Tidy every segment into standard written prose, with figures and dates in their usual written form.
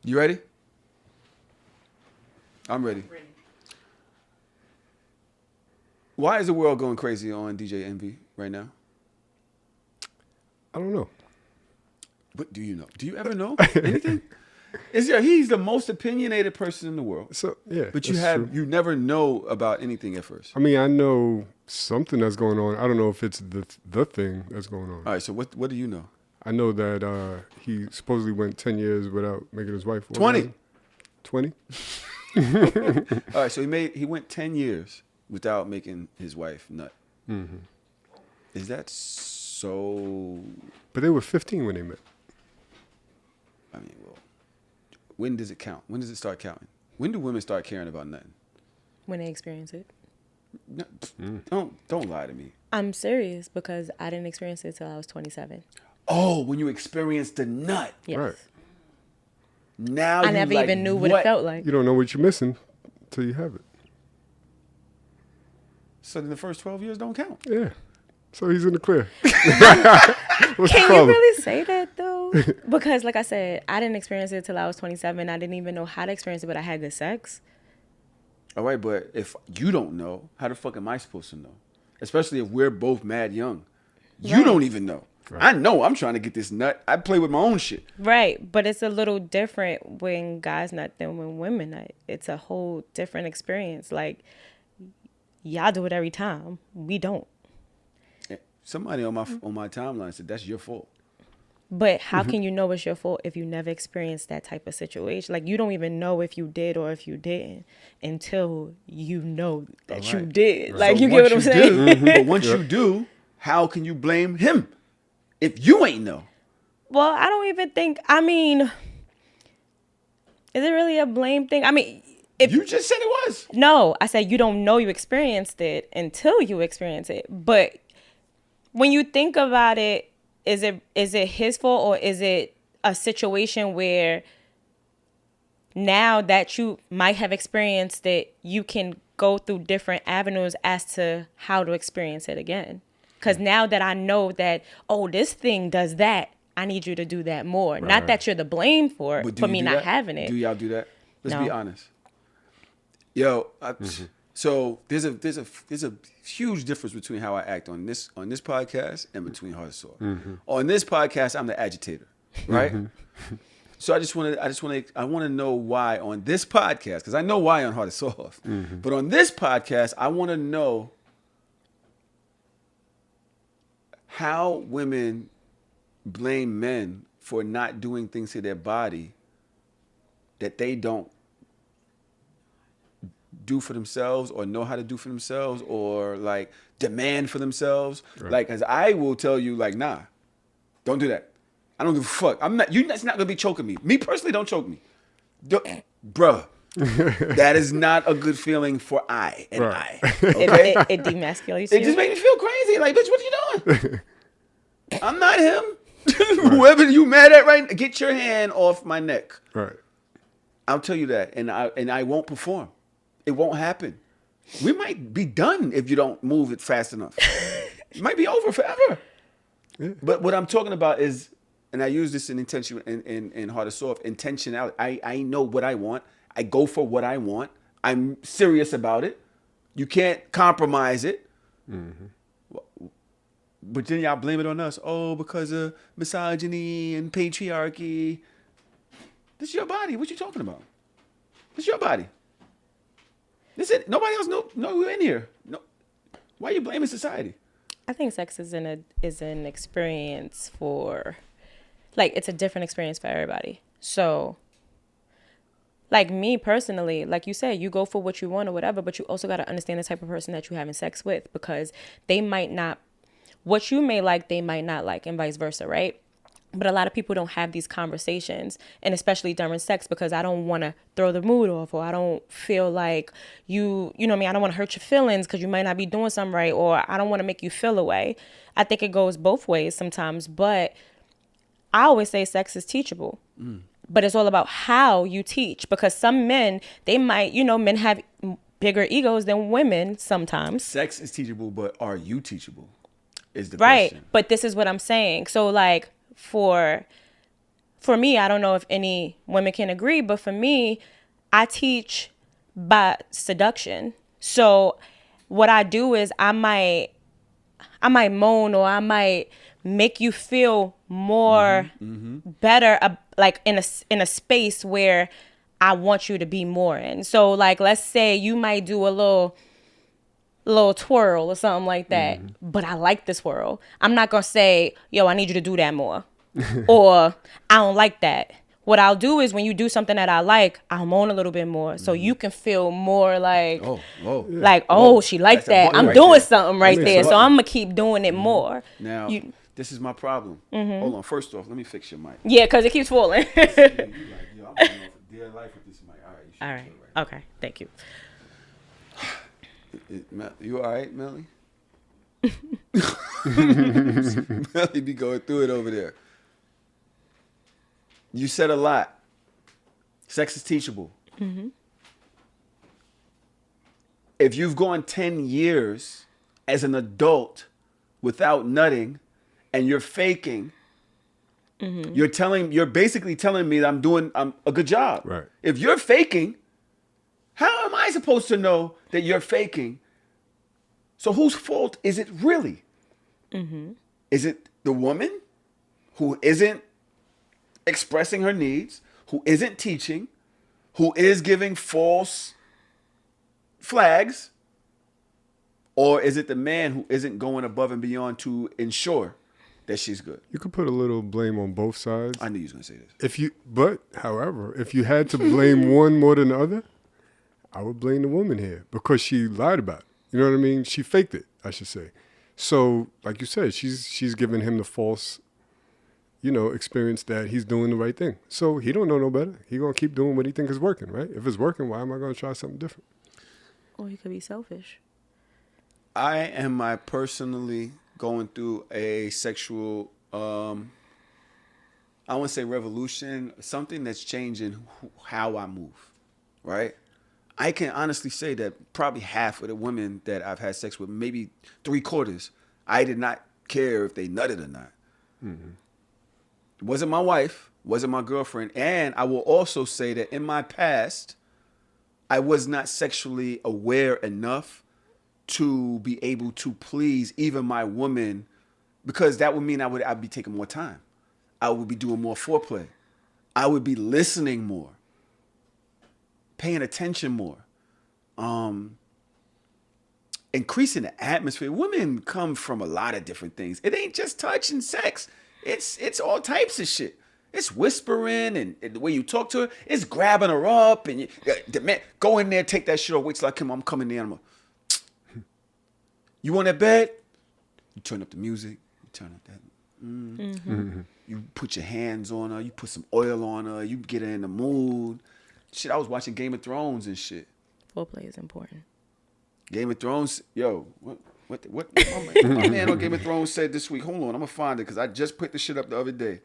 You ready? I'm ready. Why is the world going crazy on DJ Envy right now? I don't know. What do you know? Do you ever know anything? He's the most opinionated person in the world. So yeah, But that's true. you never know about anything at first. I mean, I know something that's going on. I don't know if it's the thing that's going on. All right, so what do you know? I know that he supposedly went 10 years without making his wife. 20. 20? All right, so he went 10 years without making his wife nut. Mm-hmm. Is that so? But they were 15 when they met. I mean, well, when does it count? When does it start counting? When do women start caring about nothing? When they experience it. No, don't lie to me. I'm serious because I didn't experience it till I was 27. Oh, when you experienced the nut. Yes. Right. Now I never even knew what it felt like. You don't know what you're missing until you have it. So then the first 12 years don't count. Yeah. So he's in the clear. Can you really say that though? Because like I said, I didn't experience it till I was 27. I didn't even know how to experience it, but I had good sex. All right, but if you don't know, how the fuck am I supposed to know? Especially if we're both mad young. You Right. don't even know. Right. I know I'm trying to get this nut. I play with my own shit. Right, but it's a little different when guys nut than when women nut. It's a whole different experience. Like, y'all do it every time. We don't. Somebody on my timeline said that's your fault. But how can you know it's your fault if you never experienced that type of situation? Like, you don't even know if you did or if you didn't until you know that you Right. did. Right. Like, So you get what I'm once you saying? But once you do, how can you blame him if you ain't know? Well, I don't even think, I mean, is it really a blame thing? I mean, if You just said it was. no, I said you don't know you experienced it until you experience it. But when you think about it, is it his fault or is it a situation where now that you might have experienced it, you can go through different avenues as to how to experience it again? Because now that I know that, oh, this thing does that, I need you to do that more. Not Right. that you're the blame for But do you me do not that? having it. Do y'all do that? Let's be No. honest. Yo, so there's a huge difference between how I act on this podcast and between Hard Soft. On this podcast, I'm the agitator, right? So I want to know why on this podcast, because I know why on Hard and Soft, but on this podcast, I want to know how women blame men for not doing things to their body that they don't do for themselves or know how to do for themselves or like demand for themselves. Right. Like, as I will tell you, like, nah, don't do that. I don't give a fuck. That's not gonna be choking me. Me personally, don't choke me. Bruh. That is not a good feeling for I. Right. Okay? It demasculates It you. just makes me feel crazy. Like, bitch, what are you doing? I'm not him. Whoever you mad at right now, get your hand off my neck. Right. I'll tell you that. And I won't perform. It won't happen. We might be done if you don't move it fast enough. It might be over forever. Yeah. But what I'm talking about is, and I use this in intention in Hard or Soft, intentionality. I know what I want. I go for what I want. I'm serious about it. You can't compromise it. But then y'all blame it on us. Oh, because of misogyny and patriarchy. This is your body. What you talking about? This is your body. This it. Nobody else know you're in here. No. Why are you blaming society? I think sex is an experience for, like, it's a different experience for everybody. So, like, me personally, like you said, you go for what you want or whatever, but you also got to understand the type of person that you're having sex with, because they might not, what you may like, they might not like, and vice versa, right? But a lot of people don't have these conversations, and especially during sex, because I don't want to throw the mood off, or I don't feel like you know what I mean? I don't want to hurt your feelings because you might not be doing something right, or I don't want to make you feel away. I think it goes both ways sometimes, but I always say sex is teachable. But it's all about how you teach, because some men, they might, men have bigger egos than women sometimes. Sex is teachable, but are you teachable? Is the Right. question. But this is what I'm saying. So, like, for for me, I don't know if any women can agree, but for me, I teach by seduction. So what I do is I might moan, or I might make you feel more better, like in a space where I want you to be more in. So like, let's say you might do a little twirl or something like that, but I like this twirl. I'm not gonna say, yo, I need you to do that more, or I don't like that. What I'll do is when you do something that I like, I'll moan a little bit more, so you can feel more like, she liked That's a that. button I'm right doing there. something That right makes there, a so button. I'm gonna keep doing it more. Now, You, this is my problem. Hold on. First off, let me fix your mic. yeah, because it keeps falling. You like, yo, I'm going off for dear life with this mic. All right, you should All be right. right. Okay. Thank you. You all right, Melly? Melly be going through it over there. You said a lot. Sex is teachable. If you've gone 10 years as an adult without nutting and you're faking, you're basically telling me that I'm doing a good job. Right. If you're faking, how am I supposed to know that you're faking? So whose fault is it really? Is it the woman who isn't expressing her needs, who isn't teaching, who is giving false flags? Or is it the man who isn't going above and beyond to ensure that she's good? You could put a little blame on both sides. I knew you was going to say this. However, if you had to blame one more than the other, I would blame the woman here because she lied about it. You know what I mean? She faked it, I should say. So, like you said, she's giving him the false, experience that he's doing the right thing. So he don't know no better. He gonna keep doing what he think is working, right? If it's working, why am I gonna try something different? Or you could be selfish. I am personally going through a sexual, I want to say revolution, something that's changing how I move, right? I can honestly say that probably half of the women that I've had sex with, maybe 3/4, I did not care if they nutted or not. It wasn't my wife, wasn't my girlfriend. And I will also say that in my past, I was not sexually aware enough to be able to please even my woman, because that would mean I'd be taking more time. I would be doing more foreplay. I would be listening more, paying attention more, increasing the atmosphere. Women come from a lot of different things. It ain't just touch and sex. It's all types of shit. It's whispering and the way you talk to her. It's grabbing her up and the man, go in there, take that shit off. Wait till I come. I'm coming there. You want that bed? You turn up the music. You turn up that. You put your hands on her. You put some oil on her. You get her in the mood. Shit, I was watching Game of Thrones and shit. Foreplay is important. Game of Thrones, yo, what my man on Game of Thrones said this week. Hold on, I'm gonna find it because I just put the shit up the other day.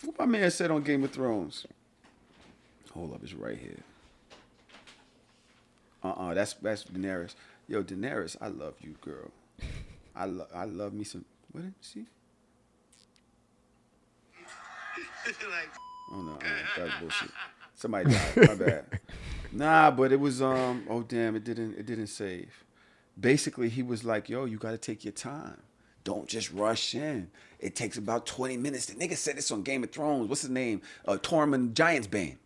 What my man said on Game of Thrones. Hold up, it's right here. That's Daenerys. Yo, Daenerys, I love you, girl. I love me some. What did you see? Oh no, that was bullshit. Somebody died. My bad. Nah, but it was oh damn, it didn't save. Basically, he was like, yo, you gotta take your time. Don't just rush in. It takes about 20 minutes. The nigga said this on Game of Thrones. What's his name? Tormund Giantsbane.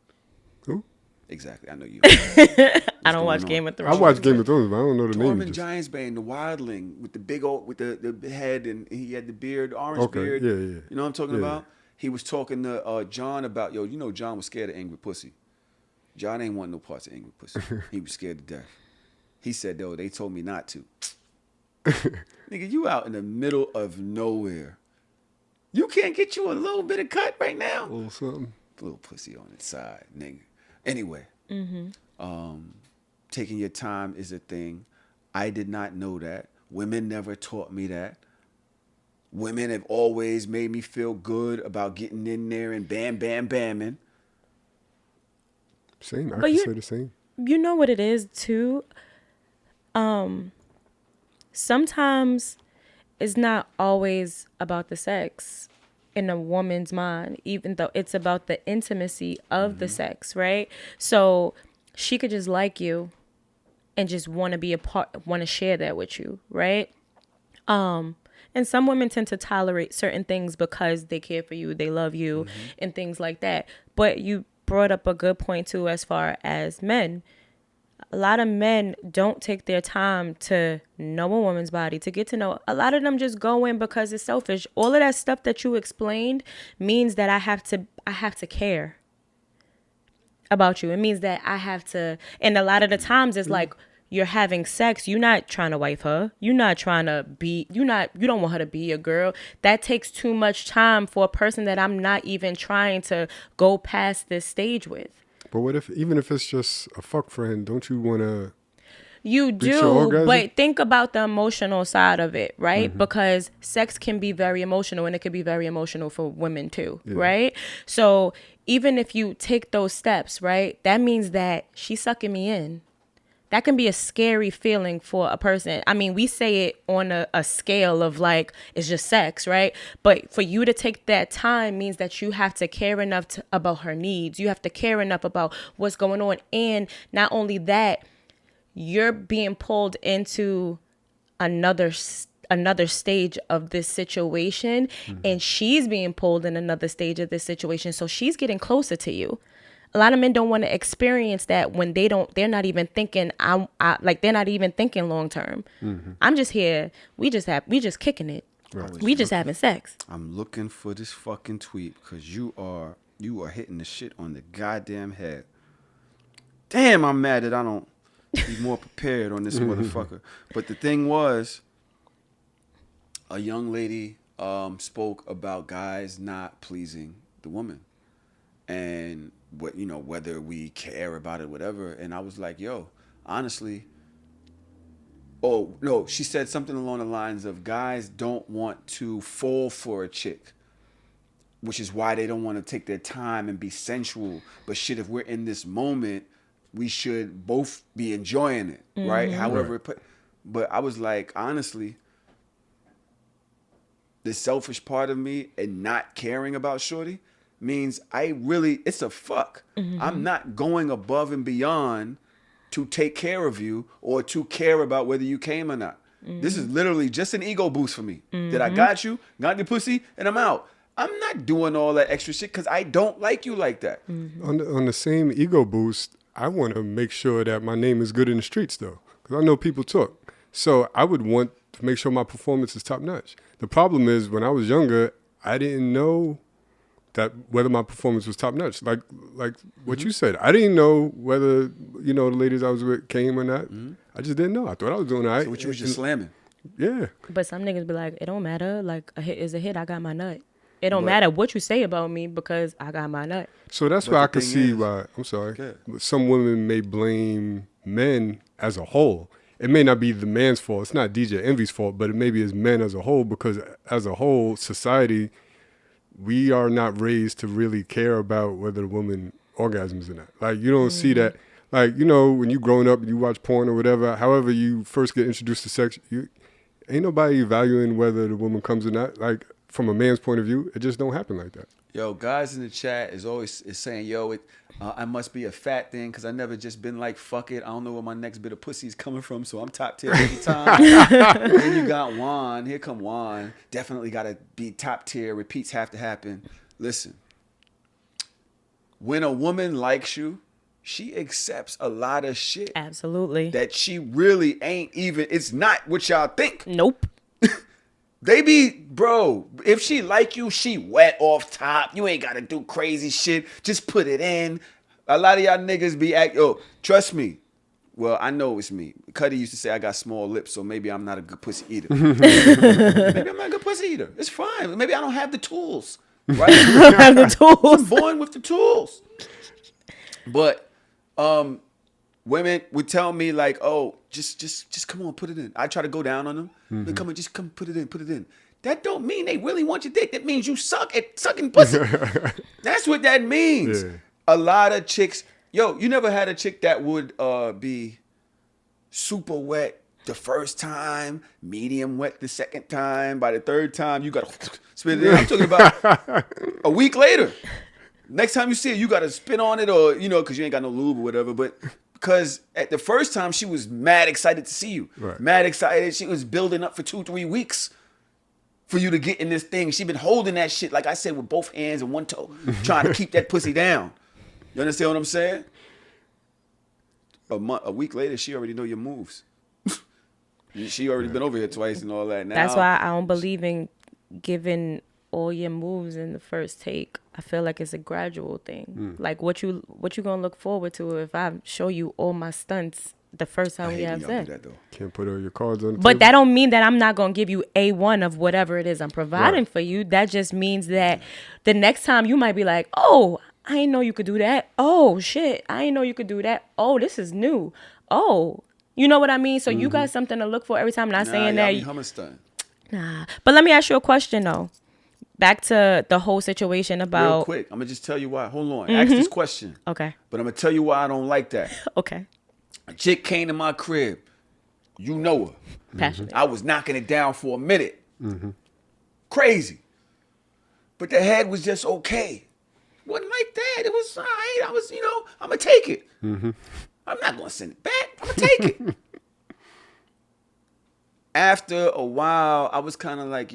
Who? Exactly. I know you. I don't watch Game of I Thrones. watch Game of Thrones, but I don't know the name. Tormund Giantsbane, the wildling with the big old, with the head, and he had the beard, orange beard. Yeah. You know what I'm talking Yeah. about? He was talking to John about, yo, John was scared of angry pussy. John ain't want no parts of angry pussy. He was scared to death. He said, yo, they told me not to. Nigga, you out in the middle of nowhere. You can't get you a little bit of cut right now? A little something. A little pussy on its side, nigga. Anyway, taking your time is a thing. I did not know that. Women never taught me that. Women have always made me feel good about getting in there and bam, bam, bamming. Same. I But can you- say the same. You know what it is too? Sometimes it's not always about the sex. in a woman's mind, even though it's about the intimacy of the sex, right? So she could just like you and just want to be a part, want to share that with you, right? And some women tend to tolerate certain things because they care for you, they love you, and things like that. But you brought up a good point too, as far as men. A lot of men don't take their time to know a woman's body, to get to know. A lot of them just go in because it's selfish. All of that stuff that you explained means that I have to care about you. It means that I have to, and a lot of the times it's like you're having sex, you're not trying to wife her. You're not trying to be, you don't want her to be a girl. That takes too much time for a person that I'm not even trying to go past this stage with. But what if, even if it's just a fuck friend, don't you want to? You do, but think about the emotional side of it, right? Because sex can be very emotional, and it can be very emotional for women too, right? So even if you take those steps, right, that means that she's sucking me in. That can be a scary feeling for a person. I mean, we say it on a scale of like, it's just sex, right? But for you to take that time means that you have to care enough about her needs. You have to care enough about what's going on. And not only that, you're being pulled into another stage of this situation, and she's being pulled in another stage of this situation. So she's getting closer to you. A lot of men don't want to experience that when they're not even thinking, they're not even thinking long term. I'm just here. We just kicking it. Right. We just having sex. I'm looking for this fucking tweet because you are hitting the shit on the goddamn head. Damn, I'm mad that I don't be more prepared on this motherfucker. But the thing was, a young lady spoke about guys not pleasing the woman, and whether we care about it, whatever. And I was like, yo, honestly. Oh no, she said something along the lines of guys don't want to fall for a chick, which is why they don't want to take their time and be sensual. But shit, if we're in this moment, we should both be enjoying it, right? However, but I was like, honestly, the selfish part of me and not caring about shorty means it's a fuck. I'm not going above and beyond to take care of you or to care about whether you came or not. This is literally just an ego boost for me. That I got you, got the pussy, and I'm out. I'm not doing all that extra shit because I don't like you like that. On the same ego boost, I want to make sure that my name is good in the streets, though, because I know people talk. So I would want to make sure my performance is top notch. The problem is, when I was younger, I didn't know that whether my performance was top notch. Like what you said, I didn't know whether the ladies I was with came or not. I just didn't know. I thought I was doing all right. So what you was just slamming? Yeah. But some niggas be like, it don't matter. Like, a hit is a hit. I got my nut. It don't matter what you say about me because I got my nut. So that's why I can see why, I'm sorry, some women may blame men as a whole. It may not be the man's fault. It's not DJ Envy's fault, but it maybe is men as a whole, because as a whole, society, we are not raised to really care about whether the woman orgasms or not. Like, you don't see that. Like, when you growing up, you watch porn or whatever, however you first get introduced to sex, ain't nobody valuing whether the woman comes or not. Like, from a man's point of view, it just don't happen like that. Yo, guys in the chat is saying, yo, I must be a fat thing because I never just been like, fuck it. I don't know where my next bit of pussy is coming from, so I'm top tier every time. Then you got Juan. Here come Juan. Definitely got to be top tier. Repeats have to happen. Listen, when a woman likes you, she accepts a lot of shit. Absolutely. That she really ain't even, it's not what y'all think. Nope. They be, bro, if she like you, she wet off top. You ain't got to do crazy shit. Just put it in. A lot of y'all niggas be trust me. Well, I know it's me. Cuddy used to say I got small lips, so maybe I'm not a good pussy eater. Maybe I'm not a good pussy eater. It's fine. Maybe I don't have the tools, right? I don't have the tools. I'm born with the tools. But women would tell me like, oh, just come on, put it in. I try to go down on them. They come on, just come put it in. That don't mean they really want your dick. That means you suck at sucking pussy. That's what that means. Yeah. A lot of chicks, you never had a chick that would be super wet the first time, medium wet the second time. By the third time, you got to spit it in. I'm talking about a week later. Next time you see it, you got to spit on it or, because you ain't got no lube or whatever. But because at the first time, she was mad excited to see you. Right. Mad excited. She was building up for 2-3 weeks for you to get in this thing. She been holding that shit, like I said, with both hands and one toe, trying to keep that pussy down. You understand what I'm saying? A week later, she already know your moves. She already been over here twice and all that. Now, That's why I don't believe in giving all your moves in the first take. I feel like it's a gradual thing. Like what you gonna look forward to if I show you all my stunts the first time we have sex. Can't put all your cards on the But table. that don't mean that I'm not gonna give you A1 of whatever it is I'm providing Right. for you. That just means that the next time you might be like, oh, I didn't know you could do that. Oh shit, I didn't know you could do that. Oh, this is new. Oh, you know what I mean? So you got something to look for every time. Not saying that. Nah. But let me ask you a question though. Back to the whole situation about. Real quick, I'm gonna just tell you why. Hold on, ask this question. Okay. But I'm gonna tell you why I don't like that. Okay. A chick came to my crib. You know her. Passionate. I was knocking it down for a minute. Crazy. But the head was just okay. Wasn't like that. It was all right. I was, I'm going to take it. I'm not going to send it back. I'm going to take it. After a while, I was kind of like,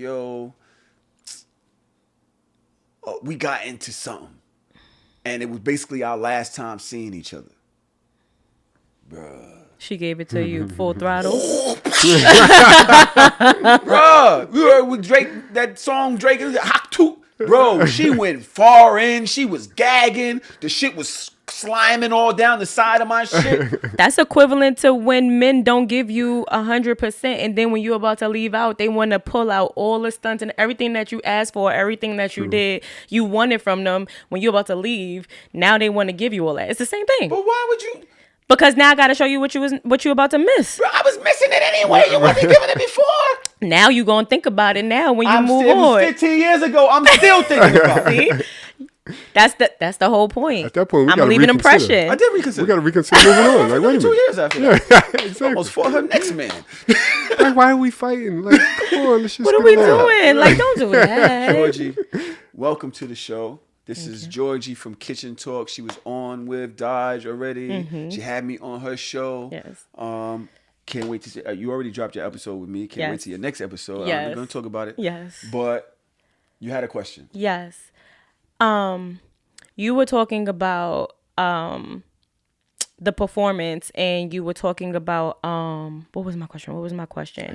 we got into something. And it was basically our last time seeing each other. Bruh. She gave it to you full throttle. Bruh, you heard with Drake, that song Drake, Hot Toot. Bro, she went far in. She was gagging. The shit was sliming all down the side of my shit. That's equivalent to when men don't give you 100%, and then when you're about to leave out, they want to pull out all the stunts and everything that you asked for, everything that you did, you wanted from them. When you're about to leave, now they want to give you all that. It's the same thing. But why would you? Because now I got to show you what you about to miss. Bro, I was missing it anyway. You wasn't giving it before. Now you gonna think about it now when you move it was on. 15 years ago. I'm still thinking about it. See? That's the whole point. At that point, we I'm gotta leaving an reconsider. impression. I did reconsider. We got to reconsider moving on. Like, wait a 2 minute. years after that. Exactly. Almost fought her next man. Like, why are we fighting? Like, come on, let's just What are get we along. doing? Like, don't do that. Georgie, welcome to the show. This is Georgie from Kitchen Talk. She was on with Dodge already. She had me on her show. Yes. Can't wait to see. You already dropped your episode with me. Can't wait to your next episode. Yes. We're going to talk about it. Yes. But you had a question. Yes. You were talking about the performance, and you were talking about what was my question? I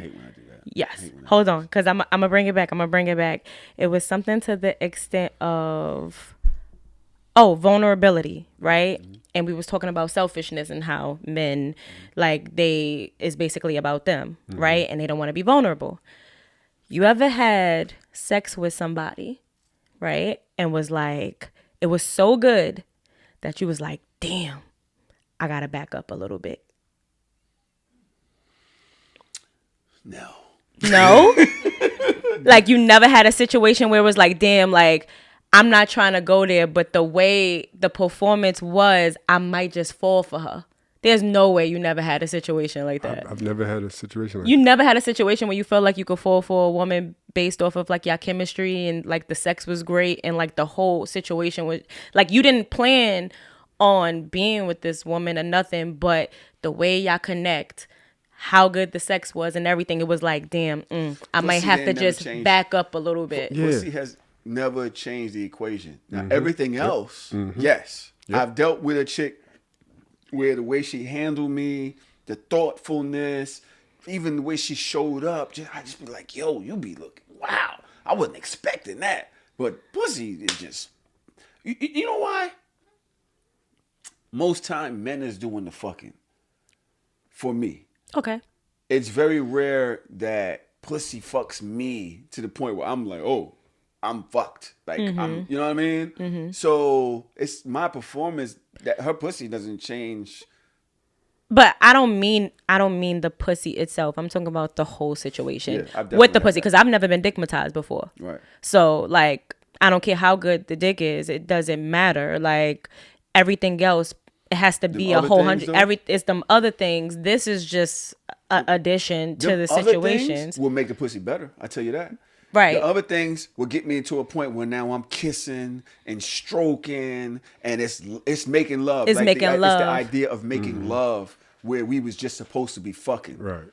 hate when I do that. Yes. Hold on, because I'm gonna bring it back. It was something to the extent of vulnerability, right? And we was talking about selfishness and how men, like, it's basically about them, right? And they don't want to be vulnerable. You ever had sex with somebody, right? And was like, it was so good that you was like, damn, I gotta back up a little bit. No? Like, you never had a situation where it was like, damn, like, I'm not trying to go there, but the way the performance was, I might just fall for her. There's no way you never had a situation like that. I've never had a situation like You never had a situation where you felt like you could fall for a woman based off of, like, your chemistry and, like, the sex was great and, like, the whole situation was, like, you didn't plan on being with this woman or nothing, but the way y'all connect, how good the sex was and everything, it was like, damn, I might have to just back up a little bit. Pussy has never changed the equation. Now, everything else, yes. Yep. I've dealt with a chick where the way she handled me, the thoughtfulness, even the way she showed up, I just be like, yo, you be looking, wow. I wasn't expecting that. But pussy is just, you know why? Most time, men is doing the fucking for me. Okay. It's very rare that pussy fucks me to the point where I'm like, oh, I'm fucked. Like, I'm, you know what I mean? So it's my performance that her pussy doesn't change. But I don't mean the pussy itself. I'm talking about the whole situation Yeah, with the pussy, because I've never been dickmatized before. Right. So, like, I don't care how good the dick is. It doesn't matter. Like, everything else, it has to be a whole hundred. It's them other things. This is just a addition to Them the other situations. things will make the pussy better. I tell you that. Right. The other things will get me into a point where now I'm kissing and stroking, and it's making love. It's making It's love. the idea of making love where we was just supposed to be fucking. Right.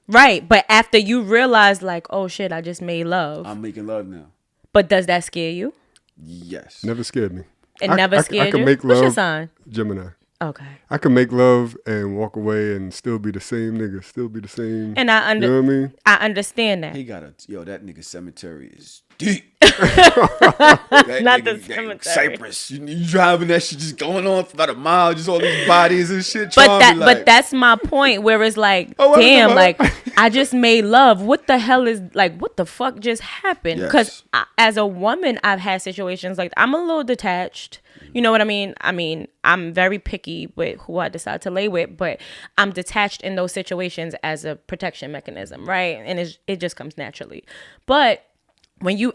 Right. But after you realize, like, oh shit, I just made love. I'm making love now. But does that scare you? Yes. Never scared me. It never scared I can you? make What's love. your sign? Gemini. Okay. I can make love and walk away and still be the same nigga, still be the same. And I you know what I mean? I understand that. He got that nigga cemetery is deep. That Not nigga, the that cemetery. Cypress. You driving that shit just going on for about a mile, just all these bodies and shit. But that's my point where it's like, Oh, damn, whatever. like I just made love. What the hell is like? What the fuck just happened? Because Yes. as a woman, I've had situations like I'm a little detached. You know what I mean? I mean, I'm very picky with who I decide to lay with, but I'm detached in those situations as a protection mechanism, right? And it just comes naturally. But when you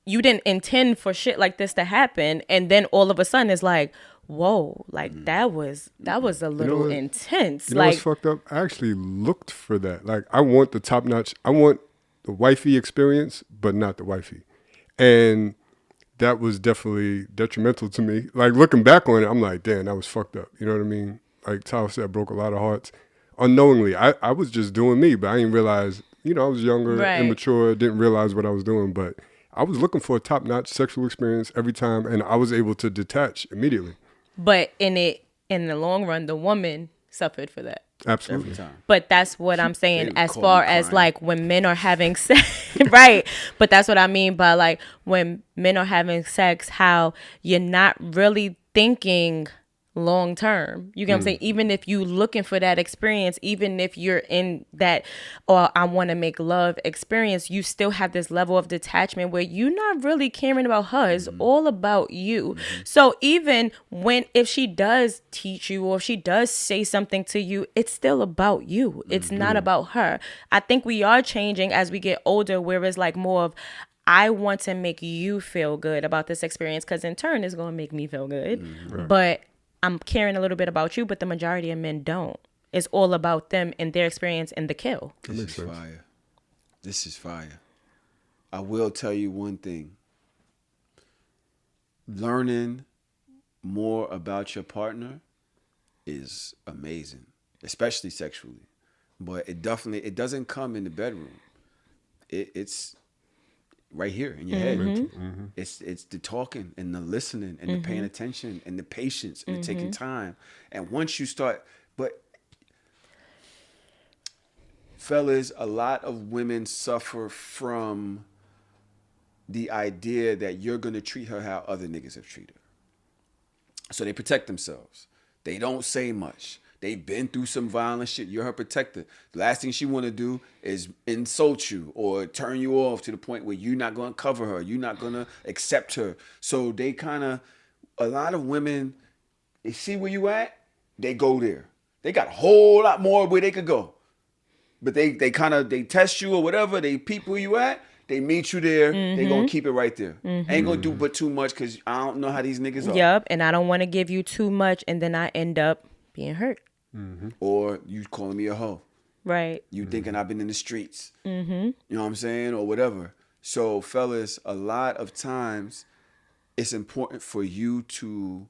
didn't intend for shit like this to happen, and then all of a sudden it's like, whoa, like that was a little intense. You know what's fucked up? I actually looked for that. Like, I want the top notch. I want the wifey experience, but not the wifey. And that was definitely detrimental to me. Like, looking back on it, I'm like, damn, that was fucked up. You know what I mean? Like Tahoe said, broke a lot of hearts. Unknowingly, I was just doing me, but I didn't realize, I was younger, Right. immature, didn't realize what I was doing. But I was looking for a top-notch sexual experience every time, and I was able to detach immediately. But in the long run, the woman suffered for that. Absolutely. every time. But that's what I'm saying They as call far me as crying. like when men are having sex, right? But that's what I mean by like when men are having sex, how you're not really thinking long term. You get what I'm saying? Even if you looking for that experience, even if you're in that, or I want to make love experience, you still have this level of detachment where you're not really caring about her. It's all about you. So even if she does teach you or if she does say something to you, it's still about you. It's not about her. I think we are changing as we get older, where it's like more of, I want to make you feel good about this experience because in turn it's going to make me feel good. But I'm caring a little bit about you, but the majority of men don't. It's all about them and their experience and the kill. This is fire. This is fire. I will tell you one thing. Learning more about your partner is amazing, especially sexually. But it doesn't come in the bedroom. It's right here in your head. It's the talking and the listening and the paying attention and the patience and the taking time. And once you start, but fellas, a lot of women suffer from the idea that you're going to treat her how other niggas have treated her. So they protect themselves. They don't say much. They've been through some violent shit. You're her protector. The last thing she want to do is insult you or turn you off to the point where you're not going to cover her. You're not going to accept her. So they a lot of women, they see where you at, they go there. They got a whole lot more where they could go. But they test you or whatever. They peep where you at. They meet you there. They going to keep it right there. Ain't going to do but too much because I don't know how these niggas are. Yup. And I don't want to give you too much and then I end up being hurt. Or you calling me a hoe. Right. You thinking I've been in the streets. You know what I'm saying? Or whatever. So, fellas, a lot of times it's important for you to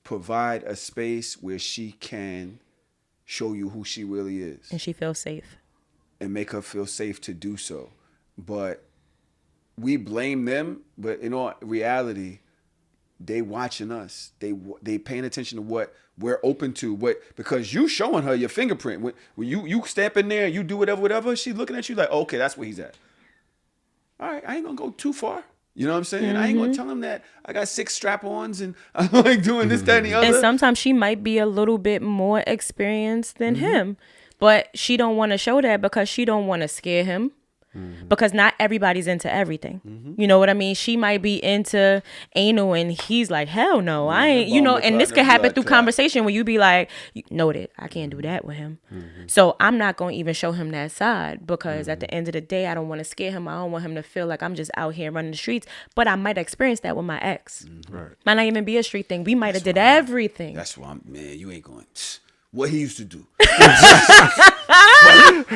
provide a space where she can show you who she really is. And she feels safe. And make her feel safe to do so. But we blame them, but in all reality, they watching us. They paying attention to what we're open to, because you showing her your fingerprint. When you step in there and you do whatever, she's looking at you like, okay, that's where he's at. All right, I ain't gonna go too far. You know what I'm saying? I ain't gonna tell him that I got 6 strap-ons and I'm like doing this, that, and the other. And sometimes she might be a little bit more experienced than him, but she don't want to show that because she don't want to scare him. Because not everybody's into everything. You know what I mean? She might be into anal and he's like, hell no, I ain't, and this could happen through conversation where you be like, noted, I can't do that with him. So I'm not going to even show him that side because at the end of the day, I don't want to scare him. I don't want him to feel like I'm just out here running the streets. But I might experience that with my ex. Right. Might not even be a street thing. We might have did everything. That's why you ain't going. what he used to do.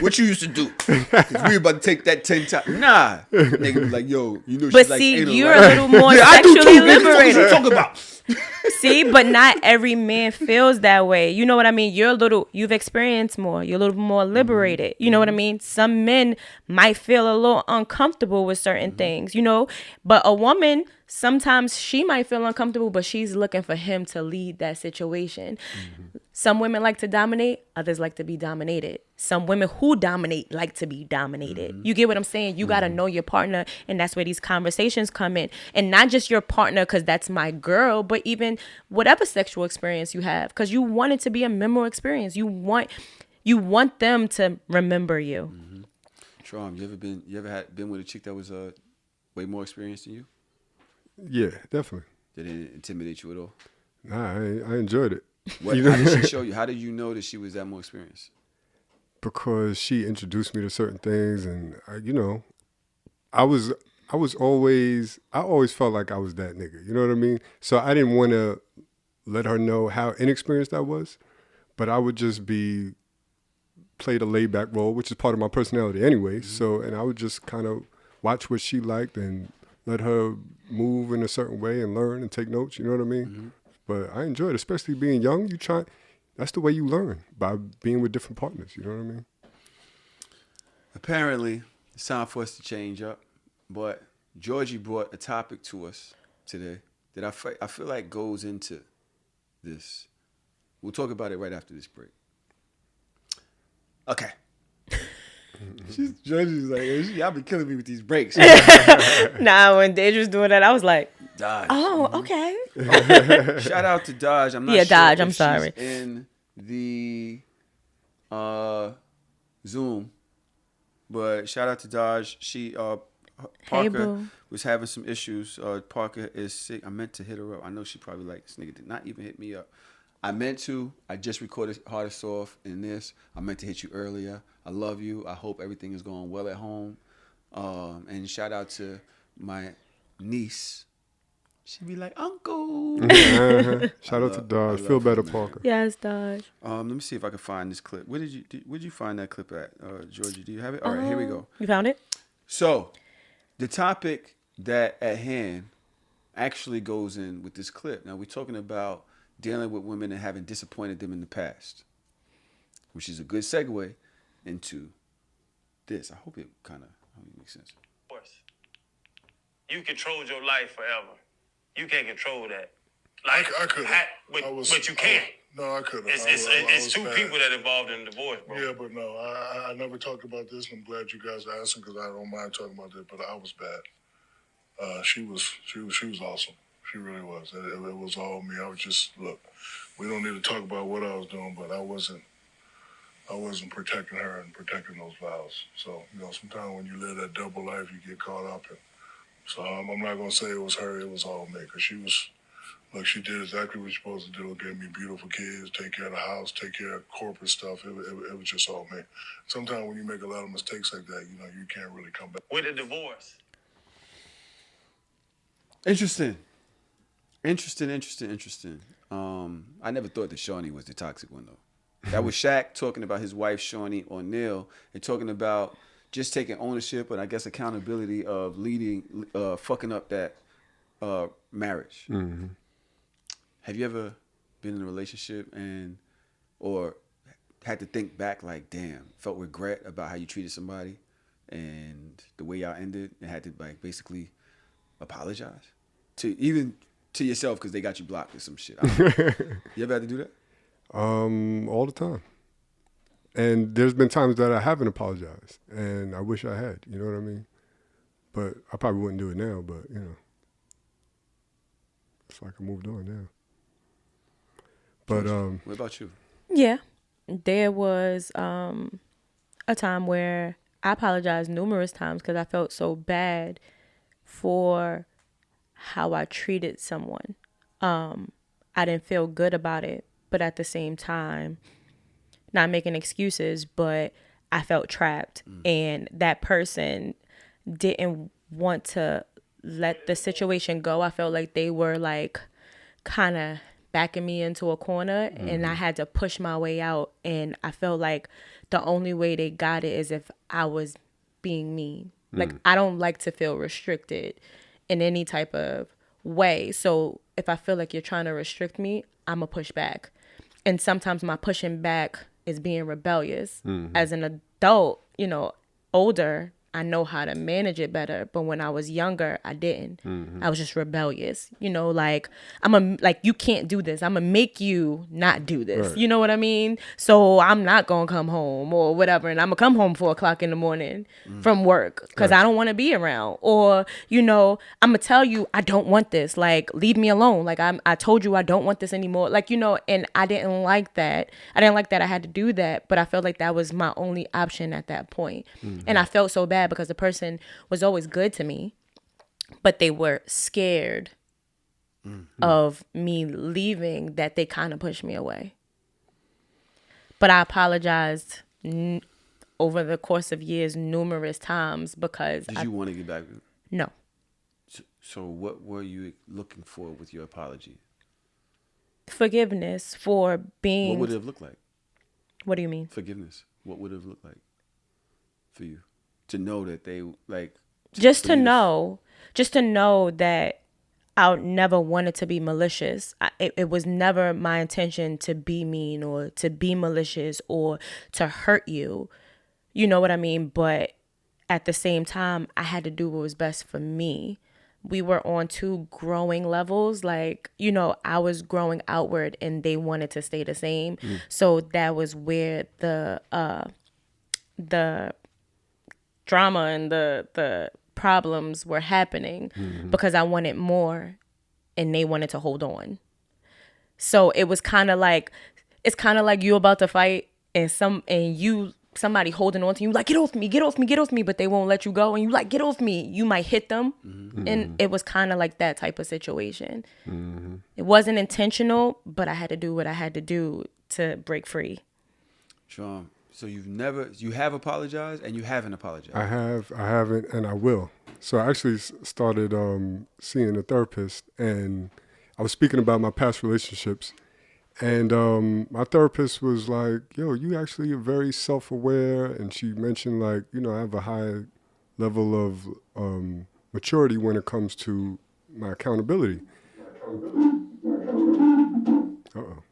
What you used to do. 'Cause we about to take that 10 times. Nah. Nigga be like, yo, you know But she likes see, anal, you're right? a little more Yeah, I do sexually too, bitch. What you liberated. talking about? See, but not every man feels that way. You know what I mean? You've experienced more. You're a little more liberated. You know what I mean? Some men might feel a little uncomfortable with certain things, you know? But a woman, sometimes she might feel uncomfortable, but she's looking for him to lead that situation. Some women like to dominate, others like to be dominated. Some women who dominate like to be dominated. You get what I'm saying? You got to know your partner, and that's where these conversations come in. And not just your partner because that's my girl, but even whatever sexual experience you have, because you want it to be a memorable experience. You want them to remember you. Trom, you ever been with a chick that was way more experienced than you? Yeah, definitely. Did it intimidate you at all? Nah, I enjoyed it. How did she show you? How did you know that she was that more experienced? Because she introduced me to certain things, and I always felt like I was that nigga. You know what I mean? So I didn't want to let her know how inexperienced I was, but I would just play the laid back role, which is part of my personality anyway. So, and I would just kind of watch what she liked and let her move in a certain way and learn and take notes. You know what I mean? But I enjoyed it, especially being young. That's the way you learn, by being with different partners. You know what I mean? Apparently, it's time for us to change up. But Georgie brought a topic to us today that I feel like goes into this. We'll talk about it right after this break. Okay. Georgie's like, y'all been killing me with these breaks. Nah, when Deidre's doing that, I was like, Dodge. oh, okay. Shout out to Dodge. I'm not Yeah, sure Dodge, if I'm sorry. she's in the Zoom, but shout out to Dodge. She Parker boo. was having some issues. Parker is sick. I meant to hit her up. I know she probably like, this nigga did not even hit me up. I meant to. I just recorded Hardest Off in this. I meant to hit you earlier. I love you. I hope everything is going well at home. And shout out to my niece. She be like, Uncle. Shout out to Dodge. Feel better, Parker. Yes, Dodge. Let me see if I can find this clip. Where'd you find that clip at, Georgie? Do you have it? All right, here we go. You found it? So, the topic that at hand actually goes in with this clip. Now, we're talking about dealing with women and having disappointed them in the past, which is a good segue into this. I hope it makes sense. Of course. You controlled your life forever. You can't control that. Like I couldn't. But you can't. No, I couldn't. It's two people that involved in the divorce, bro. Yeah, but no, I never talked about this, and I'm glad you guys are asking because I don't mind talking about it. But I was bad. She was awesome. She really was. It was all me. I was just, look, we don't need to talk about what I was doing, but I wasn't protecting her and protecting those vows. So, sometimes when you live that double life, you get caught up in. So I'm not going to say it was her. It was all me because she did exactly what you're supposed to do. Gave me beautiful kids, take care of the house, take care of corporate stuff. It was just all me. Sometimes when you make a lot of mistakes like that, you can't really come back. With a divorce. Interesting. I never thought that Shawnee was the toxic one, though. That was Shaq talking about his wife, Shawnee O'Neal, and talking about just taking ownership and I guess accountability of leading, fucking up that marriage. Mm-hmm. Have you ever been in a relationship or had to think back like, damn, felt regret about how you treated somebody and the way y'all ended and had to like basically apologize to yourself because they got you blocked or some shit? You ever had to do that? All the time. And there's been times that I haven't apologized, and I wish I had. You know what I mean? But I probably wouldn't do it now. But it's like I moved on now. But what about you? Yeah, there was a time where I apologized numerous times because I felt so bad for how I treated someone. I didn't feel good about it, but at the same time, not making excuses, but I felt trapped. And that person didn't want to let the situation go. I felt like they were like kind of backing me into a corner, and I had to push my way out. And I felt like the only way they got it is if I was being mean. Like, I don't like to feel restricted in any type of way. So if I feel like you're trying to restrict me, I'm going to push back. And sometimes my pushing back is being rebellious. As an adult, you know, older, I know how to manage it better. But when I was younger, I didn't. I was just rebellious. You know, like, you can't do this. I'm going to make you not do this. Right. You know what I mean? So I'm not going to come home or whatever. And I'm going to come home 4:00 in the morning from work because I don't want to be around. Or, you know, I'm going to tell you, I don't want this. Like, leave me alone. Like, I told you I don't want this anymore. Like, you know, and I didn't like that. I didn't like that I had to do that. But I felt like that was my only option at that point. And I felt so bad because the person was always good to me, but they were scared of me leaving, that they kind of pushed me away. But I apologized over the course of years numerous times because Did you want to get back? No. So what were you looking for with your apology? Forgiveness for being... What would it have looked like? What do you mean? Forgiveness. What would it have looked like for you? To know that they, like... Just to know that I never wanted to be malicious. It was never my intention to be mean or to be malicious or to hurt you. You know what I mean? But at the same time, I had to do what was best for me. We were on two growing levels. Like, you know, I was growing outward and they wanted to stay the same. So that was where the drama and the problems were happening because I wanted more and they wanted to hold on. So it was kind of like, it's kind of like you about to fight and somebody holding on to you, like, get off me, get off me, get off me, but they won't let you go. And you like, get off me. You might hit them. And it was kind of like that type of situation. It wasn't intentional, but I had to do what I had to do to break free. Sean, so you have apologized and you haven't apologized. I haven't, and I will. So I actually started seeing a therapist, and I was speaking about my past relationships, and my therapist was like, yo, you actually are very self-aware, and she mentioned, like, you know, I have a high level of maturity when it comes to my accountability. Uh-oh.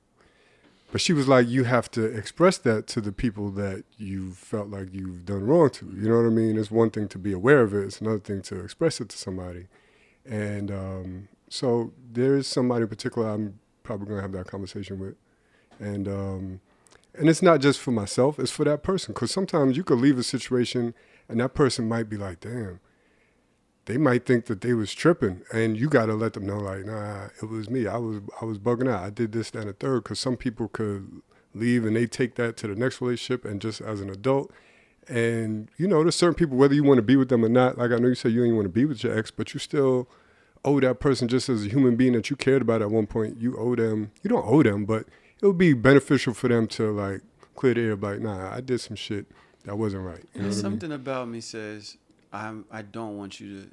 But she was like, you have to express that to the people that you felt like you've done wrong to. You know what I mean? It's one thing to be aware of it. It's another thing to express it to somebody. And so there is somebody in particular I'm probably going to have that conversation with. And it's not just for myself. It's for that person. Because sometimes you could leave a situation and that person might be like, damn. They might think that they was tripping, and you got to let them know, like, nah, it was me. I was bugging out. I did this, that, and the third, because some people could leave and they take that to the next relationship and just as an adult. And, you know, there's certain people, whether you want to be with them or not, like I know you said you don't even want to be with your ex, but you still owe that person just as a human being that you cared about at one point. You owe them. You don't owe them, but it would be beneficial for them to, like, clear the air, like, nah, I did some shit that wasn't right. You know what Something I mean? about me says, I don't want you to...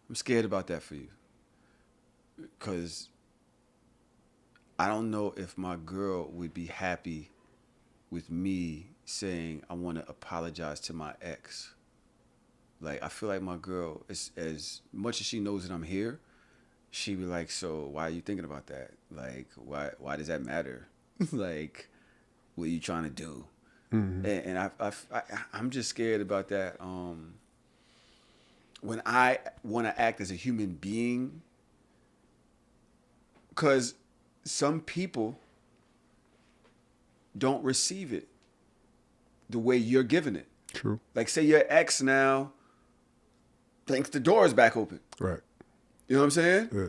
I'm scared about that for you. Because I don't know if my girl would be happy with me saying I want to apologize to my ex. Like, I feel like my girl, as much as she knows that I'm here, she'd be like, so why are you thinking about that? Like, why does that matter? Like, what are you trying to do? And I'm just scared about that. When I want to act as a human being, because some people don't receive it the way you're giving it. True. Like, say your ex now thinks the door is back open. Right. You know what I'm saying? Yeah.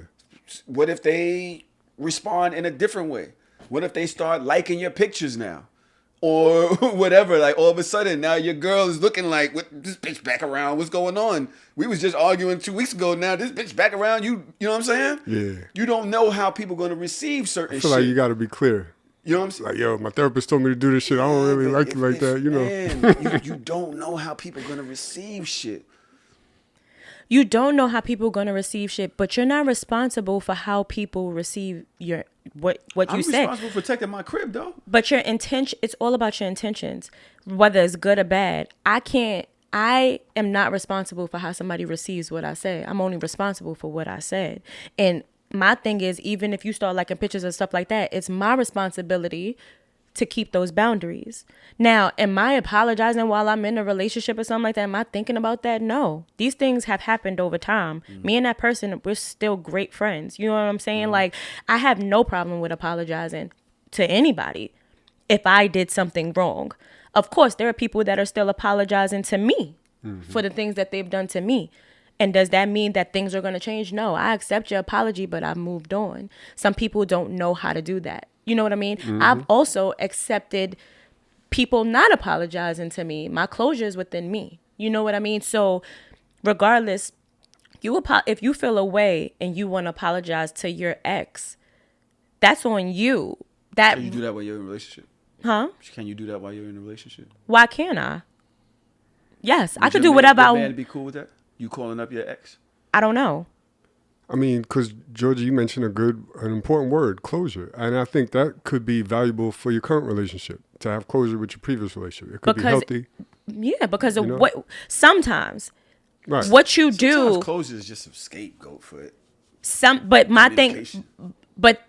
What if they respond in a different way? What if they start liking your pictures now? Or whatever, like all of a sudden now your girl is looking like, what, this bitch back around, what's going on? We was just arguing 2 weeks ago, now this bitch back around, you know what I'm saying? Yeah. You don't know how people going to receive certain I feel shit. like you got to be clear. You know what I'm saying? Like, yo, my therapist told me to do this shit. I don't really like it like that, you know. Man, you don't know how people going to receive shit. You don't know how people are going to receive shit, but you're not responsible for how people receive your what you I'm say. responsible for protecting my crib, though. But your intention, it's all about your intentions, whether it's good or bad. I am not responsible for how somebody receives what I say. I'm only responsible for what I said. And my thing is, even if you start liking pictures and stuff like that, it's my responsibility to keep those boundaries. Now, am I apologizing while I'm in a relationship or something like that? Am I thinking about that? No. These things have happened over time. Me and that person, we're still great friends. You know what I'm saying? Like, I have no problem with apologizing to anybody if I did something wrong. Of course, there are people that are still apologizing to me for the things that they've done to me. And does that mean that things are going to change? No, I accept your apology, but I've moved on. Some people don't know how to do that. You know what I mean? I've also accepted people not apologizing to me. My closure is within me. You know what I mean? So regardless, if you feel a way and you want to apologize to your ex, that's on you. Can you do that while you're in a relationship? Huh? Can you do that while you're in a relationship? Why can't I? Yes, I could do Your whatever I man want. be cool with that? You calling up your ex? I don't know. I mean, because Georgia, you mentioned an important word, closure, and I think that could be valuable for your current relationship to have closure with your previous relationship. It could be healthy. Yeah, because of know? what sometimes Right. what you Sometimes do. closure is just a scapegoat for it. But my thing, Communication. but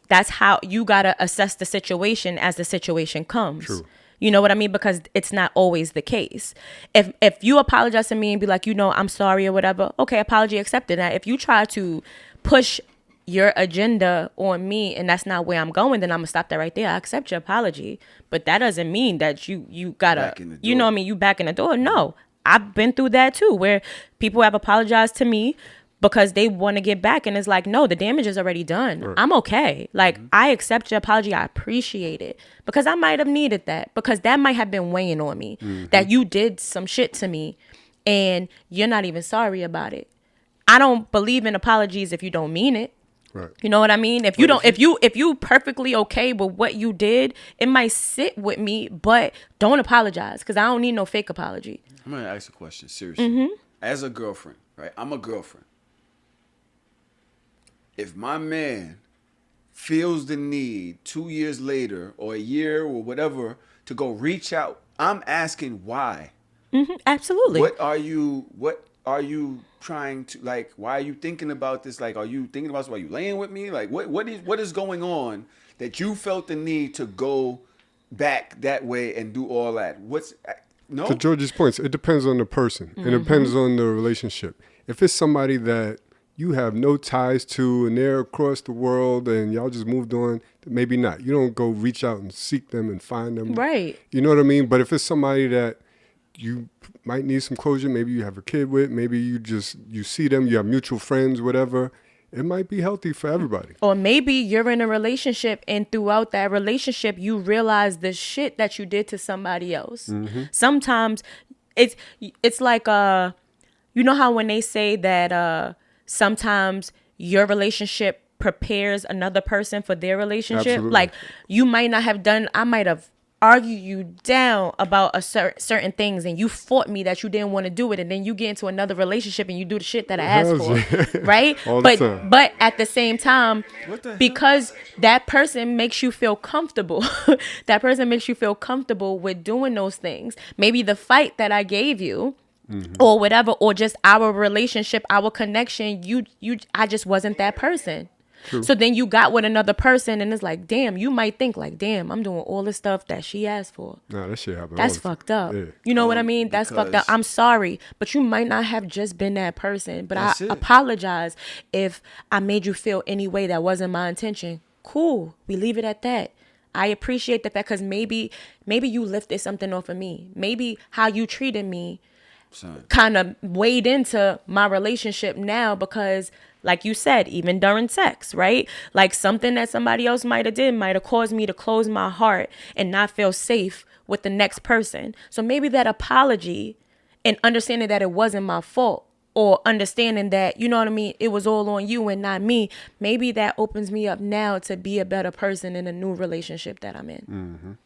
that's how you gotta assess the situation as the situation comes. True. You know what I mean? Because it's not always the case. If you apologize to me and be like, I'm sorry or whatever, okay, apology accepted. Now, if you try to push your agenda on me and that's not where I'm going, then I'm gonna stop that right there. I accept your apology, but that doesn't mean that you gotta, Back in the you know door. what I mean? You back in the door. No, I've been through that too, where people have apologized to me because they want to get back, and it's like, no, the damage is already done. Right. I'm okay. Like, I accept your apology. I appreciate it because I might have needed that, because that might have been weighing on me, that you did some shit to me and you're not even sorry about it. I don't believe in apologies if you don't mean it. Right. You know what I mean? If you don't, if you perfectly okay with what you did, it might sit with me, but don't apologize, because I don't need no fake apology. I'm gonna ask a question seriously. As a girlfriend, right? I'm a girlfriend. If my man feels the need 2 years later or a year or whatever to go reach out, I'm asking why. Absolutely. What are you trying to, like, why are you thinking about this? Like, are you thinking about this while you laying with me? Like, what is going on that you felt the need to go back that way and do all that? No? To George's points, it depends on the person. It depends on the relationship. If it's somebody that you have no ties to and they're across the world and y'all just moved on, maybe not. You don't go reach out and seek them and find them. Right. You know what I mean? But if it's somebody that you might need some closure, maybe you have a kid with, maybe you see them, you have mutual friends, whatever, it might be healthy for everybody. Or maybe you're in a relationship and throughout that relationship, you realize the shit that you did to somebody else. Sometimes it's like, you know how when they say that sometimes your relationship prepares another person for their relationship? Absolutely. Like, you might not have I might have argued you down about certain things, and you fought me that you didn't want to do it, and then you get into another relationship and you do the shit that I asked for, right? All the time. But at the same time, What the hell? because that person makes you feel comfortable, that person makes you feel comfortable with doing those things. Maybe the fight that I gave you, or whatever, or just our relationship, our connection, I just wasn't that person. True. So then you got with another person and it's like, damn, you might think like, damn, I'm doing all this stuff that she asked for. Nah, that shit happens. That's fucked up. Yeah. You know what I mean? That's fucked up. because- I'm sorry, but you might not have just been that person. But I That's it. apologize if I made you feel any way that wasn't my intention. Cool. We leave it at that. I appreciate the fact, because maybe you lifted something off of me. Maybe how you treated me kind of weighed into my relationship now, because like you said, even during sex, right? Like something that somebody else might have caused me to close my heart and not feel safe with the next person. So maybe that apology and understanding that it wasn't my fault, or understanding that, you know what I mean, it was all on you and not me, maybe that opens me up now to be a better person in a new relationship that I'm in.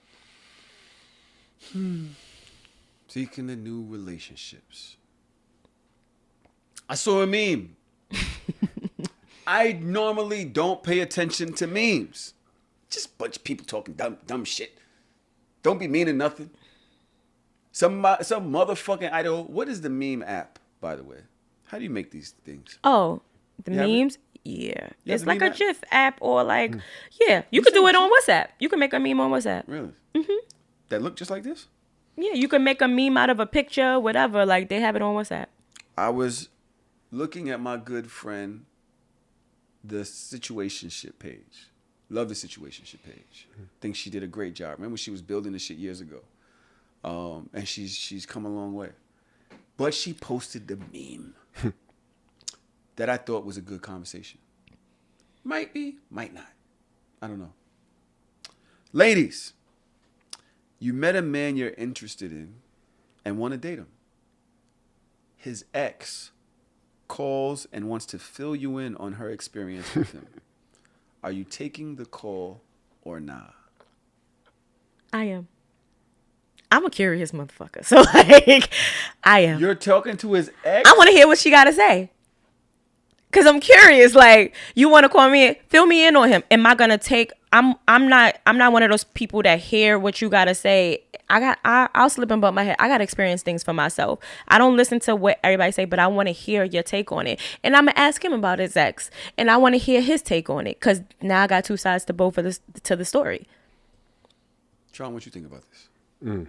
Seeking the new relationships. I saw a meme. I normally don't pay attention to memes. Just a bunch of people talking dumb shit. Don't be meaning nothing. Some motherfucking idol. What is the meme app, by the way? How do you make these things? Oh, the You have it? memes? Yeah. You have It's the like meme a app? GIF app or like, yeah. You could do it on WhatsApp. You can make a meme on WhatsApp. Really? Mm-hmm. That look just like this? Yeah, you can make a meme out of a picture, whatever. Like, they have it on WhatsApp. I was looking at my good friend, the situationship page. Love the situationship page. Think she did a great job. Remember she was building this shit years ago. And she's come a long way. But she posted the meme that I thought was a good conversation. Might be, might not. I don't know. Ladies, you met a man you're interested in and want to date him. His ex calls and wants to fill you in on her experience with him. Are you taking the call or nah? I am. I'm a curious motherfucker. So, like, I am. You're talking to his ex? I want to hear what she got to say. Because I'm curious. Like, you want to call me, fill me in on him. Am I going to take, I'm not one of those people that hear what you got to say. I'll slip and bump my head. I got to experience things for myself. I don't listen to what everybody say, but I want to hear your take on it. And I'm going to ask him about his ex. And I want to hear his take on it. Because now I got two sides to both of this, to the story. Sean, what you think about this?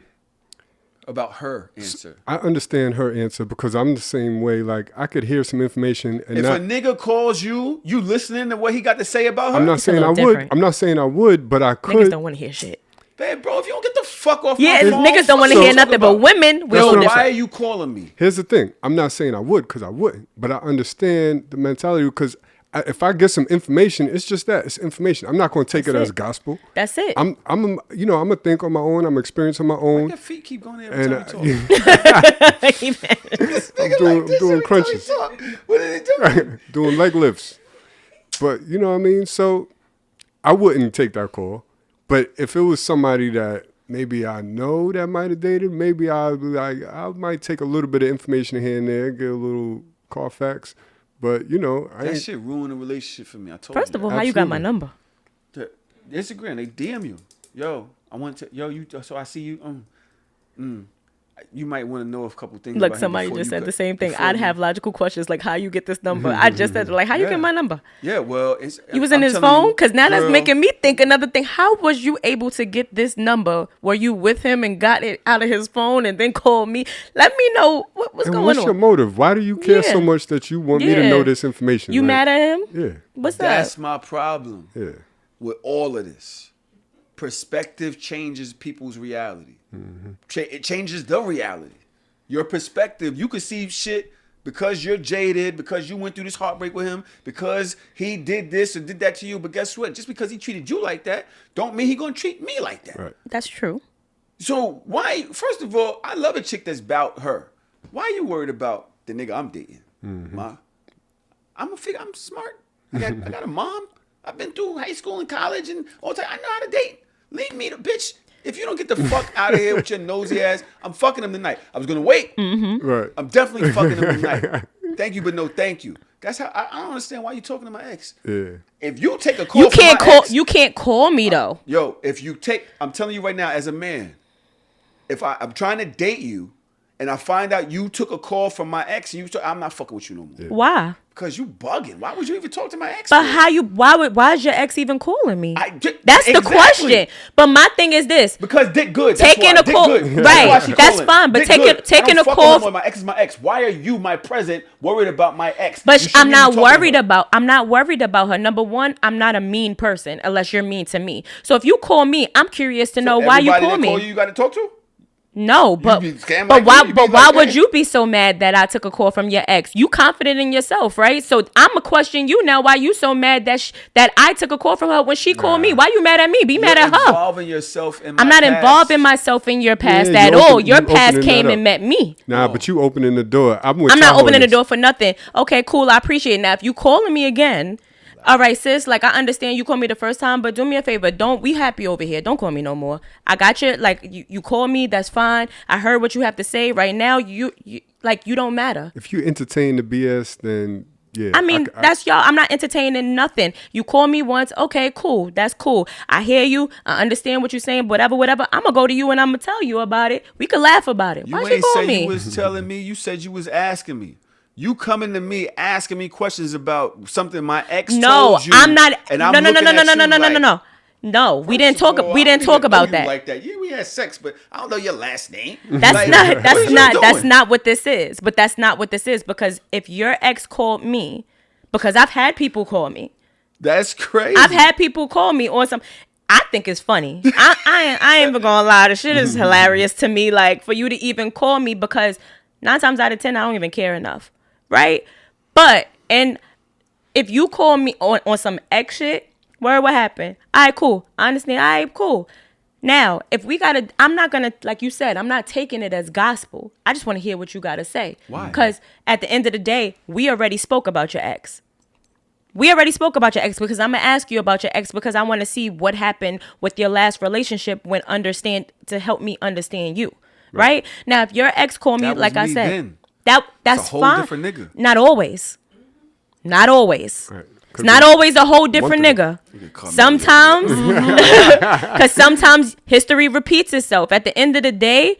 About her answer. I understand her answer because I'm the same way. Like, I could hear some information and If not, a nigga calls you, you listening to what he got to say about her? I'm not It's a saying I little would. different. I'm not saying I would, but I could. Niggas don't want to hear shit. Babe, bro, if you don't get the fuck off Yeah, my phone, niggas don't want to fuck hear you nothing, talking but about? women, we're Yo, all why different. are you calling me? Here's the thing. I'm not saying I would because I wouldn't, but I understand the mentality because if I get some information, it's just that. It's information. I'm not going to take That's it as it. gospel. That's it. I'm going to think on my own. I'm experiencing my own. Your feet keep going there every And time you talk. I'm doing crunches. What are they doing? doing leg lifts. But you know what I mean? So I wouldn't take that call. But if it was somebody that maybe I know that might have dated, maybe I might take a little bit of information here and there, get a little Carfax. But you know, That shit ruined a relationship for me. I told First you. of all, how you got my Absolutely. number? Instagram, they DM you. Yo, I want to. Yo, you. So I see you. You might want to know a couple things. Look, about him somebody before just you said cut- the same thing. before I'd you- have logical questions like, how you get this number? I just said, like, how you Yeah. get my number? Yeah, well, it's. You was I'm in his telling phone? you, Because now that's girl, making me think another thing. How was you able to get this number? Were you with him and got it out of his phone and then called me? Let me know what's and going what's on. your motive? Why do you care so Yeah. much that you want me to Yeah. know this information? You Like, mad at him? Yeah. What's That's up? my problem. Yeah. With all of this. Perspective changes people's reality. It changes the reality. Your perspective, you could see shit because you're jaded, because you went through this heartbreak with him, because he did this or did that to you. But guess what? Just because he treated you like that, don't mean he gonna treat me like that. Right. That's true. So why? First of all, I love a chick that's about her. Why are you worried about the nigga I'm dating, ma? I'm smart. I got a mom. I've been through high school and college and all the time. I know how to date. Leave me the bitch. If you don't get the fuck out of here with your nosy ass, I'm fucking him tonight. I was gonna wait. Right. I'm definitely fucking him tonight. Thank you, but no thank you. That's how I don't understand why you talking to my ex. Yeah. If you take a call You from can't my call. ex, You can't call me though. yo, if you take, I'm telling you right now, as a man, if I'm trying to date you, and I find out you took a call from my ex, and I'm not fucking with you no more. Why? Because you bugging. Why would you even talk to my ex? But for? how you? Why is your ex even calling me? That's the Exactly. question. But my thing is this: Because dick good. That's Taking why. a Dick call- good. right, why she that's calling. fine, but Dick taking- good. taking I don't a fuck call- with no more. My ex is my ex. Why are you, my present, worried about my ex? But You shouldn't I'm even not be talking to worried her. about. I'm not worried about her. Number one, I'm not a mean person unless you're mean to me. So if you call me, I'm curious to know why you Everybody call that me. call you got to talk to? No, but be scam but like why? me? You But be why like would that? you be so mad that I took a call from your ex? You confident in yourself, right? So I'm a question you now. Why you so mad that that I took a call from her when she called me? Why you mad at me? Be mad You're at her. involving yourself in my I'm not past. involving myself in your past Yeah, at you all. open- Your you past opening came that and up. met me. Nah, but you opening the door. I'm not I'm not opening the door for nothing. Okay, cool. I appreciate it. Now, if you calling me again, all right, sis. Like, I understand you called me the first time, but do me a favor. Don't, we happy over here. Don't call me no more. I got you. Like, you call me. That's fine. I heard what you have to say right now. like, you don't matter. If you entertain the BS, then yeah. I mean, that's y'all. I'm not entertaining nothing. You call me once, okay, cool. That's cool. I hear you. I understand what you're saying. Whatever. I'm gonna go to you and I'm gonna tell you about it. We could laugh about it. You Why she ain't call say me? you was telling me. You said you was asking me. You coming to me asking me questions about something my ex told you. I'm not. And I'm no. No, we didn't talk. We didn't talk about that. Like that. Yeah, we had sex, but I don't know your last name. That's like, not. That's not. doing? That's not what this is. But that's not what this is, because if your ex called me, because I've had people call me. That's crazy. I've had people call me on some. I think it's funny. I ain't even gonna lie. The shit is hilarious to me. Like, for you to even call me, because 9 times out of 10 I don't even care enough, right? But and if you call me on some ex shit. What happened? All right, cool. I understand. All right, cool. Now, if we gotta, I'm not gonna, like you said, I'm not taking it as gospel. I just want to hear what you gotta say. Why? Because at the end of the day, we already spoke about your ex. Because I'm gonna ask you about your ex, because I want to see what happened with your last relationship to help me understand you. Right? Now, if your ex called me, That was like I me said, then. that's a whole fine. different nigga. Not always. Right. It's not always a whole different nigga. Sometimes, because sometimes history repeats itself. At the end of the day,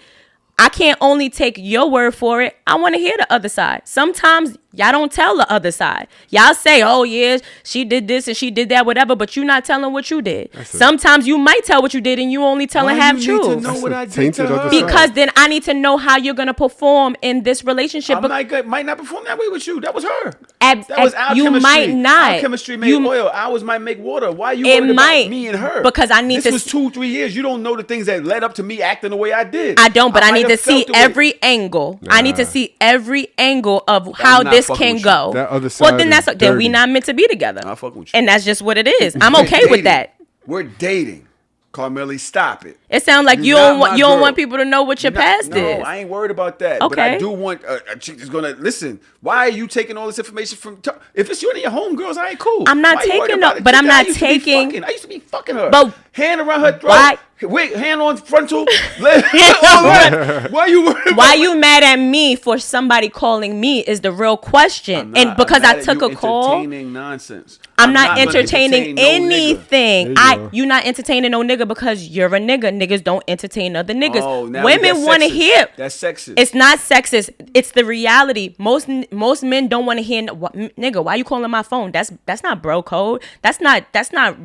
I can't only take your word for it. I want to hear the other side. Sometimes y'all don't tell the other side. Y'all say, oh, yeah, she did this and she did that, whatever, but you're not telling what you did. Sometimes you might tell what you did and you only telling half truth. Need to know what I did to her? Because then I need to know how you're going to perform in this relationship. I might not perform that way with you. That was her. That was our you chemistry. Might not. Our chemistry made oil. Ours might make water. Why are you worried about me and her? Because I need this was 2-3 years. You don't know the things that led up to me acting the way I did. I don't, but I need to see every angle. I need to see every angle of how this can go. That other side. Well, then we not meant to be together. I'm fucking with you. And that's just what it is. I'm okay with that. We're dating. Carmelli, stop it. It sounds like you don't want people to know what your past is. No, I ain't worried about that. Okay. But I do want a chick that's gonna listen. Why are you taking all this information from? If it's you and your homegirls, I ain't cool. I'm not taking no, but I'm not taking. I used to be fucking her. But hand around her throat. Why? Wait, hand on frontal. Why you worried? Why you mad at me for somebody calling me is the real question. And because I took a call. Entertaining nonsense. I'm not entertaining anything. You not entertaining no nigga because you're a nigga. Niggas don't entertain other niggas. Oh, women want to hear. That's sexist. It's not sexist. It's the reality. Most men don't want to hear. Nigga, why you calling my phone? That's not bro code. That's not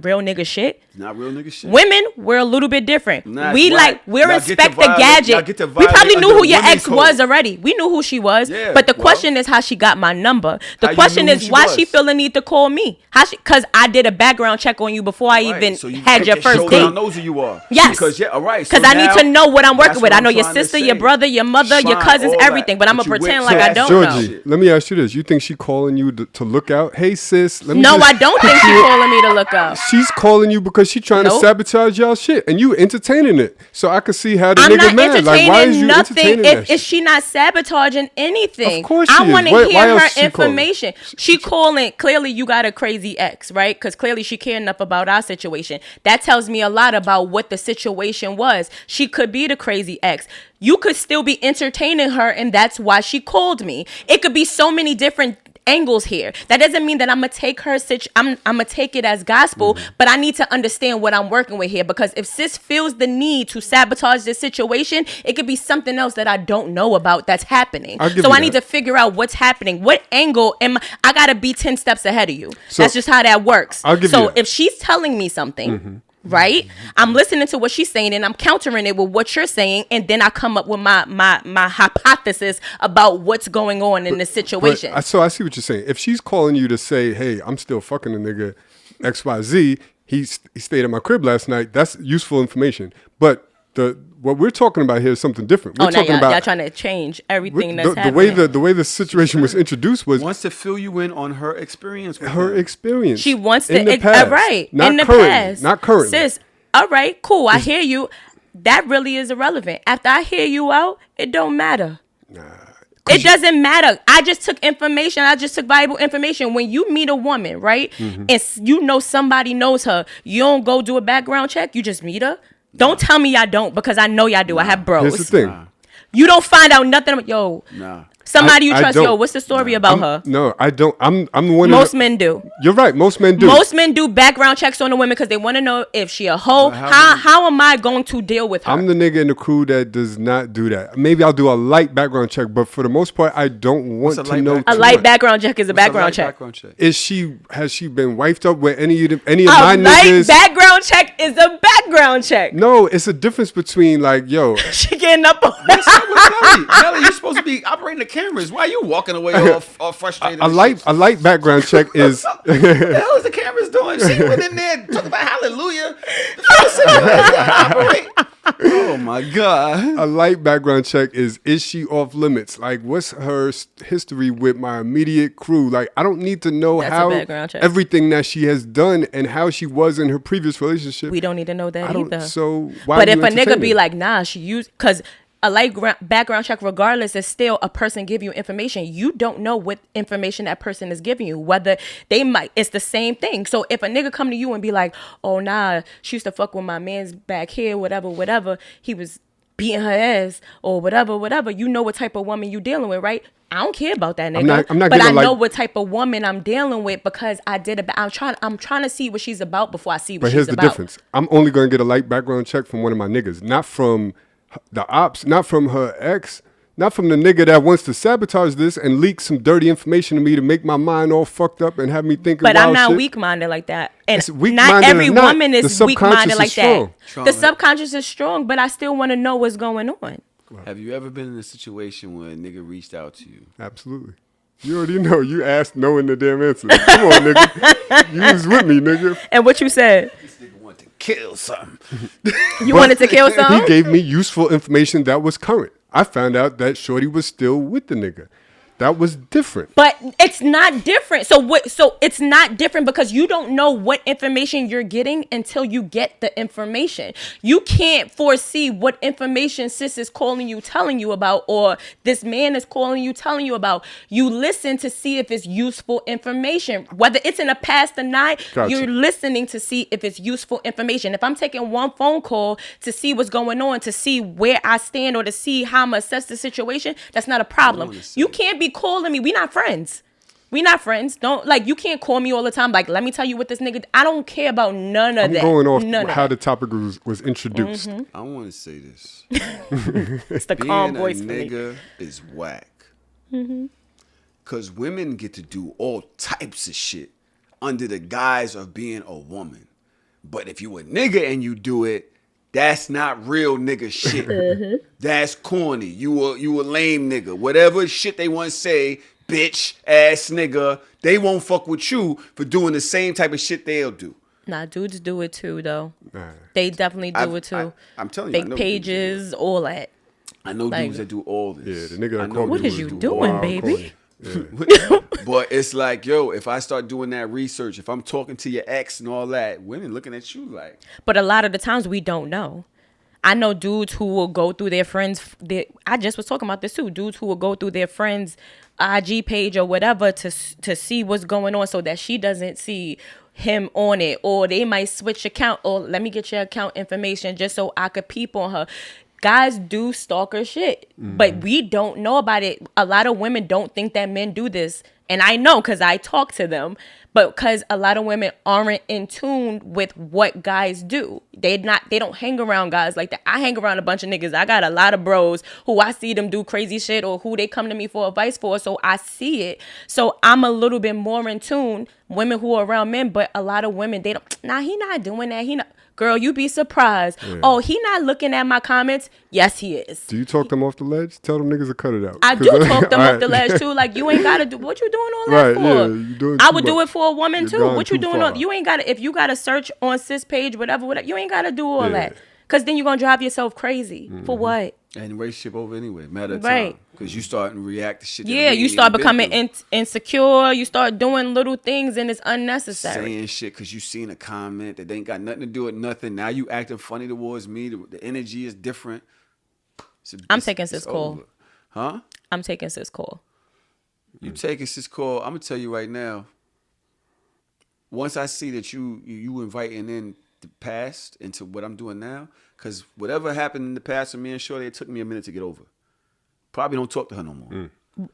real nigga shit. Not real nigga shit. Women, we're a little bit different. We respect the gadget. We probably knew who your ex was already. We knew who she was. Yeah, but the question is how she got my number. The question is why she feel the need to call me. Because I did a background check on you before I even had your first date. I know who you are. Yes. Because all right. Because I need to know what I'm working with. I know your sister, your brother, your mother, your cousins, everything. But I'm gonna pretend like I don't know. Georgie, let me ask you this: you think she calling you to look out? Hey sis, I don't think she calling me to look out. She's calling you because she's trying to sabotage y'all shit, and you entertaining it. So I can see how the nigga mad. Like, why is you entertaining that? Is she not sabotaging anything? Of course she is. I want to hear her information. She calling. Clearly, you got a crazy ex, right? Because clearly she cared enough about our situation. That tells me a lot about what the situation was. She could be the crazy ex. You could still be entertaining her, and that's why she called me. It could be so many different angles here. That doesn't mean that I'm gonna take her I'm gonna take it as gospel, but I need to understand what I'm working with here, because if sis feels the need to sabotage this situation, it could be something else that I don't know about that's happening. So I need to figure out what's happening. What angle I gotta be 10 steps ahead of you. So that's just how that works. So if she's telling me something, right? I'm listening to what she's saying and I'm countering it with what you're saying, and then I come up with my hypothesis about what's going on in this situation. So I see what you're saying. If she's calling you to say, hey, I'm still fucking a nigga XYZ, he stayed at my crib last night, that's useful information. But what we're talking about here is something different. We're talking about y'all trying to change everything that's happening. The way the situation was introduced was wants to fill you in on her experience. Experience. She wants in to the past, right not in the currently, past. not currently. Sis, all right, cool. I hear you. That really is irrelevant. After I hear you out, it don't matter. It doesn't matter. I just took information. I just took valuable information. When you meet a woman, right, and you know somebody knows her, you don't go do a background check. You just meet her. Don't tell me y'all don't, because I know y'all do. I have bros. Here's the thing. You don't find out nothing. Somebody you I trust, don't. yo, what's the story about her? No, I don't. I'm the one. Most men do. You're right. Most men do. Most men do background checks on the women because they want to know if she a hoe. But how How am I going to deal with her? I'm the nigga in the crew that does not do that. Maybe I'll do a light background check, but for the most part, I don't want What's a to light know. a too light much. background check is a What's a background light check. background check? Has she been wifed up with any of my A light niggas? background check is a background check. No, it's a difference between like, yo, She getting up on What's up with Nelly? Nelly, you're supposed to be operating the cameras. Why are you walking away all frustrated? a light background check is What the hell is the cameras doing? She went in there talking about hallelujah. Operate. Oh my God. a light background check is she off limits? Like, what's her history with my immediate crew? Like, I don't need to know That's a how background check. everything that she has done and how she was in her previous relationship. We don't need to know that I don't. either. So why? But do if you a nigga entertain be it? like, nah, she used, because a light background check, regardless, is still a person give you information. You don't know what information that person is giving you. Whether they might, it's the same thing. So if a nigga come to you and be like, oh nah, she used to fuck with my man's back here, whatever, he was beating her ass or whatever, you know what type of woman you dealing with, right? I don't care about that nigga. I'm not but I gonna, know like- what type of woman I'm dealing with because I did I'm trying to see what she's about before I see what But she's here's the about. difference. I'm only going to get a light background check from one of my niggas, not from the ops, not from her ex, not from the nigga that wants to sabotage this and leak some dirty information to me to make my mind all fucked up and have me thinking But I'm wild not shit. weak-minded like that. And It's not weak-minded every or not, woman the is subconscious weak-minded is like strong. that. The subconscious is strong, but I still want to know what's going on. Have you ever been in a situation where a nigga reached out to you? Absolutely. You already know. You asked knowing the damn answer. Come on, nigga. You was with me, nigga. And what you said? This nigga wanted to kill something. You wanted to kill He someone? gave me useful information that was current. I found out that Shorty was still with the nigga. That was different. But it's not different. So what? So it's not different because you don't know what information you're getting until you get the information. You can't foresee what information sis is calling you, telling you about, or this man is calling you, telling you about. You listen to see if it's useful information. Whether it's in the past or not, Gotcha. you're listening to see if it's useful information. If I'm taking one phone call to see what's going on, to see where I stand, or to see how I'm gonna assess the situation, that's not a problem. You can't be calling me. We not friends. Don't, like, you can't call me all the time. Like, let me tell you what this nigga. I don't care about none of I'm that. going off None of how that. the topic was introduced. I want to say this. It's the Being calm a voice for me. nigga is whack. Because women get to do all types of shit under the guise of being a woman. But if you a nigga and you do it, that's not real nigga shit. That's corny. You a lame nigga. Whatever shit they want to say, bitch, ass nigga, they won't fuck with you for doing the same type of shit they'll do. Nah, dudes do it too, though. Nah. They definitely do it too. I'm telling you, I Fake know pages, all that. I know Like- dudes that do all this. Yeah, the nigga I that know called What me is was you wild doing, corny. baby? But it's like, yo, if I start doing that research, if I'm talking to your ex and all that, women looking at you like, But a lot of the times we don't know. I know dudes who will go through their friends. I just was talking about this too. Dudes who will go through their friends' IG page or whatever to see what's going on, so that she doesn't see him on it, or they might switch account, or let me get your account information just so I could peep on her. Guys do stalker shit, but we don't know about it. A lot of women don't think that men do this, and I know because I talk to them. But because a lot of women aren't in tune with what guys do, they don't hang around guys like that. I hang around a bunch of niggas. I got a lot of bros who I see them do crazy shit, or who they come to me for advice for, so I see it. So I'm a little bit more in tune. Women who are around men, but a lot of women, they don't. Nah, he not doing that. He not. Girl, you be surprised. Yeah. Oh, he not looking at my comments. Yes, he is. Do you talk them off the ledge? Tell them niggas to cut it out. I do talk them off the ledge too. Like, you ain't gotta do what you doing all that Right, for. yeah, you doing I too would do much. it for a woman You're too. gone What you too doing? far. You ain't gotta, if you gotta search on sis page, whatever, you ain't gotta do all Yeah. that. Cause then you're gonna drive yourself crazy. For what? and the relationship over anyway, matter of Right. time. Because you start to react to shit. that Yeah, we you ain't start even been becoming through. insecure. You start doing little things and it's unnecessary. Saying shit because you seen a comment that ain't got nothing to do with nothing. Now you acting funny towards me. The energy is different. I'm taking sis call. over. Huh? I'm taking sis call. You taking sis call. I'm gonna tell you right now. Once I see that you inviting in the past into what I'm doing now, because whatever happened in the past with me and Shorty, it took me a minute to get over. Probably don't talk to her no more.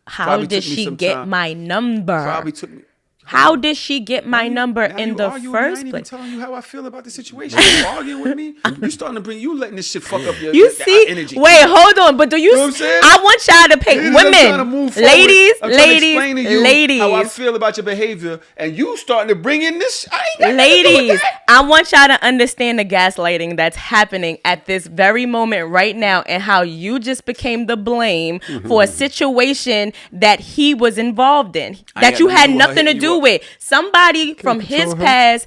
How Probably did took me she some get time. my number? Probably took me. How did she get my number Now in you the arguing with me. I first ain't even place? telling you how I feel about the situation. You arguing with me? You starting to bring, you letting this shit fuck up your You see? energy. Wait, hold on. But do you? You know what I'm saying? I want y'all to pay Ladies, I'm trying to women, move forward. ladies, I'm trying to ladies, explain to you ladies. how I feel about your behavior, and you starting to bring in this. I ain't got nothing to do with Ladies, that. I want y'all to understand the gaslighting that's happening at this very moment right now and how you just became the blame for a situation that he was involved in, that got you nothing had to do with her nothing to hitting do you up. with. Somebody from control his him? past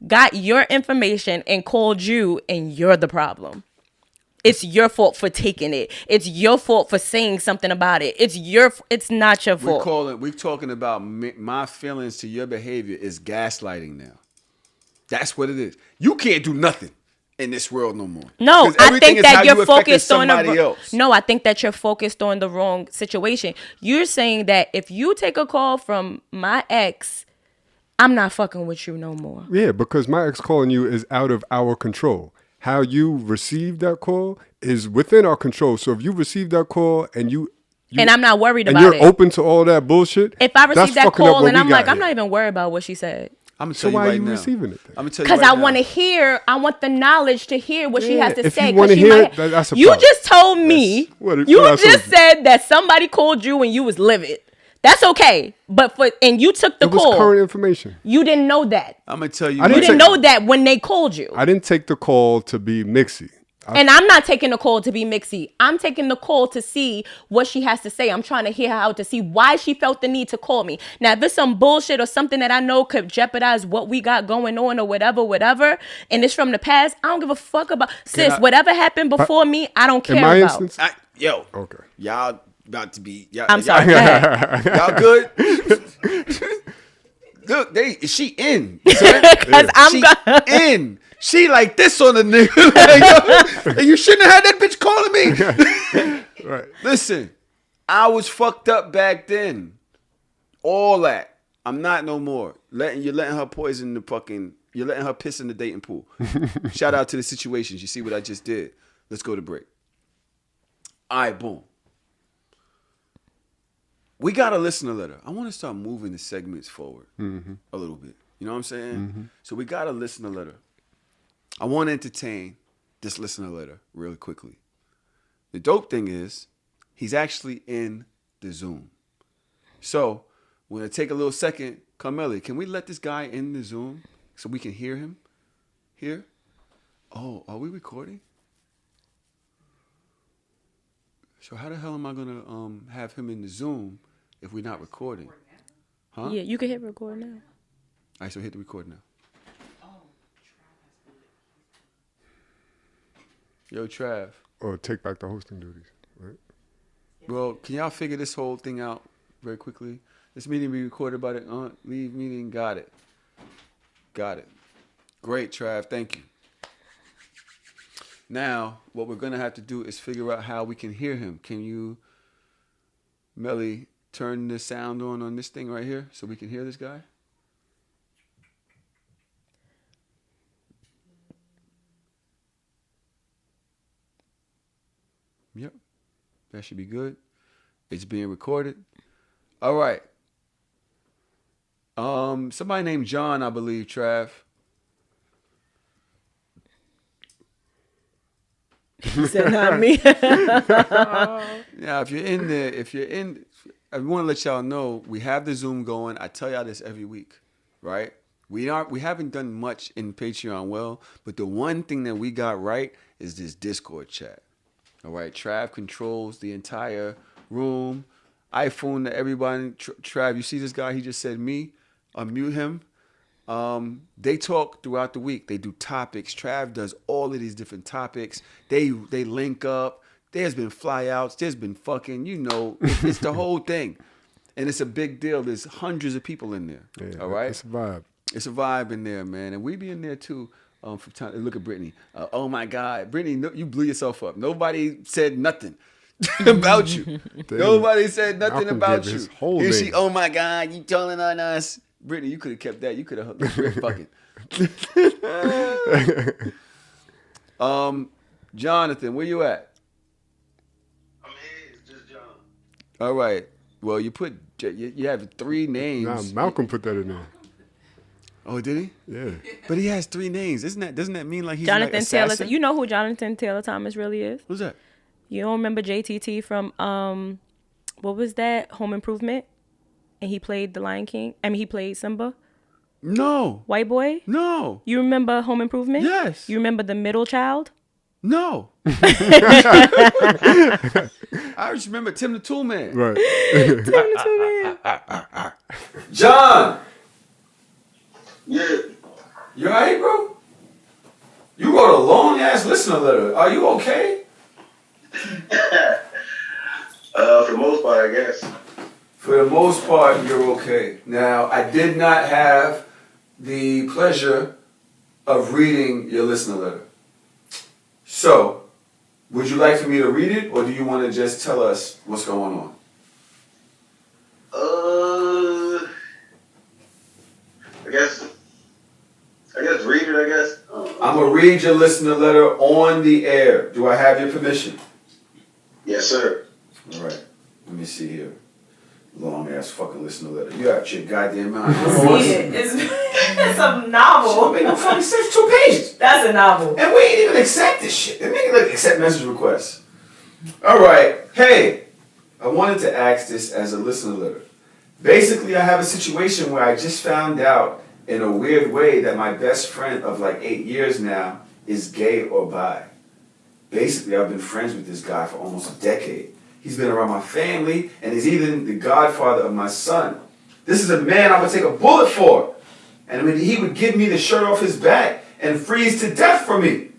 got your information and called you, and you're the problem. It's your fault for taking it. It's your fault for saying something about it. It's not your fault. We're talking about my feelings to your behavior is gaslighting now. That's what it is. You can't do nothing in this world no more. No, 'Cause I everything think is how that you you're affected focused on somebody else. No, I think that you're focused on the wrong situation. You're saying that if you take a call from my ex, I'm not fucking with you no more. Yeah, because my ex calling you is out of our control. How you receive that call is within our control. So if you receive that call and you And I'm not worried and about you're it. open to all that bullshit, If I that's receive that fucking up call what and we I'm got like, I'm here. not even worried about what she said. I'm gonna So tell you why right are you now. receiving it then? I'm gonna tell you Because right I now. want to hear, I want the knowledge to hear what she Yeah, has to if say. you 'cause wanna she hear might- it, that's a you problem. just told me, What I you told just you. said that somebody called you and you was livid. That's okay. But and you took the It was call. current information. You didn't know that. I'm gonna tell you. I You didn't didn't say- know that when they called you. I didn't take the call to be mixy. And I'm not taking the call to be mixy. I'm taking the call to see what she has to say. I'm trying to hear her out to see why she felt the need to call me. Now, if it's some bullshit or something that I know could jeopardize what we got going on or whatever, and it's from the past, I don't give a fuck about. Sis, I- whatever happened before me, I don't care In my about. instance, Yo. Okay. Y'all about to be. I'm sorry. Go ahead. Y'all good? Look, she in. Because I'm She gonna. in. She like this on the nigga. Like, yo, and you shouldn't have had that bitch calling me. right. Listen, I was fucked up back then. All that. I'm not no more. You're letting her poison the fucking. You're letting her piss in the dating pool. Shout out to the situations. You see what I just did. Let's go to break. All right, boom. We got a listener letter. I want to start moving the segments forward a little bit. You know what I'm saying? So we got a listener letter. I want to entertain this listener letter really quickly. The dope thing is, he's actually in the Zoom. So we're going to take a little second. Carmela, can we let this guy in the Zoom so we can hear him here? Oh, are we recording? So how the hell am I going to have him in the Zoom if we're not recording? Huh? Yeah, you can hit record now. All right, so hit the record now. Yo, Trav. Or take back the hosting duties. Right. Well, can y'all figure this whole thing out very quickly? This meeting be recorded by the leave meeting. Got it. Got it. Great, Trav. Thank you. Now, what we're going to have to do is figure out how we can hear him. Can you, Melly, turn the sound on this thing right here so we can hear this guy? Yep. That should be good. It's being recorded. All right. Somebody named John, I believe, Trav. He said, not me. Yeah, if you're in there, I want to let y'all know we have the Zoom going. I tell y'all this every week, right? We haven't done much in Patreon but the one thing that we got right is this Discord chat. All right, Trav controls the entire room. iPhone to everybody. Trav, you see this guy? He just said me. Unmute him. They talk throughout the week. They do topics. Trav does all of these different topics. They link up. There's been flyouts. There's been fucking, it's the whole thing. And it's a big deal. There's hundreds of people in there. Yeah, all right? It's a vibe. It's a vibe in there, man. And we be in there too. For time. Look at Brittany. Oh my God, Brittany, you blew yourself up. Nobody said nothing about you. Nobody said nothing Malcolm about gave you. his whole Here name. she. Oh my God, you telling on us, Brittany. You could have kept that. You could have fucking. Jonathan, where you at? I'm here. It's just John. All right. Well, you have 3 names. Nah, Malcolm put that in there. Oh, did he? Yeah. But he has 3 names. Doesn't that mean like he's Jonathan like Taylor. assassin? You know who Jonathan Taylor Thomas really is? Who's that? You don't remember JTT from what was that? Home Improvement, and he played the Lion King. I mean, he played Simba. No. White boy. No. You remember Home Improvement? Yes. You remember the middle child? No. I just remember Tim the Tool Man. Right. Tim the Tool Man. John. Yeah. You alright, bro? You wrote a long ass listener letter. Are you okay? For the most part, I guess. For the most part, you're okay. Now, I did not have the pleasure of reading your listener letter. So, would you like for me to read it, or do you want to just tell us what's going on? I guess read it, I guess. I'm going to read your listener letter on the air. Do I have your permission? Yes, sir. All right. Let me see here. Long ass fucking listener letter. You out your goddamn mind. See it. It's a novel. Make no fucking sense. 2 pages. That's a novel. And we ain't even accept this shit. They make it like accept message requests. All right. Hey, I wanted to ask this as a listener letter. Basically, I have a situation where I just found out in a weird way that my best friend of like 8 years now is gay or bi. Basically, I've been friends with this guy for almost a decade. He's been around my family, and he's even the godfather of my son. This is a man I would take a bullet for. And I mean, he would give me the shirt off his back and freeze to death for me.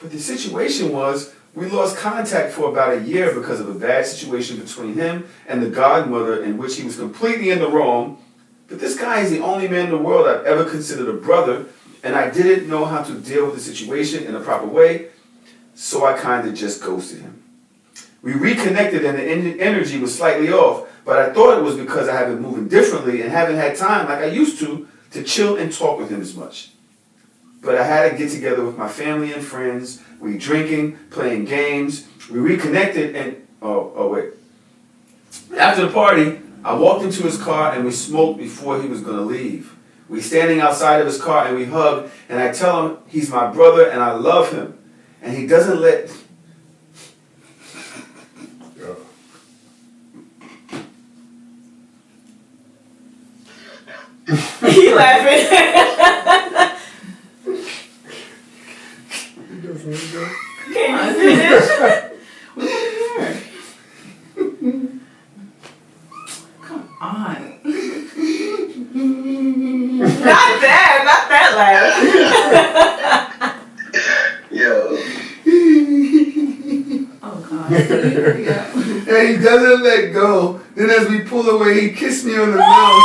But the situation was, we lost contact for about a year because of a bad situation between him and the godmother in which he was completely in the wrong. But this guy is the only man in the world I've ever considered a brother, and I didn't know how to deal with the situation in a proper way, so I kind of just ghosted him. We reconnected and the energy was slightly off, but I thought it was because I had been moving differently and haven't had time like I used to chill and talk with him as much. But I had to get together with my family and friends. We drinking, playing games. We reconnected and, wait. After the party, I walked into his car and we smoked before he was going to leave. We standing outside of his car and we hug, and I tell him he's my brother and I love him. And he doesn't let... He laughing. Can you finish? Come on. Not that laugh. Yo. Oh God. Yeah. And he doesn't let go. Then as we pull away, he kissed me on the mouth.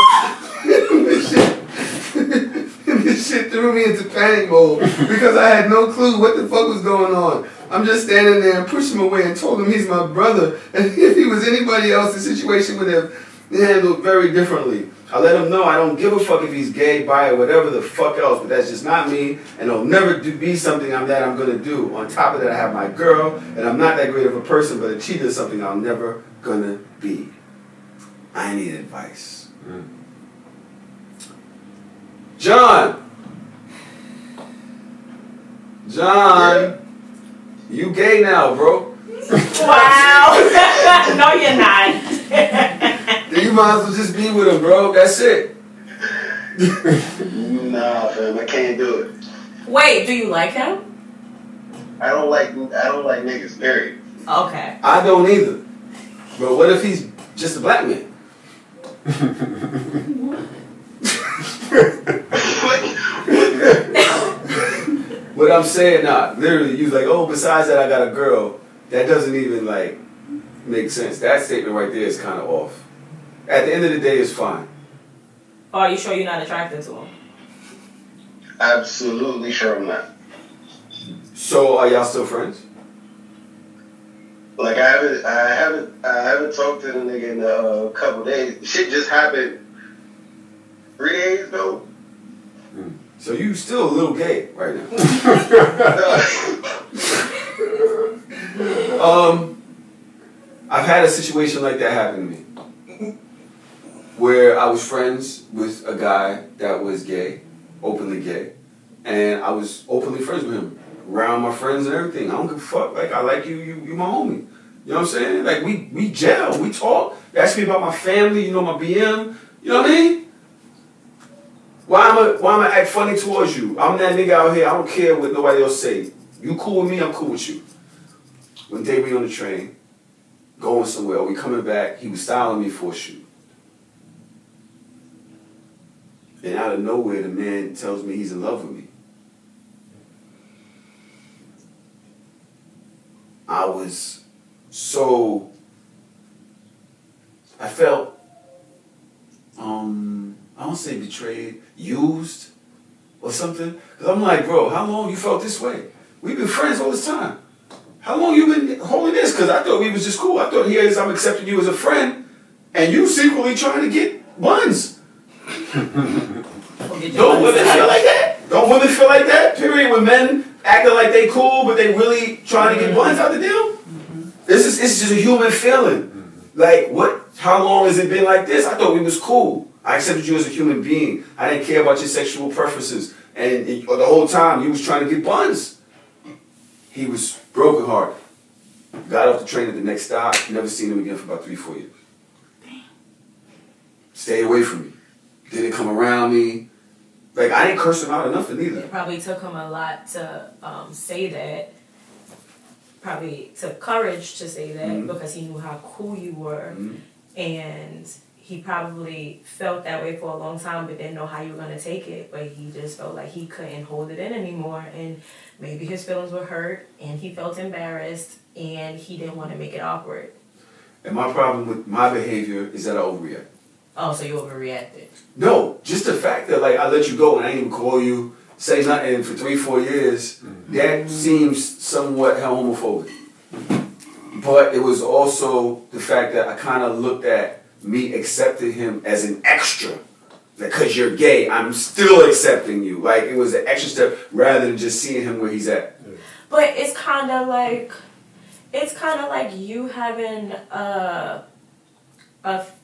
This shit threw me into panic mode because I had no clue what the fuck was going on. I'm just standing there and pushed him away and told him he's my brother. And if he was anybody else, the situation would have handled very differently. I let him know I don't give a fuck if he's gay, bi, or whatever the fuck else, but that's just not me, and it'll never be something I'm gonna do. On top of that, I have my girl, and I'm not that great of a person, but a cheater is something I'm never gonna be. I need advice. John, you gay now, bro. Wow. No, you're not. Then you might as well just be with him, bro. That's it. Nah, fam, I can't do it. Wait, do you like him? I don't like niggas, period. Okay. I don't either. But what if he's just a black man? What I'm saying now, literally, you was like, oh, besides that, I got a girl. That doesn't even, like, make sense. That statement right there is kind of off. At the end of the day, it's fine. Oh, are you sure you're not attracted to him? Absolutely sure I'm not. So, are y'all still friends? Like I haven't talked to the nigga in a couple days. Shit just happened 3 days ago. So you still a little gay right now. I've had a situation like that happen to me. where I was friends with a guy that was gay, openly gay, and I was openly friends with him around my friends and everything. I don't give a fuck. Like, I like you. You my homie. You know what I'm saying? Like, we gel, we talk. You ask me about my family. You know, my BM. You know what I mean? Why I'ma act funny towards you? I'm that nigga out here. I don't care what nobody else say. You cool with me? I'm cool with you. One day we on the train, going somewhere. We coming back. He was styling me for a shoot. And out of nowhere, the man tells me he's in love with me. I felt, I don't say betrayed, used or something. Because I'm like, bro, how long you felt this way? We've been friends all this time. How long you been holding this? Because I thought we was just cool. I thought here is I'm accepting you as a friend, and you secretly trying to get buns. Don't women feel like that? Don't women feel like that? Period. When men acting like they cool, but they really trying to get buns out the deal? It's just a human feeling. Like, what? How long has it been like this? I thought we was cool. I accepted you as a human being. I didn't care about your sexual preferences. And the whole time, you was trying to get buns. He was brokenhearted. Got off the train at the next stop. Never seen him again for about 3-4 years. Stay away from me. Didn't come around me. Like, I didn't curse him out enough either. It probably took him a lot to say that. Probably took courage to say that because he knew how cool you were. And he probably felt that way for a long time but didn't know how you were going to take it. But he just felt like he couldn't hold it in anymore. And maybe his feelings were hurt and he felt embarrassed and he didn't want to make it awkward. And my problem with my behavior is that I overreact. Oh, so you overreacted? No, just the fact that like I let you go and I didn't even call you, say nothing for 3-4 years, that seems somewhat homophobic. But it was also the fact that I kind of looked at me accepting him as an extra. Because you're gay, I'm still accepting you. Like, it was an extra step rather than just seeing him where he's at. But it's kind of like you having a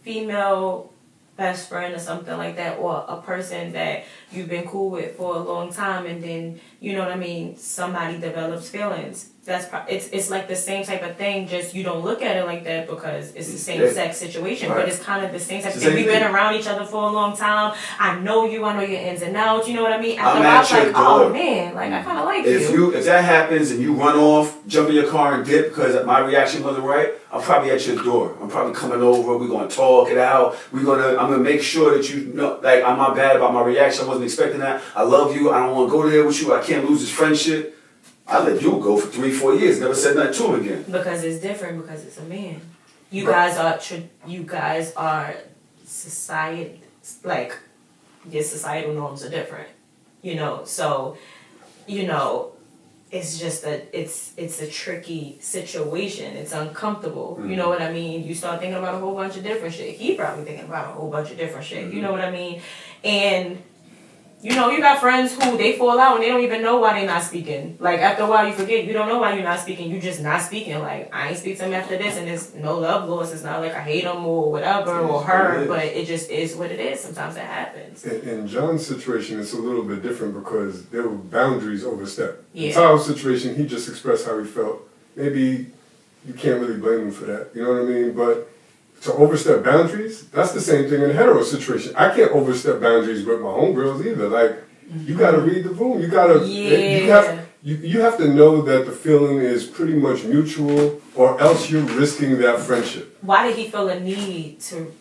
female best friend or something like that, or a person that you've been cool with for a long time, and then, you know what I mean, somebody develops feelings. It's like the same type of thing, just you don't look at it like that because it's the same sex situation, right. But it's kind of the same type of thing. We've been around each other for a long time. I know your ins and outs, you know what I mean? After I was like, oh man, like I kind of like you. If that happens and you run off, jump in your car and dip because my reaction wasn't right, I'm probably at your door. I'm probably coming over. We're gonna talk it out. I'm gonna make sure that you know, like, I'm not bad about my reaction. I wasn't expecting that. I love you. I don't want to go there with you. I can't lose this friendship. I let you go for 3-4 years. Never said nothing to him again. Because it's different. Because it's a man. You guys are society. Like, your societal norms are different. You know. So, you know, it's just it's a tricky situation. It's uncomfortable. You know what I mean? You start thinking about a whole bunch of different shit. He probably thinking about a whole bunch of different shit. You know what I mean? And you know, you got friends who they fall out and they don't even know why they're not speaking. Like, after a while, you forget. You don't know why you're not speaking. You just not speaking. Like, I ain't speak to him after this, and it's no love lost. It's not like I hate him or whatever or her, but it just is what it is. Sometimes that happens. In John's situation, it's a little bit different because there were boundaries overstepped. Yeah. In Tahoe's situation, he just expressed how he felt. Maybe you can't really blame him for that. You know what I mean? But to overstep boundaries, that's the same thing in a hetero situation. I can't overstep boundaries with my homegirls either. Like, you gotta read the room. You gotta, you have to know that the feeling is pretty much mutual, or else you're risking that friendship. Why did he feel a need to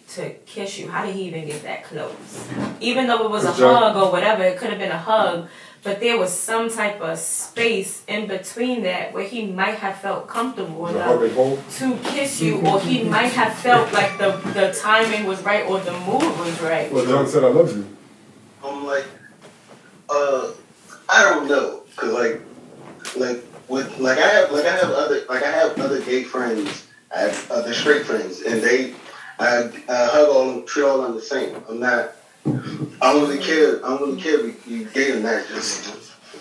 kiss you? How did he even get that close? Even though it was a hug or whatever, it could have been a hug, but there was some type of space in between that where he might have felt comfortable enough to kiss you, or he might have felt like the timing was right or the mood was right. Well, John said, "I love you." I'm like, I don't know, cause I have other gay friends, I have other straight friends, and I hug all them, treat all of them the same. I don't really care if you gay or not.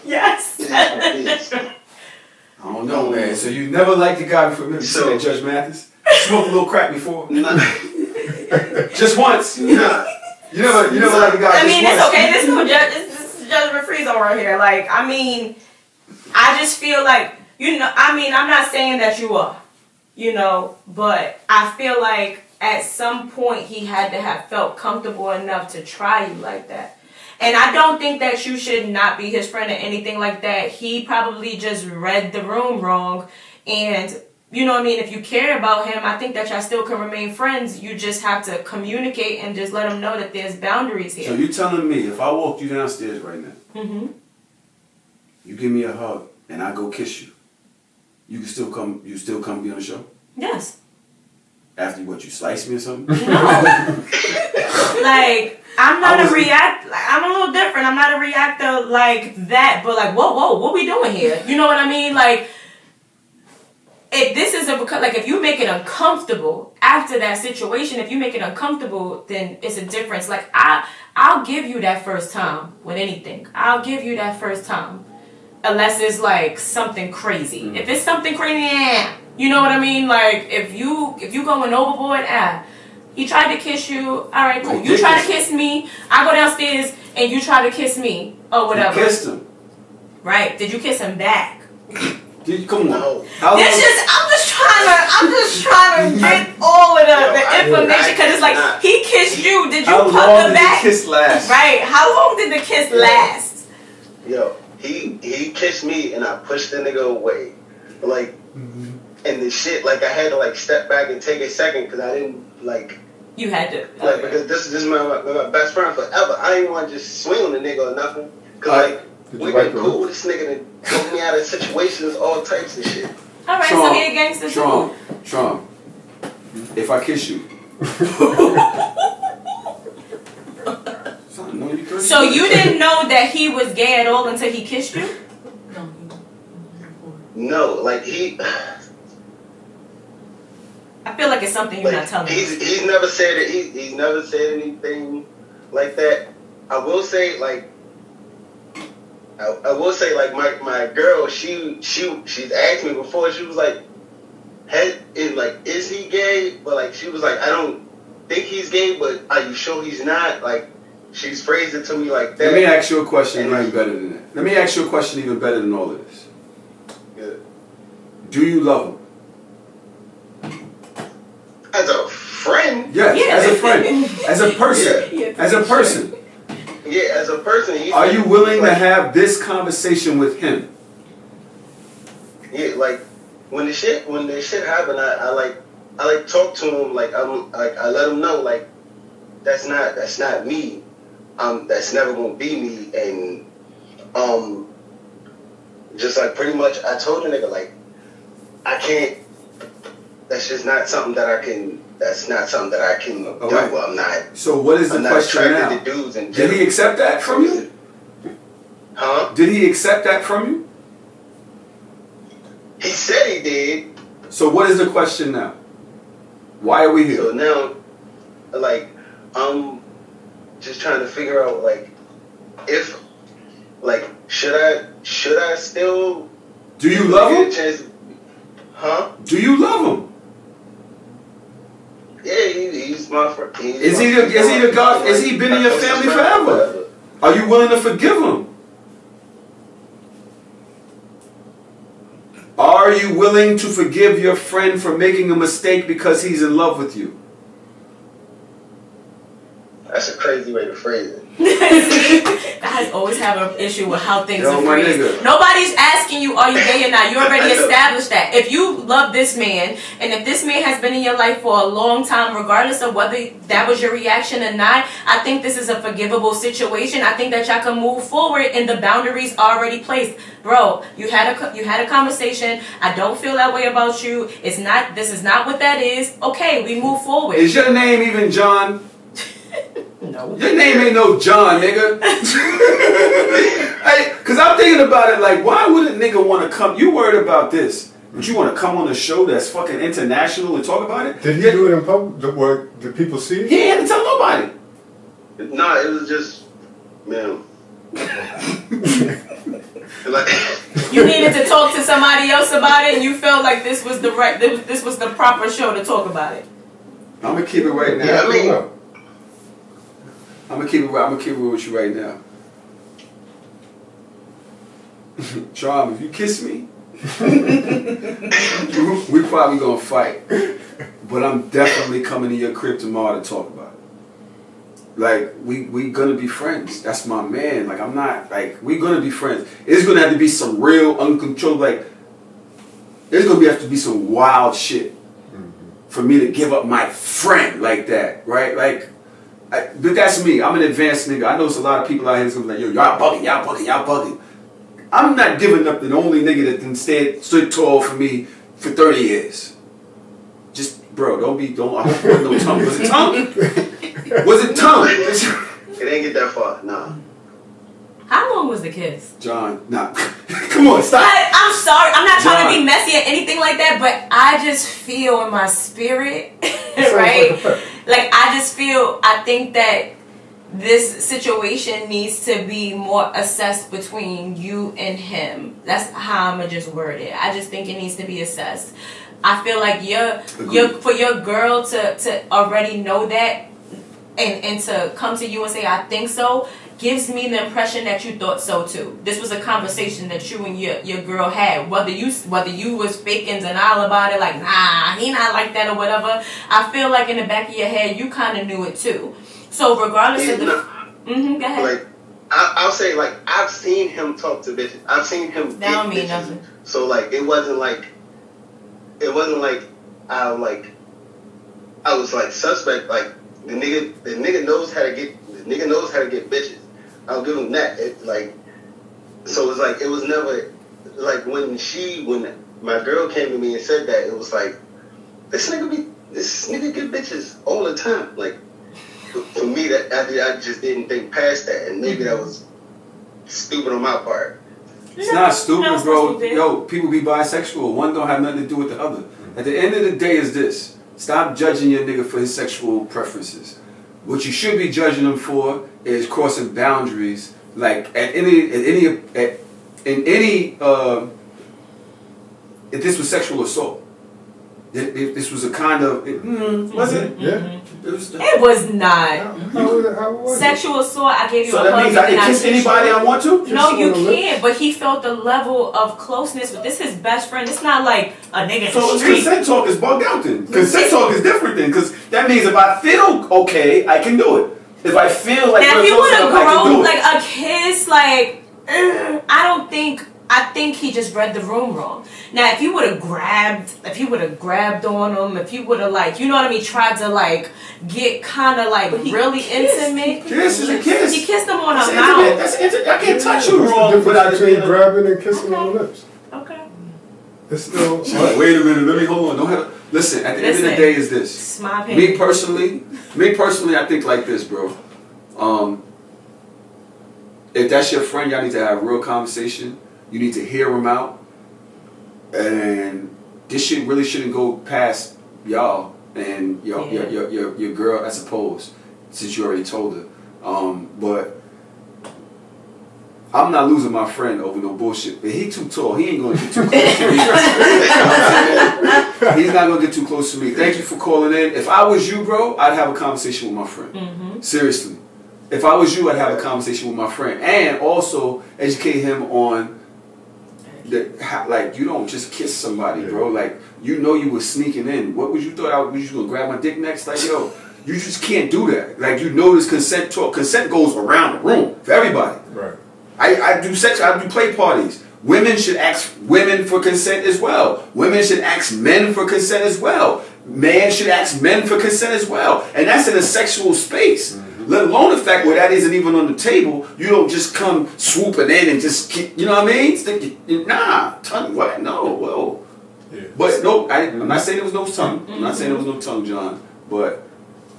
Yes. I don't know, man. So you never liked the guy before? Remember you said Judge Mathis? Smoked a little crack before? No. Just once. Nah. You never like a guy. I mean, just it's once. okay. This is judgment free zone right here. Like, I mean, I just feel like, I mean, I'm not saying that you are, but I feel like at some point he had to have felt comfortable enough to try you like that. And I don't think that you should not be his friend or anything like that. He probably just read the room wrong. And, you know what I mean? If you care about him, I think that y'all still can remain friends. You just have to communicate and just let him know that there's boundaries here. So you telling me if I walked you downstairs right now, you give me a hug and I go kiss you, you still come be on the show? Yes. After what, you slice me or something? No. Like, I'm not a react. Like, I'm a little different. I'm not a reactor like that. But like, whoa, what we doing here? You know what I mean? Like, if this is if you make it uncomfortable after that situation, if you make it uncomfortable, then it's a difference. Like, I'll give you that first time with anything. I'll give you that first time, unless it's like something crazy. If it's something crazy, you know what I mean? Like, if you going overboard, he tried to kiss you. All right, cool. You try to kiss me. I go downstairs and you try to kiss me or whatever. You kissed him. Right? Did you kiss him back? Come on. No. How long? I'm just trying to get all of the information because it's like he kissed you. Did you How pop long the did back? the kiss last? Right. How long did the kiss last? Yo, he kissed me and I pushed the nigga away. Like, and the shit, like, I had to, like, step back and take a second because I didn't, like... You had to. Like, because this is my best friend forever. I didn't want to just swing on the nigga or nothing. Because, like, we been cool. This nigga done took me out of situations, all types of shit. All right, so he a gangster too. Sean, if I kiss you... So you didn't know that he was gay at all until he kissed you? No, like, I feel like it's something you're not telling me. He's never said it. He's never said anything like that. I will say, like, my girl, she's asked me before. She was like, is he gay? But like, she was like, I don't think he's gay, but are you sure he's not? Like, she's phrased it to me like that. Let me ask you a question even better than that. Let me ask you a question even better than all of this. Yeah. Do you love him? As a friend? Yes, as a friend. As a person. Yeah. As a person. Yeah, as a person. Are you willing to have this conversation with him? Yeah, like when the shit happened, I talk to him, like I let him know, like that's not me. That's never gonna be me, and just like pretty much I told the nigga, like, I can't. That's just not something that I can. That's not something that I can do. Right. I'm not. So what is the question now? To dudes in Did he accept that from you? Huh? Did he accept that from you? He said he did. So what is the question now? Why are we here? So now, like, I'm just trying to figure out, like, if, like, should I still? Do you love him? Huh? Do you love him? Yeah, he's my friend. Is he the God? Has he been in your family forever? Are you willing to forgive him? Are you willing to forgive your friend for making a mistake because he's in love with you? That's a crazy way to phrase it. Guys always have an issue with how things Yo, are my phrased. nigga. Nobody's asking you, are you gay or not? You already established that. If you love this man, and if this man has been in your life for a long time, regardless of whether that was your reaction or not, I think this is a forgivable situation. I think that y'all can move forward, and the boundaries already placed. Bro, you had a conversation. I don't feel that way about you. This is not what that is. Okay, we move forward. Is your name even John? No. Your name ain't no John, nigga. Hey, cause I'm thinking about it like, why would a nigga want to come? You worried about this, but you want to come on a show that's fucking international and talk about it? Did he do it in public? Did people see it? He ain't had to tell nobody. Nah, it was just, man. Like, You needed to talk to somebody else about it, and you felt like this was the proper show to talk about it. I'm gonna keep it right now. Yeah, I mean, I'm gonna keep it with you right now. Charm, if you kiss me, we probably gonna fight. But I'm definitely coming to your crib tomorrow to talk about it. Like, we gonna be friends. That's my man. Like, I'm not, like, we gonna be friends. It's gonna have to be some real uncontrolled, like, there's gonna have to be some wild shit for me to give up my friend like that, right? Like, but that's me. I'm an advanced nigga. I know it's a lot of people out here that's gonna be like, yo, y'all bugging. I'm not giving up the only nigga that done stood tall for me for 30 years. Just, bro, I hope it wasn't no tongue. Was it tongue? Was it tongue? it didn't get that far, nah. How long was the kiss? John, nah. Come on, stop. I'm sorry. I'm not trying to John. be messy or anything like that, but I just feel in my spirit, right? Like, I think that this situation needs to be more assessed between you and him. That's how I'm gonna just word it. I just think it needs to be assessed. I feel like for your girl to already know that and to come to you and say I think so gives me the impression that you thought so too. This was a conversation that you and your girl had. Whether you was faking denial about it, like nah, he not like that or whatever. I feel like in the back of your head you kind of knew it too. So regardless of the, go ahead. Like I'll say, like, I've seen him talk to bitches. I've seen him That don't mean bitches. nothing. So like it wasn't like I was like suspect. Like the nigga knows how to get bitches. I'll give him that. So it's like it was never like when my girl came to me and said that, it was like this nigga get bitches all the time. Like for me, that I just didn't think past that, and maybe that was stupid on my part. It's not stupid, bro. Yo, people be bisexual. One don't have nothing to do with the other. At the end of the day is this. Stop judging your nigga for his sexual preferences. What you should be judging him for is crossing boundaries. Like if this was sexual assault. If this was a kind of was it? Yeah. It was not. How was Sexual assault, I gave you so a that hug. means I can kiss anybody I want to? No, you can't. But he felt the level of closeness. But this is his best friend. It's not like a nigga in So the street. consent talk is bugged out then. Consent talk is different then. Because that means if I feel okay, I can do it. If I feel like Now, if you would have I can do grown it. like a kiss, like, I think he just read the room wrong. Now, if you would have grabbed on him, if you would have, like, you know what I mean, tried to, like, get kind of, like, really intimate. Kiss is a kiss. He kissed him on That's her intimate. mouth. That's intimate. I can't touch you What's wrong the difference without between it. grabbing and kissing on the lips? Okay. It's still. Wait a minute. Let me hold on. Don't have. Listen. At the end of the day, is this. It's my opinion. Me personally, I think like this, bro. If that's your friend, y'all need to have a real conversation. You need to hear him out. And this shit really shouldn't go past y'all and your girl, I suppose, since you already told her. But I'm not losing my friend over no bullshit. But he too tall. He ain't gonna get too close to me. He's not gonna get too close to me. Thank you for calling in. If I was you, bro, I'd have a conversation with my friend. Mm-hmm. Seriously. If I was you, I'd have a conversation with my friend. And also educate him on like, you don't just kiss somebody, bro. Like, you know you was sneaking in. What was you thought I was gonna grab my dick next? Like, yo, you just can't do that. Like, you know this consent talk. Consent goes around the room for everybody. Right. I do play parties. Women should ask women for consent as well. Women should ask men for consent as well. Man should ask men for consent as well. And that's in a sexual space. Let alone the fact where that isn't even on the table. You don't just come swooping in and just keep, you know what I mean? Tongue, what? No, whoa. Yeah. But no, I'm not saying there was no tongue. I'm not saying there was no tongue, John. But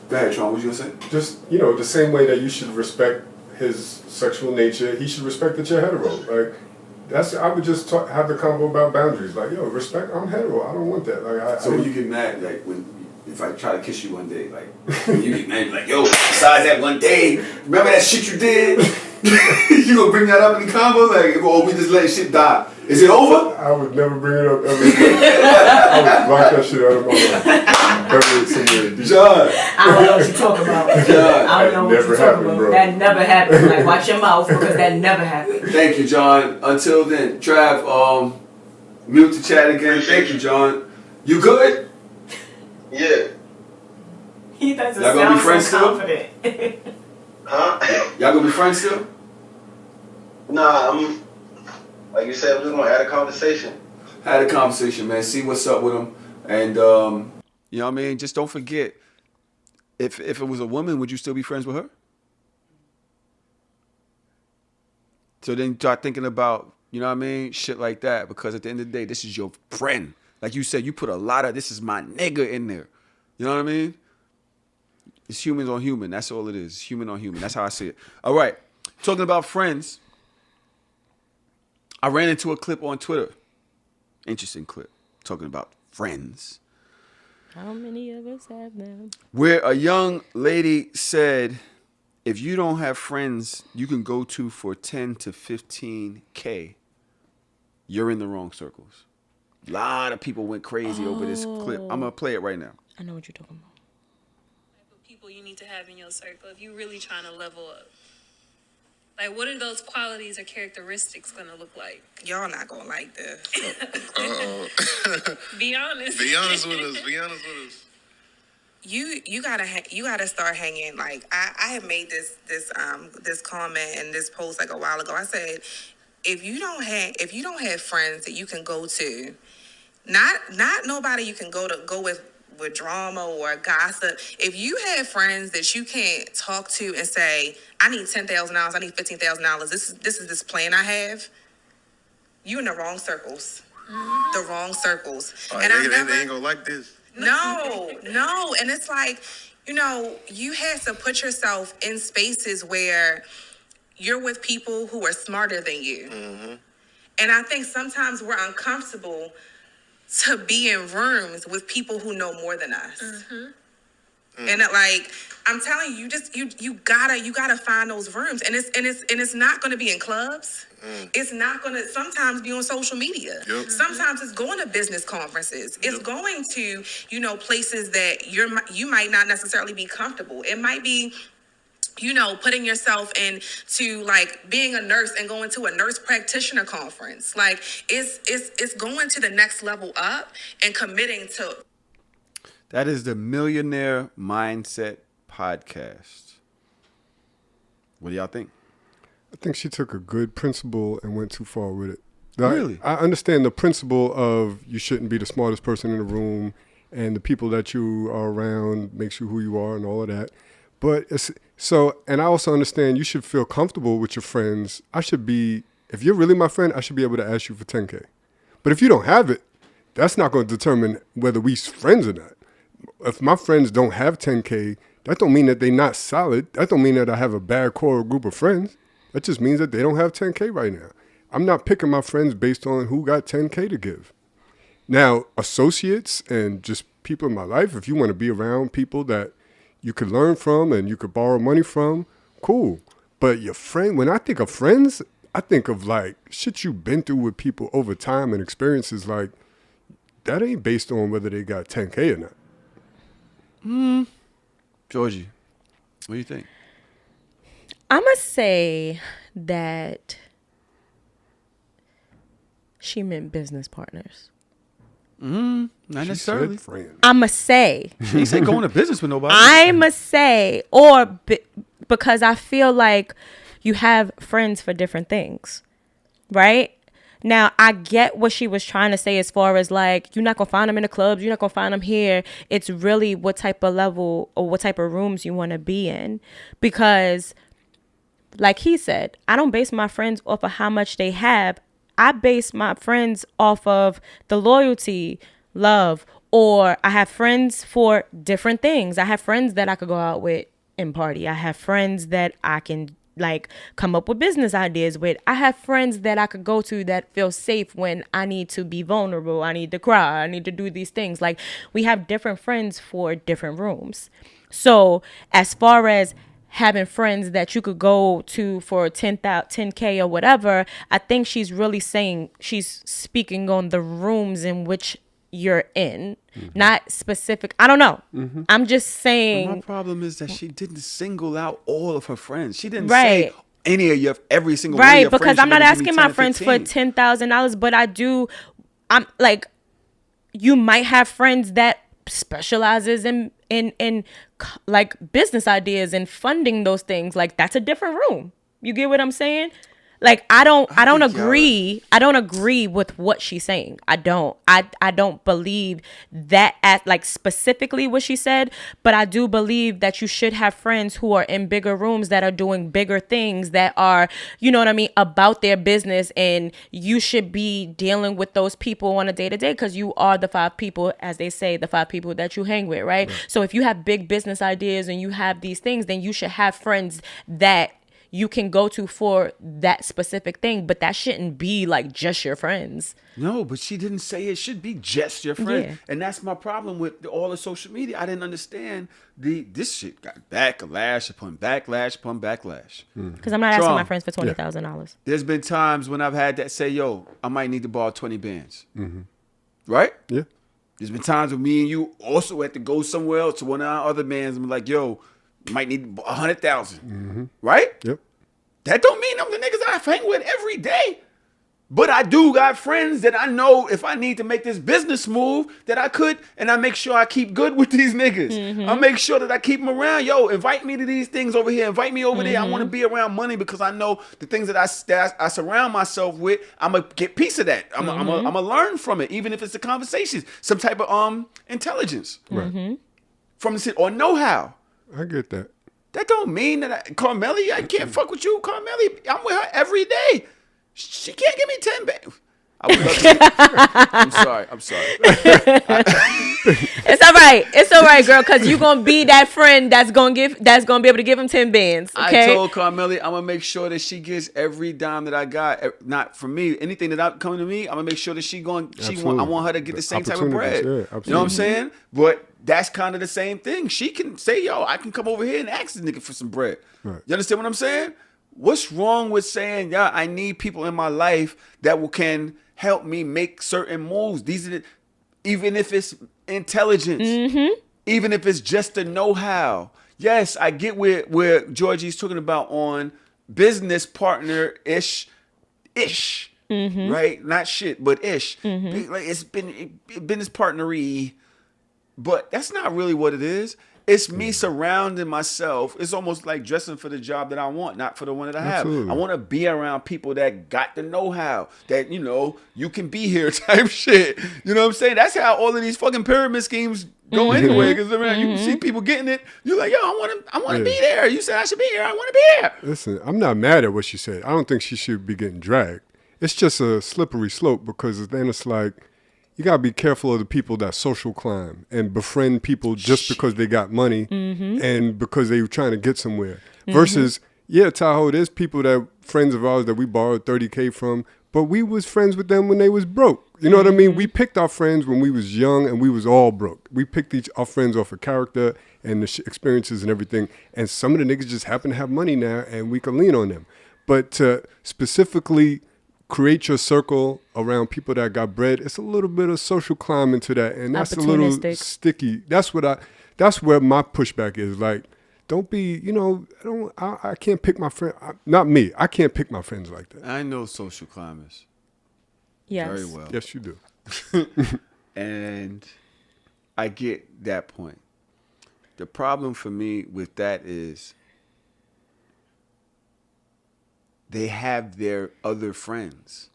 go ahead, Sean, what you gonna say? Just, the same way that you should respect his sexual nature, he should respect that you're hetero. Like, I would just have the convo about boundaries. Like, yo, respect, I'm hetero. I don't want that. Like, when you get mad, like if I try to kiss you one day, like when you get mad, you're like, yo, besides that one day, remember that shit you did? You gonna bring that up in the combo? Like, or we just let shit die? Is it over? I would never bring it up ever again. I would block that shit out of my life. Bury it somewhere deep. John. I don't know what you're talking about. John. I don't know what you're talking about. Bro. That never happened. Like, watch your mouth because that never happened. Thank you, John. Until then, Trav, mute the chat again. Thank you, John. You good? Yeah. He doesn't Y'all gonna be sound friends so still? confident. Huh? Y'all gonna be friends still? Nah, like you said, we're just gonna have a conversation. Had a conversation, man. See what's up with him, and you know what I mean. Just don't forget, if it was a woman, would you still be friends with her? So then start thinking about, you know what I mean, shit like that. Because at the end of the day, this is your friend. Like you said, you put a lot of "this is my nigga" in there. You know what I mean? It's humans on human. That's all it is. Human on human. That's how I see it. All right. Talking about friends, I ran into a clip on Twitter. Interesting clip. Talking about friends. How many of us have them? Where a young lady said, if you don't have friends you can go to for 10 to 15K, you're in the wrong circles. A lot of people went crazy over this clip. I'm going to play it right now. I know what you're talking about. People you need to have in your circle if you're really trying to level up. Like, what are those qualities or characteristics gonna look like? Y'all not gonna like this. Be honest. Be honest with us. Be honest with us. You gotta start hanging. Like I have made this comment and this post like a while ago. I said, if you don't have friends that you can go to, not nobody you can go with drama or gossip. If you have friends that you can't talk to and say, I need $10,000, I need $15,000. This is this plan I have. You in the wrong circles. The wrong circles. And they ain't gonna like this. No. And it's like, you have to put yourself in spaces where you're with people who are smarter than you. Mm-hmm. And I think sometimes we're uncomfortable to be in rooms with people who know more than us. Mm-hmm. And I'm telling you, you gotta find those rooms. And it's not gonna be in clubs. It's not gonna sometimes be on social media. Yep. Sometimes it's going to business conferences. It's going to, places that you might not necessarily be comfortable. It might be, putting yourself into like being a nurse and going to a nurse practitioner conference. Like it's going to the next level up and committing to. That is the Millionaire Mindset Podcast. What do y'all think? I think she took a good principle and went too far with it. Really? I understand the principle of you shouldn't be the smartest person in the room and the people that you are around makes you who you are and all of that. But and I also understand you should feel comfortable with your friends. If you're really my friend, I should be able to ask you for 10K. But if you don't have it, that's not going to determine whether we friends or not. If my friends don't have 10K, that don't mean that they're not solid. That don't mean that I have a bad core group of friends. That just means that they don't have 10K right now. I'm not picking my friends based on who got 10K to give. Now, associates and just people in my life, if you want to be around people that you could learn from and you could borrow money from, cool. But your friend, when I think of friends, I think of like shit you've been through with people over time and experiences like that ain't based on whether they got 10K or not. Georgie, what do you think? I'm going to say that she meant business partners. Not necessarily. I'm going to say. She ain't say going to business with nobody. I'm going to say, because I feel like you have friends for different things, right? Now, I get what she was trying to say as far as like, you're not going to find them in the clubs. You're not going to find them here. It's really what type of level or what type of rooms you want to be in. Because like he said, I don't base my friends off of how much they have. I base my friends off of the loyalty, love, or I have friends for different things. I have friends that I could go out with and party. I have friends that I can like come up with business ideas with. I have friends that I could go to that feel safe when I need to be vulnerable. I need to cry. I need to do these things. Like we have different friends for different rooms. So as far as having friends that you could go to for 10K or whatever, I think she's really saying, she's speaking on the rooms in which you're in, not specific. I don't know. I'm just saying. But my problem is that she didn't single out all of her friends. She didn't Right. say any of every single one of Right, your friends. because I'm should not maybe give me asking 10 my or friends for 15. $10,000, but I'm like, you might have friends that specializes in like business ideas and funding those things. Like, that's a different room. You get what I'm saying? Like, I don't think agree. I don't agree with what she's saying. I don't believe that at like specifically what she said, but I do believe that you should have friends who are in bigger rooms that are doing bigger things, that are, you know what I mean, about their business, and you should be dealing with those people on a day-to-day, because you are the 5 people, as they say, the 5 people that you hang with, right? So if you have big business ideas and you have these things, then you should have friends that you can go to for that specific thing, but that shouldn't be like just your friends. No, but she didn't say it should be just your friend. Yeah. And that's my problem with all the social media. I didn't understand this shit got backlash upon backlash upon backlash. Because I'm not asking Sean, my friends for $20,000. There's been times when I've had that say, yo, I might need to borrow 20 bands. Right? Yeah. There's been times when me and you also had to go somewhere else to one of our other bands and be like, yo, you might need 100,000. Right? Yep. That don't mean I'm the niggas I hang with every day. But I do got friends that I know if I need to make this business move that I could, and I make sure I keep good with these niggas. I make sure that I keep them around. Yo, invite me to these things over here. Invite me over there. I want to be around money because I know the things that I surround myself with, I'm going to get piece of that. I'm going to learn from it, even if it's the conversations. Some type of intelligence. Right. From the or know-how. I get that. That don't mean that Carmelli, I can't fuck with you, Carmelli. I'm with her every day. She can't give me 10 bands. I would love to. I'm sorry. It's all right, girl, because you're gonna be that friend that's gonna be able to give him 10 bands. Okay. I told Carmelli I'm gonna make sure that she gets every dime that I got. Not from me. Anything that coming to me, I'm gonna make sure that I want her to get the same type of bread. Yeah, you know what I'm saying? But that's kind of the same thing. She can say, yo, I can come over here and ask this nigga for some bread. Right. You understand what I'm saying? What's wrong with saying, yeah, I need people in my life that can help me make certain moves. These are even if it's intelligence, even if it's just the know-how. Yes, I get where Georgie's talking about on business partner-ish, right? Not shit, but ish. Like it's been business partnery, but that's not really what it is. It's me surrounding myself. It's almost like dressing for the job that I want, not for the one that I have. Absolutely. I want to be around people that got the know-how, that, you can be here type shit. You know what I'm saying? That's how all of these fucking pyramid schemes go anyway. Because you see people getting it. You're like, yo, I want to be there. You said I should be here. I want to be here. Listen, I'm not mad at what she said. I don't think she should be getting dragged. It's just a slippery slope, because then it's like, you got to be careful of the people that social climb and befriend people just because they got money and because they were trying to get somewhere. Versus, Tahoe, there's people friends of ours that we borrowed $30K from, but we was friends with them when they was broke. You know what I mean? We picked our friends when we was young and we was all broke. We picked our friends off of character and the experiences and everything. And some of the niggas just happen to have money now and we can lean on them. But to specifically create your circle around people that got bread, it's a little bit of social climbing to that, and that's a little sticky. That's where my pushback is. Like, don't be, I can't pick my friend. Not me. I can't pick my friends like that. I know social climbers. Yes. Very well. Yes, you do. And I get that point. The problem for me with that is they have their other friends.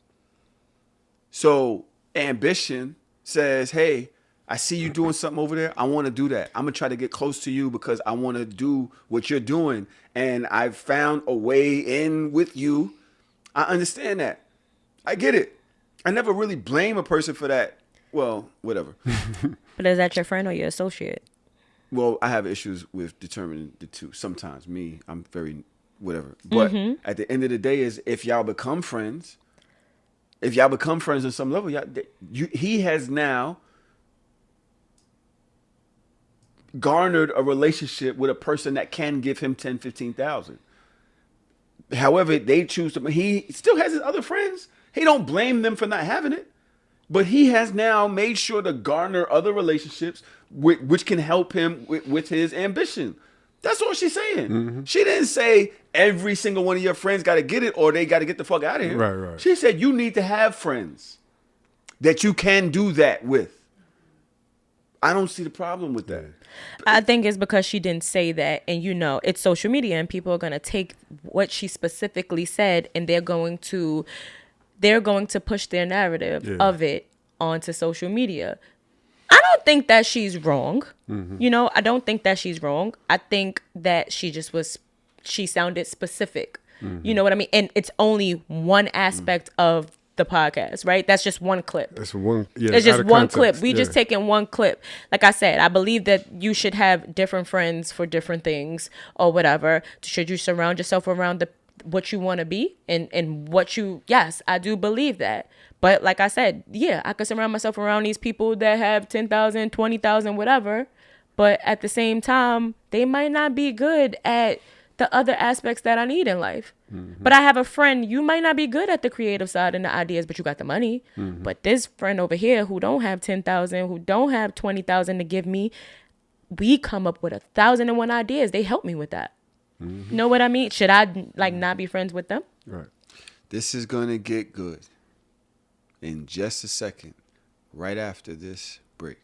So ambition says, hey, I see you doing something over there. I want to do that. I'm going to try to get close to you because I want to do what you're doing. And I've found a way in with you. I understand that. I get it. I never really blame a person for that. Well, whatever. But is that your friend or your associate? Well, I have issues with determining the two. Sometimes I'm very whatever. But at the end of the day is if y'all become friends on some level, he has now garnered a relationship with a person that can give him 10, 15,000. However, they choose to. He still has his other friends. He don't blame them for not having it, but he has now made sure to garner other relationships which can help him with his ambition. That's all she's saying. She didn't say every single one of your friends got to get it or they got to get the fuck out of here. Right. She said you need to have friends that you can do that with. I don't see the problem with that. I think it's because she didn't say that, and it's social media, and people are gonna take what she specifically said, and they're going to push their narrative of it onto social media. I don't think that she's wrong. I don't think that she's wrong. I think that she sounded specific. You know what I mean? And it's only one aspect of the podcast, right? That's just one clip. That's one. Yeah, it's just one clip. We just taking one clip. Like I said, I believe that you should have different friends for different things or whatever. Should you surround yourself around what you want to be and what you? Yes, I do believe that. But like I said, yeah, I could surround myself around these people that have 10,000, 20,000, whatever. But at the same time, they might not be good at the other aspects that I need in life. But I have a friend, you might not be good at the creative side and the ideas, but you got the money. But this friend over here who don't have 10,000, who don't have 20,000 to give me, we come up with 1,001 ideas. They help me with that. You know what I mean? Should I not be friends with them? Right. This is going to get good in just a second, right after this break.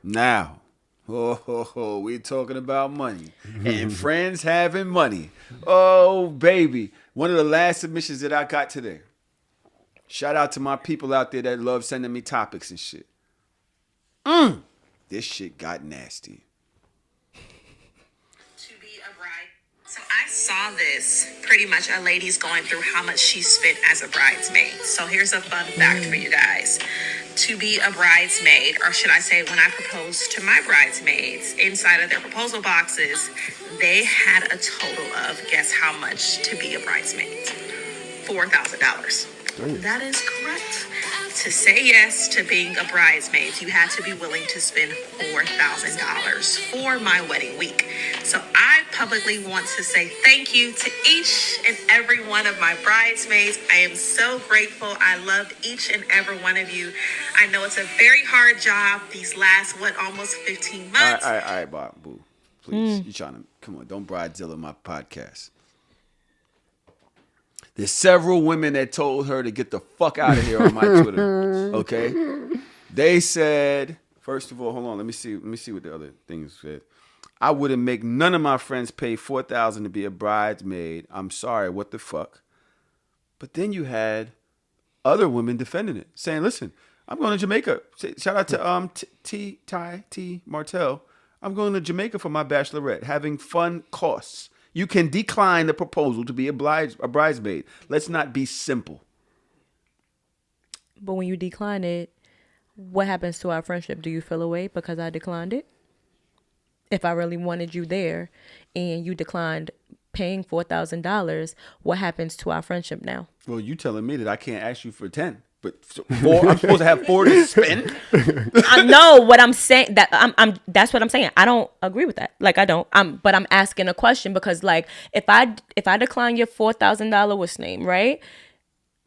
Now, we talking about money and friends having money. Oh, baby. One of the last submissions that I got today. Shout out to my people out there that love sending me topics and shit. This shit got nasty. So I saw this, pretty much a lady's going through how much she spent as a bridesmaid. So here's a fun fact for you guys. To be a bridesmaid, or should I say when I proposed to my bridesmaids, inside of their proposal boxes, they had a total of, guess how much to be a bridesmaid? $4,000. That is correct. To say yes to being a bridesmaid, you had to be willing to spend $4,000 for my wedding week. So I publicly want to say thank you to each and every one of my bridesmaids. I am so grateful. I love each and every one of you. I know it's a very hard job these last, almost 15 months. All right, Bob, boo. Please, you trying to, come on, don't bridezilla my podcast. There's several women that told her to get the fuck out of here on my Twitter. Okay? They said, first of all, hold on, let me see what the other things said. I wouldn't make none of my friends pay $4,000 to be a bridesmaid. I'm sorry, what the fuck? But then you had other women defending it, saying, listen, I'm going to Jamaica. Shout out to T. Martell. I'm going to Jamaica for my bachelorette. Having fun costs. You can decline the proposal to be a bridesmaid. Let's not be simple. But when you decline it, what happens to our friendship? Do you feel away because I declined it? If I really wanted you there and you declined paying $4,000, what happens to our friendship now? Well, you telling me that I can't ask you for 10, but 4, I'm supposed to have 4 to spend? I know what I'm saying. That's what I'm saying. I don't agree with that. Like, I don't. But I'm asking a question because, like, if I decline your $4,000 what's name, right?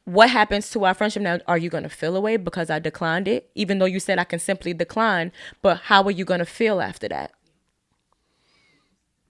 What happens to our friendship now? Are you gonna feel away because I declined it, even though you said I can simply decline? But how are you gonna feel after that?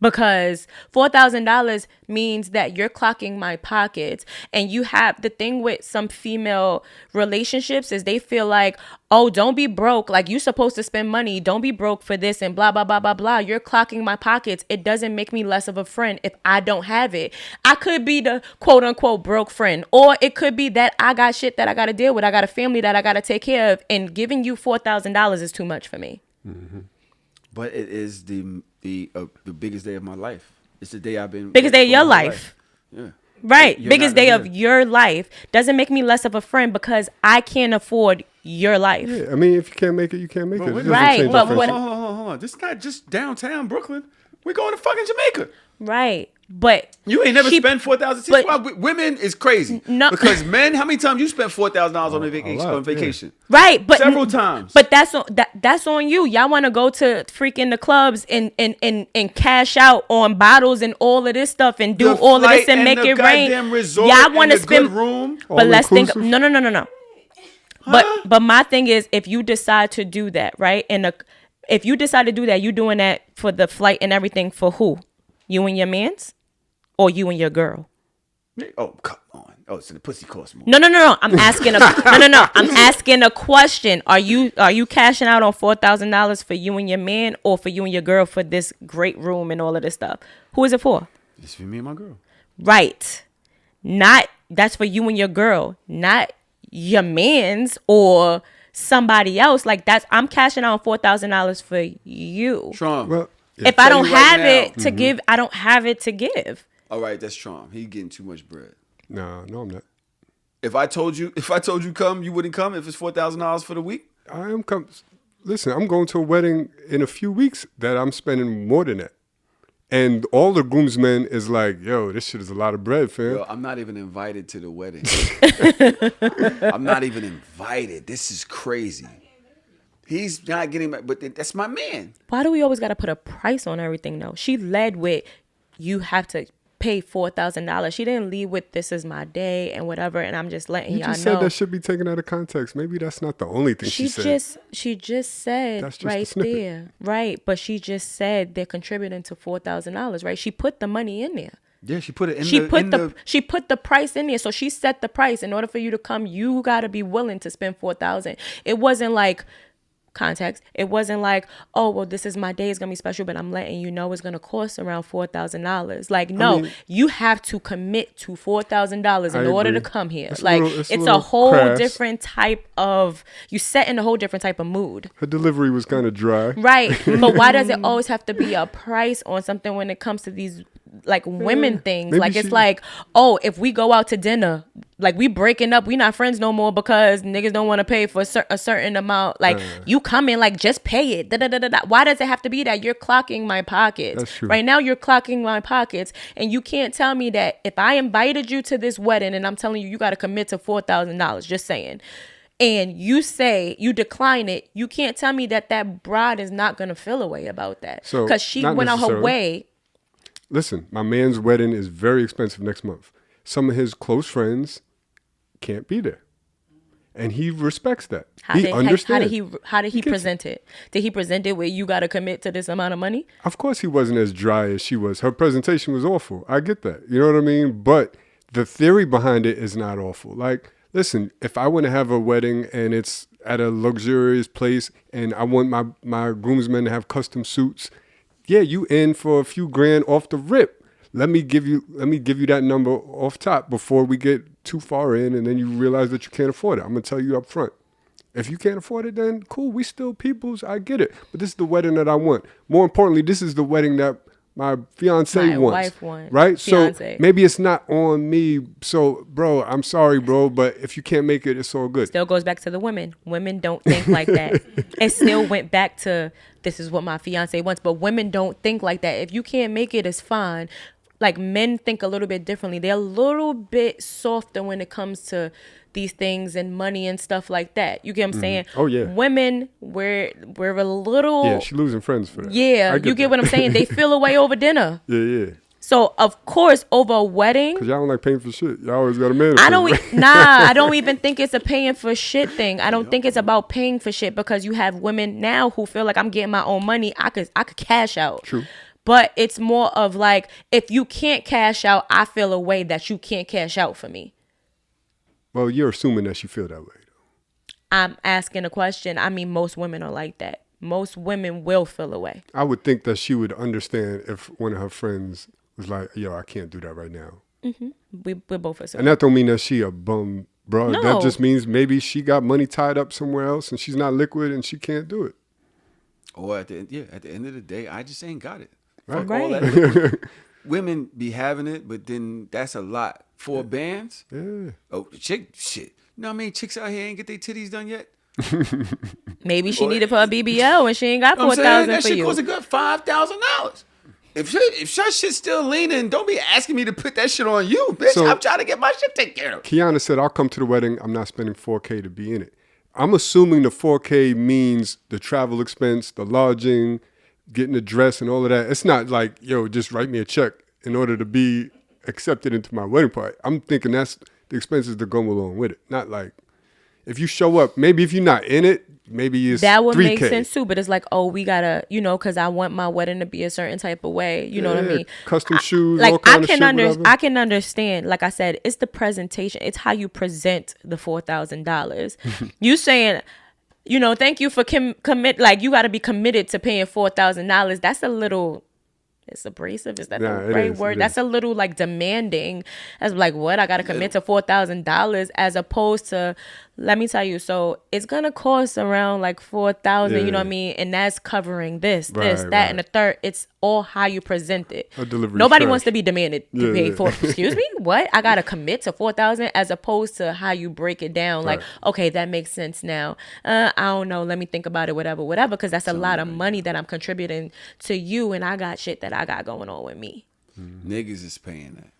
Because $4,000 means that you're clocking my pockets. And you have the thing with some female relationships is they feel like, oh, don't be broke. Like, you're supposed to spend money. Don't be broke for this and blah, blah, blah, blah, blah. You're clocking my pockets. It doesn't make me less of a friend if I don't have it. I could be the quote unquote broke friend, or it could be that I got shit that I got to deal with. I got a family that I got to take care of, and giving you $4,000 is too much for me. Mm-hmm. But it is the biggest day of my life. It's the day I've been biggest day of your life. Yeah. Right. Biggest day of your life doesn't make me less of a friend because I can't afford your life. Yeah, I mean, if you can't make it, you can't make it. Right. But hold on. This is not just downtown Brooklyn. We're going to fucking Jamaica. Right. But You ain't never spent $4,000. See, but- why women is crazy. No. Because men, how many times you spent $4,000 on a vacation? lot, On vacation? Right, but Several times. But that's on you. Y'all want to go to freaking the clubs and cash out on bottles and all of this stuff and do The all of this flight and make the it rain. goddamn resort Y'all want to and the good spend room. But let's think. inclusive? No. But my thing is, if you decide to do that, right? If you decide to do that, you doing that for the flight and everything for who? You and your mans, or you and your girl? Oh, come on. Oh, so the pussy costs more. No. I'm asking no. I'm asking a question. Are you cashing out on $4,000 for you and your man, or for you and your girl for this great room and all of this stuff? Who is it for? It's for me and my girl. Right. That's for you and your girl, not your man's or somebody else. Like I'm cashing out on $4,000 for you. Trump. Well, If I don't Tell you right have now. it to give, I don't have it to give. All right, that's Trump. He getting too much bread. no, I'm not. If I told you come, you wouldn't come if it's $4,000 for the week? I am Listen, I'm going to a wedding in a few weeks that I'm spending more than that. And all the groomsmen is like, yo, this shit is a lot of bread, fam. Yo, I'm not even invited to the wedding. I'm not even invited. This is crazy. He's not getting my, but that's my man. Why do we always got to put a price on everything though? She led with, you have to pay $4,000. She didn't lead with, this is my day and whatever. And I'm just letting You y'all just know. said that should be taken out of context. Maybe that's not the only thing she said. She just said That's just right a snippet. there. Right. But she just said they're contributing to $4,000, right? She put the money in there. Yeah, she put it in She the put the price in there. So she set the price. In order for you to come, you gotta be willing to spend $4,000. It wasn't like context. It wasn't like, oh well, this is my day, it's gonna be special, but I'm letting you know it's gonna cost around $4,000. Like, no, you have to commit to $4,000 in order to come here. It's like it's a whole crass. different type of, you set in a whole different type of mood. Her delivery was kind of dry. Right. But why does it always have to be a price on something when it comes to these like women things? maybe Like it's she- like, oh, if we go out to dinner, like we breaking up, we not friends no more because niggas don't want to pay for a certain amount. Like you come in, like just pay it. Da, da, da, da, da. Why does it have to be that? You're clocking my pockets. That's true. Right now you're clocking my pockets, and you can't tell me that if I invited you to this wedding and I'm telling you got to commit to $4,000, just saying, and you say you decline it, you can't tell me that bride is not gonna feel a way about that So, because she not went out her necessarily. way. Listen, my man's wedding is very expensive next month. Some of his close friends can't be there. And he respects that. He understands. How did he gets present it? Did he present it where you got to commit to this amount of money? Of course he wasn't as dry as she was. Her presentation was awful. I get that. You know what I mean? But the theory behind it is not awful. Like, listen, if I want to have a wedding and it's at a luxurious place and I want my groomsmen to have custom suits, yeah, you in for a few grand off the rip. Let me give you that number off top before we get too far in and then you realize that you can't afford it. I'm going to tell you up front. If you can't afford it, then cool, we still peoples. I get it. But this is the wedding that I want. More importantly, this is the wedding that my fiance My wants. wife wants. Right? Fiancé. So maybe it's not on me. So, bro, I'm sorry, bro, but if you can't make it, it's all good. Still goes back to the women. Women don't think like that. It still went back to, this is what my fiance wants. But women don't think like that. If you can't make it, it's fine. Like, men think a little bit differently. They're a little bit softer when it comes to these things and money and stuff like that. You get what I'm saying? Oh, yeah. Women, we're a little... Yeah, she losing friends for that. Yeah, you get what I'm saying? They feel away over dinner. Yeah. So, of course, over a wedding... Because y'all don't like paying for shit. Y'all always got a man. I don't even think it's a paying for shit thing. I don't think it's about paying for shit because you have women now who feel like I'm getting my own money. I could cash out. True. But it's more of like, if you can't cash out, I feel a way that you can't cash out for me. Well, you're assuming that she feel that way. I'm asking a question. I mean, most women are like that. Most women will feel a way. I would think that she would understand if one of her friends was like, yo, I can't do that right now. Mm-hmm. We're both assuming. And that don't mean that she a bum, bro. No. That just means maybe she got money tied up somewhere else and she's not liquid and she can't do it. Or at the end of the day, I just ain't got it. Right. Fuck all that. Women be having it, but then that's a lot for bands. Yeah. Oh, shit. You know what I mean? Chicks out here ain't get their titties done yet. Maybe she needed for a BBL and she ain't got You know what I'm saying? $4,000 That for shit you. costs a good $5,000. If your shit's still leaning, don't be asking me to put that shit on you, bitch. So- I'm trying to get my shit taken care of. Kiana said, I'll come to the wedding. I'm not spending $4K to be in it. I'm assuming the $4K means the travel expense, the lodging, getting the dress and all of that. It's not like, yo, just write me a check in order to be accepted into my wedding party. I'm thinking that's the expenses that go along with it. Not like, if you show up, maybe if you're not in it, maybe it's that would 3K. make sense too. But it's like, oh, we gotta, because I want my wedding to be a certain type of way. You know what I mean? Custom shoes, Like all kind of shit, whatever. I can understand. Like I said, it's the presentation. It's how you present the $4,000. You saying, thank you for commit. Like you got to be committed to paying $4,000. That's a little. It's abrasive. Is that the right word? That's a little like demanding. As like what I got to commit to $4,000 as opposed to, let me tell you. So it's gonna cost around like $4,000. You know what I mean? And that's covering this, that, and the third. It's all how you present it. Nobody wants to be demanded to pay for. Excuse me, what? I gotta commit to $4,000 as opposed to how you break it down. Like, okay, that makes sense now. I don't know. Let me think about it. Whatever. Because that's a lot of money that I'm contributing to you, and I got shit that I got going on with me. Niggas is paying that.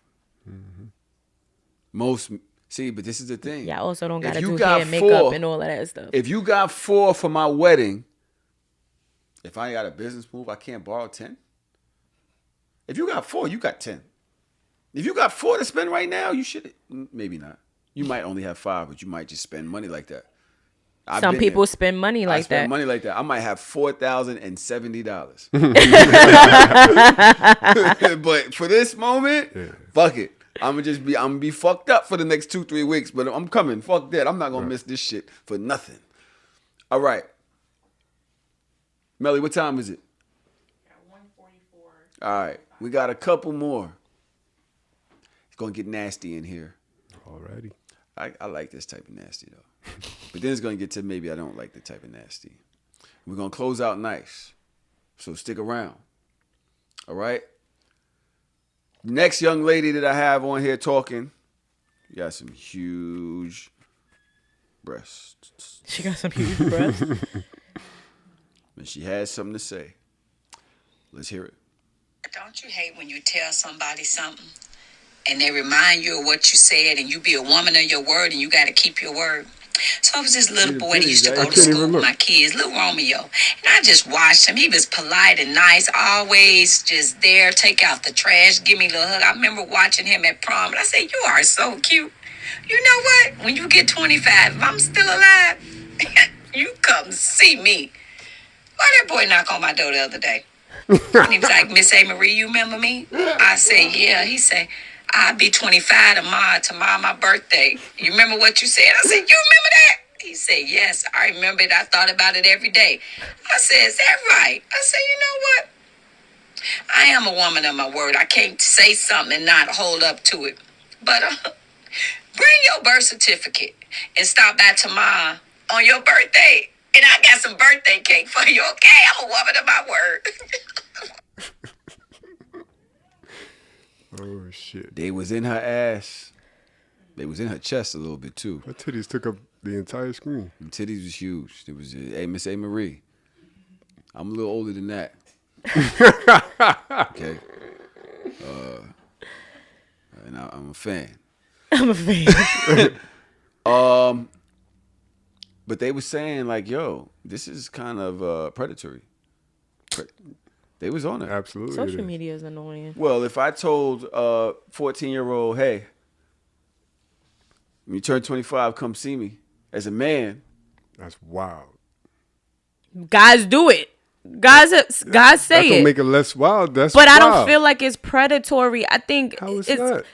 Most see, but this is the thing. Yeah, I also don't gotta do hair, makeup, and all of that stuff. If you got 4 for my wedding, if I ain't got a business move, I can't borrow 10. If you got 4, you got 10. If you got 4 to spend right now, you should. Maybe not. You might only have 5, but you might just spend money like that. Some people spend money like that. Money like that. I might have $4,070. But for this moment, fuck it. I'm gonna be fucked up for the next 2-3 weeks. But I'm coming. Fuck that. I'm not gonna miss this shit for nothing. All right, Melly, what time is it? 1:44. All right, we got a couple more. It's gonna get nasty in here. Alrighty. I like this type of nasty though. But then it's going to get to maybe I don't like the type of nasty. We're going to close out nice. So stick around. All right? Next young lady that I have on here talking, you got some huge breasts. She got some huge breasts? And she has something to say. Let's hear it. Don't you hate when you tell somebody something and they remind you of what you said and you be a woman of your word and you got to keep your word? So I was this little boy that used to go to school with my kids, little Romeo. And I just watched him. He was polite and nice, always just there, take out the trash, give me a little hug. I remember watching him at prom, and I said, you are so cute. You know what? When you get 25, if I'm still alive, you come see me. Why that boy knock on my door the other day? And he was like, Miss A. Marie, you remember me? I said, yeah. He said, I'll be 25 tomorrow my birthday. You remember what you said? I said, you remember that? He said, yes, I remember it. I thought about it every day. I said, is that right? I said, you know what? I am a woman of my word. I can't say something and not hold up to it. But bring your birth certificate and stop by tomorrow on your birthday. And I got some birthday cake for you, okay? I'm a woman of my word. Oh, shit. They was in her ass. They was in her chest a little bit, too. Her titties took up the entire screen. Them titties was huge. It was, hey, Miss A. Marie. I'm a little older than that. Okay. And I'm a fan. I'm a fan. But they were saying, like, yo, this is kind of predatory. They was on it. Absolutely. Social media is annoying. Well, if I told a 14-year-old, hey, when you turn 25, come see me as a man. That's wild. Guys do it. Guys say that it. don't make it less wild. That's but wild. I don't feel like it's predatory. I think How is that?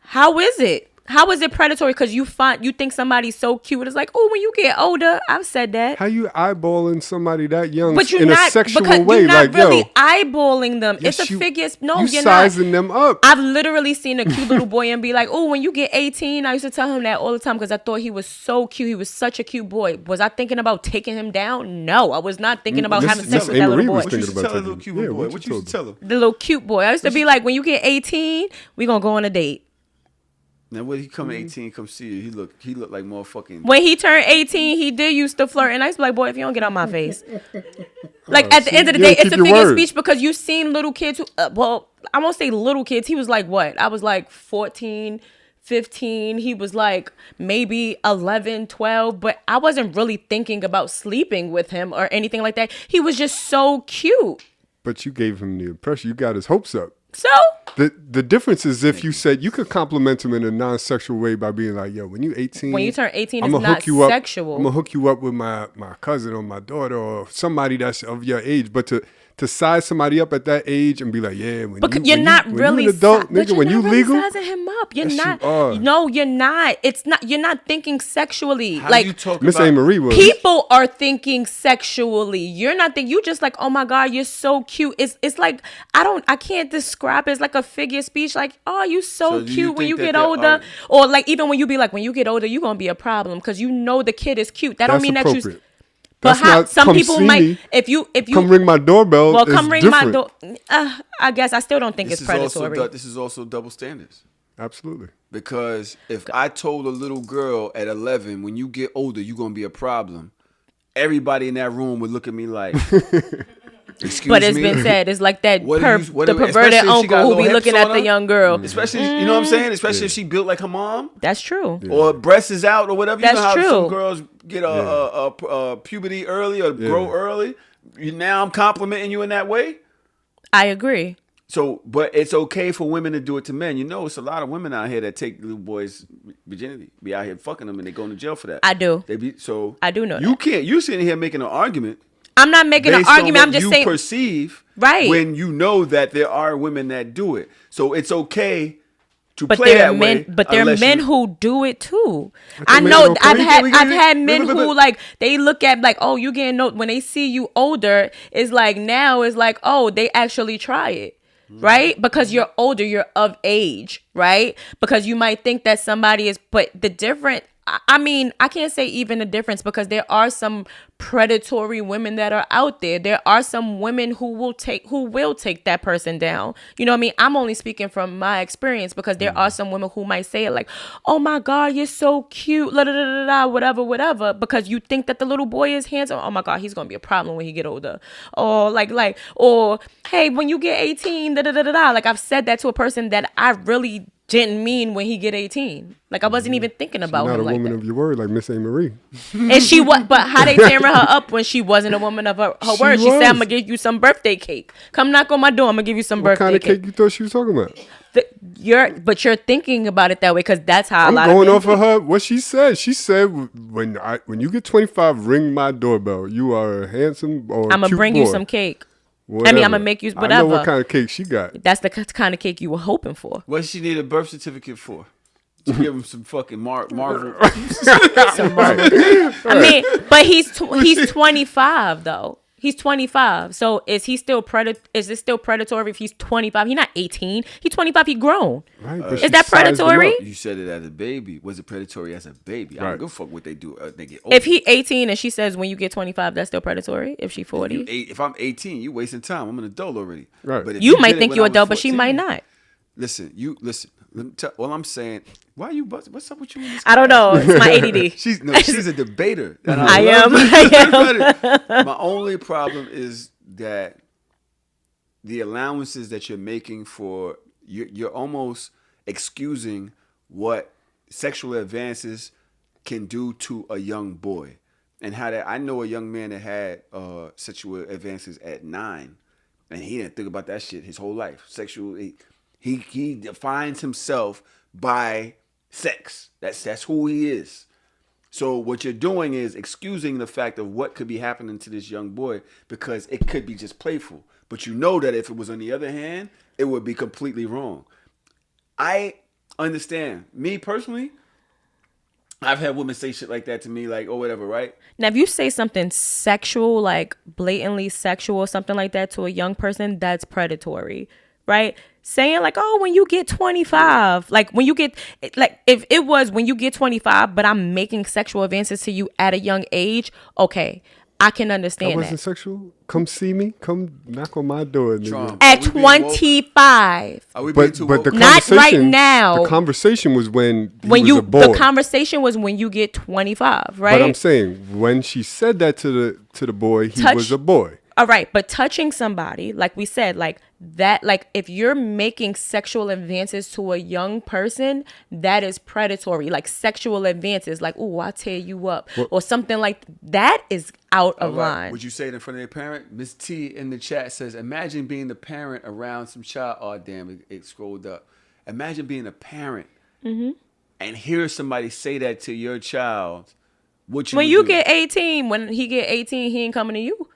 How is it? How is it predatory? Because you think somebody's so cute. It's like, oh, when you get older, I've said that. How you eyeballing somebody that young But you're in not, a sexual because way? you're not Like, really yo, eyeballing them. yes, It's a figure. No, you you're sizing not. them up. I've literally seen a cute little boy and be like, oh, when you get 18, I used to tell him that all the time because I thought he was so cute. He was such a cute boy. Was I thinking about taking him down? No, I was not thinking about having sex with that little boy. What you used to tell a little cute boy? What you used to tell him? The little cute boy. I used to be like, when you get 18, we gonna go on a date. Now when he come 18, come see you. He look like motherfucking. When he turned 18, he did used to flirt, and I used to be like, boy, if you don't get on my face. Like at the end of the yeah, day, it's a keep your figure of word. speech because you've seen little kids who, well, I won't say little kids. He was like what? I was like 14, 15. He was like maybe 11, 12, but I wasn't really thinking about sleeping with him or anything like that. He was just so cute. But you gave him the impression. You got his hopes up. So the difference is if you said you could compliment him in a non-sexual way by being like, yo, when you 18, when you turn 18, I'ma it's not hook you up. sexual. I'm gonna hook you up with my cousin or my daughter or somebody that's of your age. But to size somebody up at that age and be like, yeah, when Because you, you're not when really you an adult, but nigga, you're when not you really legal, sizing him up. You're yes, not. you are. No, you're not. It's not. You're not thinking sexually. How like you talk Miss about A. Marie was. people are thinking sexually. You're not thinking. You just like, oh my god, you're so cute. It's like I can't describe it. It's like a figure of speech. Like, oh, you so do you cute when think you that get there older, are- or like even when you be like, when you get older, you're gonna be a problem because you know the kid is cute. That don't That's mean that appropriate. you. But That's how not, some come people see might me, if you come ring my doorbell. well is come ring different. my door. I guess I still don't think this it's is also predatory. this is also double standards. Absolutely. Because if I told a little girl at 11, when you get older, you're gonna be a problem, everybody in that room would look at me like, excuse But it's me? been said, it's like that What do you- what the do- perverted especially if she got uncle who little be hips looking on at the her? young girl. Especially, you know what I'm saying? Especially if she built like her mom, That's true. or breasts is out, or whatever. That's you know how true. some girls get a puberty early or grow early. Now I'm complimenting you in that way. I agree. So, but it's okay for women to do it to men. You know, it's a lot of women out here that take little boys' virginity, be out here fucking them, and they go to jail for that. I do. They be so. I do know You that. can't. You sitting here making an argument. I'm not making an based on argument. what I'm just you saying. perceive Right. when you know that there are women that do it. So it's okay to But play there are that men. way. But there are unless men you- who do it too. think I men know. don't I've care. had men but- who like they look at like, oh, you getting no. When they see you older, it's like now it's like, oh, they actually try it. Right? Because you're older, you're of age, right? Because you might think that somebody is, but the different, I mean, I can't say even the difference because there are some predatory women that are out there. There are some women who will take that person down. You know what I mean? I'm only speaking from my experience because there are some women who might say it like, oh my God, you're so cute, la da da da da, whatever, because you think that the little boy is handsome. Oh my God, he's gonna be a problem when he get older. Or or hey, when you get 18, da da da da da. Like I've said that to a person that I really didn't mean when he get 18. Like I wasn't even thinking about Not him a like woman that. of your word like Miss A. Marie. And she was, but how they tearing her up when she wasn't a woman of her She word? She said, was. "I'm gonna give you some birthday cake. Come knock on my door. I'm gonna give you some What birthday kind of cake." cake you thought she was talking about? You're thinking about it that way because that's how I'm a lot going of off of her what she said. She said when you get 25, ring my doorbell. You are a handsome or I'm gonna cute bring boy. you some cake. Whatever. I mean, I'm gonna make you I know what whatever. kind of cake she got. That's the kind of cake you were hoping for. What does she need a birth certificate for? To give him some fucking Marvel. I mean, but he's 25 though. He's 25. So is he still Is it still predatory if he's 25? He's not 18. He's 25. He grown. Right, but Is she that sized him predatory? up. You said it as a baby. Was it predatory as a baby? I Right. don't give a fuck what they do. They get older. If he 18 and she says when you get 25, that's still predatory. If she 40, If I'm 18, you wasting time. I'm an adult already. Right. But if you did might it think when you're I was adult, but she 14, might not. Listen. Let me tell. Well, I'm saying, why you? What's up with you? In this I don't know. It's my ADD. She's a debater. And I am. My only problem is that the allowances that you're making for you're almost excusing what sexual advances can do to a young boy, and how that I know a young man that had sexual advances at 9, and he didn't think about that shit his whole life. He defines himself by sex. That's who he is. So what you're doing is excusing the fact of what could be happening to this young boy because it could be just playful. But you know that if it was on the other hand, it would be completely wrong. I understand. Me personally, I've had women say shit like that to me, like, oh, whatever, right? Now, if you say something sexual, like blatantly sexual or something like that to a young person, that's predatory, right? Saying like, oh, when you get 25, like when you get, like if it was when you get 25, but I'm making sexual advances to you at a young age, okay, I can understand That wasn't that. sexual. Come see me. Come knock on my door. Nigga. Trump. At Are we being woke? 25. Are we being But too but the woke? Not right conversation now. The conversation was when he When was you, a boy. the conversation was when you get 25, right? But I'm saying when she said that to the boy, he was a boy. All right, but touching somebody, like we said, like that, like if you're making sexual advances to a young person, that is predatory. Like sexual advances, like, oh, I'll tear you up, or something like that is out of line. Would you say it in front of their parent? Miss T in the chat says, imagine being the parent around some child. Oh, damn, it scrolled up. Imagine being a parent and hear somebody say that to your child. What you when would you do? get 18, when he get 18, he ain't coming to you.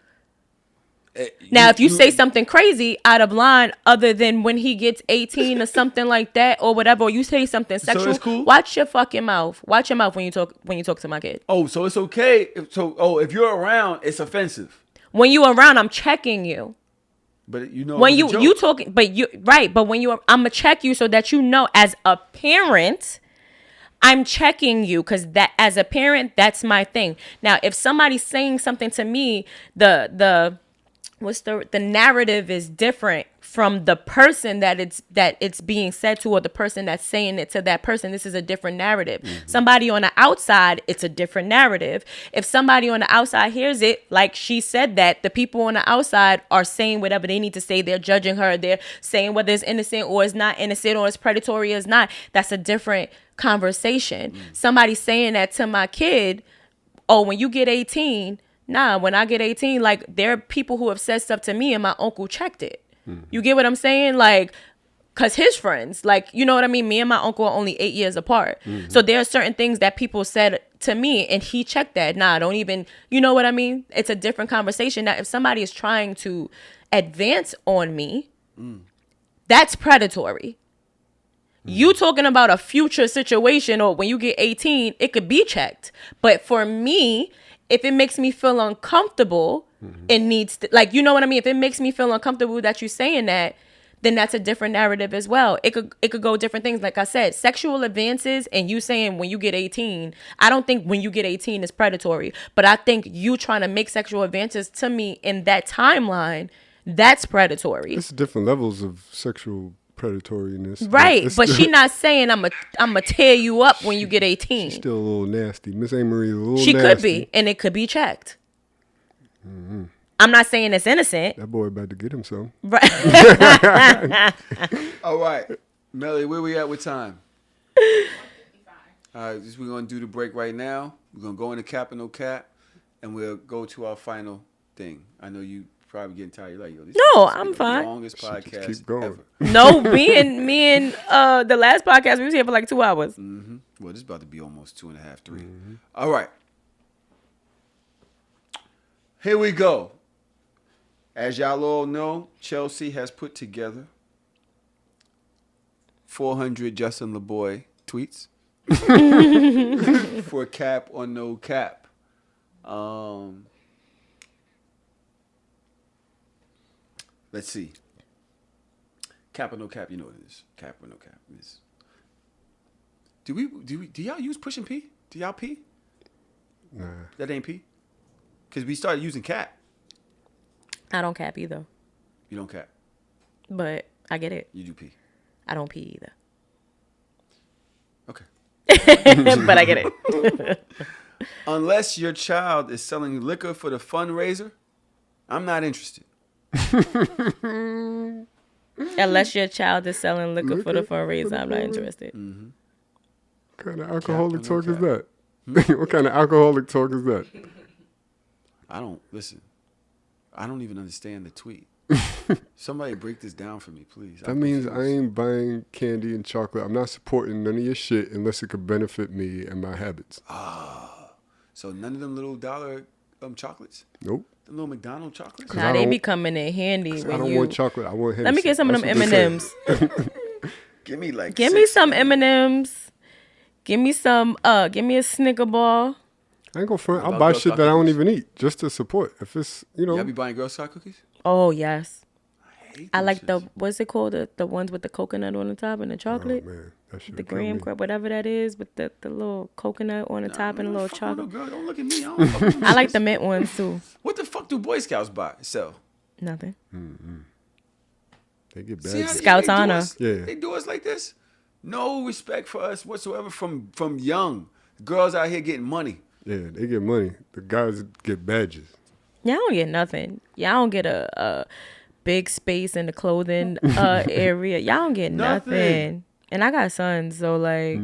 Now, if you say something crazy out of line, other than when he gets 18 or something like that, or whatever, or you say something sexual, it's cool? watch your fucking mouth. Watch your mouth when you talk to my kid. Oh, so it's okay. If you're around, it's offensive. When you around, I'm checking you. But you know When it was a joke. you talking, but you right. But when I'm gonna check you so that you know, as a parent, I'm checking you, because that, as a parent, that's my thing. Now, if somebody's saying something to me, the narrative is different from the person that it's being said to, or the person that's saying it to that person. This is a different narrative. Somebody on the outside, it's a different narrative. If somebody on the outside hears it, like she said, that the people on the outside are saying whatever they need to say, they're judging her, they're saying whether it's innocent or it's not innocent, or it's predatory or it's not, that's a different conversation. Somebody saying that to my kid, oh, when you get 18, nah, when I get 18, like, there are people who have said stuff to me and my uncle checked it. You get what I'm saying? Like, because his friends, like, you know what I mean? Me and my uncle are only 8 years apart. So there are certain things that people said to me and he checked that. Nah, don't even, you know what I mean? It's a different conversation. Now, if somebody is trying to advance on me, that's predatory. You talking about a future situation, or when you get 18, it could be checked. But for me, if it makes me feel uncomfortable, it needs to, like, you know what I mean? If it makes me feel uncomfortable that you're saying that, then that's a different narrative as well. It could go different things. Like I said, sexual advances and you saying when you get 18, I don't think when you get 18 is predatory. But I think you trying to make sexual advances to me in that timeline, that's predatory. It's different levels of sexual predatoriness. Right, but she not saying I'm a tear you up when you get 18. She's still a little nasty. Miss Amory is a little she nasty. Could be, and it could be checked. I'm not saying it's innocent. That boy about to get him some. Right. All right, Melly, where we at with time? All right, we're going to do the break right now. We're going to go into Cap and No Cap, and we'll go to our final thing. I know you probably getting tired. You're like, yo, this No, is I'm the fine. longest podcast keep going. ever. No, me and the last podcast, we was here for like 2 hours. Well, this is about to be almost 2.5, 3. All right. Here we go. As y'all all know, Chelsea has put together 400 Justin LeBoy tweets for Cap or No Cap. Let's see. Cap or No Cap, you know what it is. Cap or No Cap. Do y'all use Push and P? Do y'all P? Nah. That ain't P? Because we started using Cap. I don't cap either, You don't Cap. but I get it. You do P. I don't pee either, Okay. but I get it. Unless your child is selling liquor for the fundraiser, I'm not interested. Unless your child is selling liquor for the fundraiser, I'm not interested. What kind of alcoholic Cap or no talk is cap? that? What kind of alcoholic talk is that? I don't even understand the tweet. Somebody break this down for me, please. That means I ain't buying candy and chocolate. I'm not supporting none of your shit unless it could benefit me and my habits. So none of them little dollar chocolates? Nope. The little McDonald's chocolates? Nah, they be coming in handy when I don't want chocolate. I want Hennessy. Let me get some of them M&Ms. Give me like Give me some M&Ms. Give me a Snicker bar. I ain't gonna front. What I'll about buy Girl shit Scout that I don't cookies? even eat just to support. If it's, Y'all be buying Girl Scout cookies? Oh yes. hate I them like shits. what's it called? The ones with the coconut on the top and the chocolate. Oh, man. That shit The kill graham me. crab, whatever that is, with the little coconut on the top and a little Fuck chocolate. no, girl, don't look at me. I don't fuck with them I like shits. the mint ones too. What the fuck do Boy Scouts buy? Sell? Nothing. They get See bad. how Scouts they do honor. us? Yeah. They do us like this. No respect for us whatsoever from young girls out here getting money. Yeah, they get money. The guys get badges. Y'all don't get nothing. Y'all don't get a big space in the clothing area. Y'all don't get nothing. And I got sons, so like.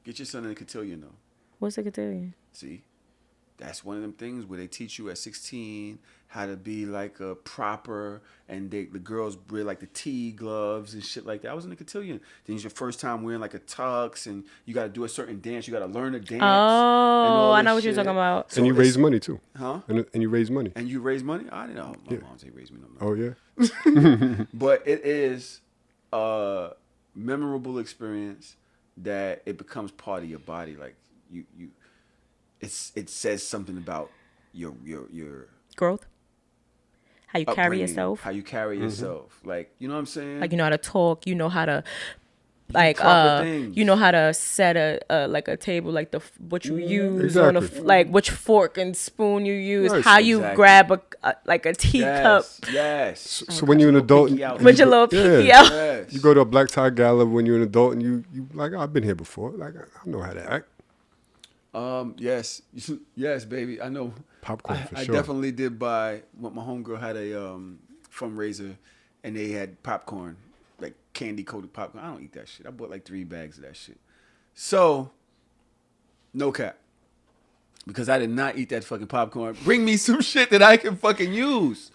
Get your son in a cotillion though. What's a cotillion? See, that's one of them things where they teach you at 16 how to be like a proper, and the girls wear like the tea gloves and shit like that. I was in a cotillion. Then it's your first time wearing like a tux, and you got to do a certain dance. You got to learn a dance. Oh, I know what you're talking about. So and you raise money too. Huh? And you raise money. And you raise money? I didn't know. My mom say raise me. No. Oh yeah. But it is a memorable experience that it becomes part of your body. Like it says something about your growth. How you carry upbringing, yourself. How you carry yourself. Like, you know what I'm saying? Like, you know how to talk. You know how to, like, things. you know how to set a table, like what you use exactly. on like which fork and spoon you use. Right. How you grab a teacup. Yes. So when you're an adult, with your little pinky out. Yes. You go to a black tie gala when you're an adult, and you like, I've been here before. Like, I know how to act. Yes, baby. I know. Popcorn for I sure. definitely did buy. When my homegirl had a fundraiser, and they had popcorn, like candy coated popcorn. I don't eat that shit. I bought like 3 bags of that shit. So, no cap, because I did not eat that fucking popcorn. Bring me some shit that I can fucking use.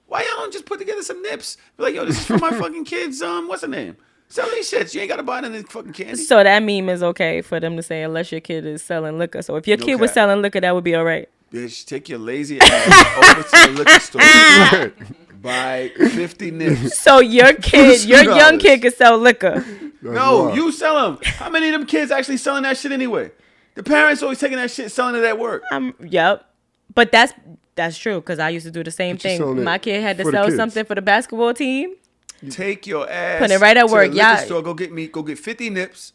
Why y'all don't just put together some nips? Be like, yo, this is for my fucking kids. What's the name? Sell these shits. You ain't got to buy none of this fucking candy. So that meme is okay for them to say unless your kid is selling liquor. So if your kid was selling liquor, that would be all right. Bitch, take your lazy ass over to the liquor store. Buy 50 nips. So your kid, your young kid can sell liquor. No, you sell them. How many of them kids actually selling that shit anyway? The parents always taking that shit, selling it at work. Yep. But that's true, because I used to do the same thing. My kid had to sell something for the basketball team. Take your ass. Put it right at work. To the liquor store, go get 50 nips.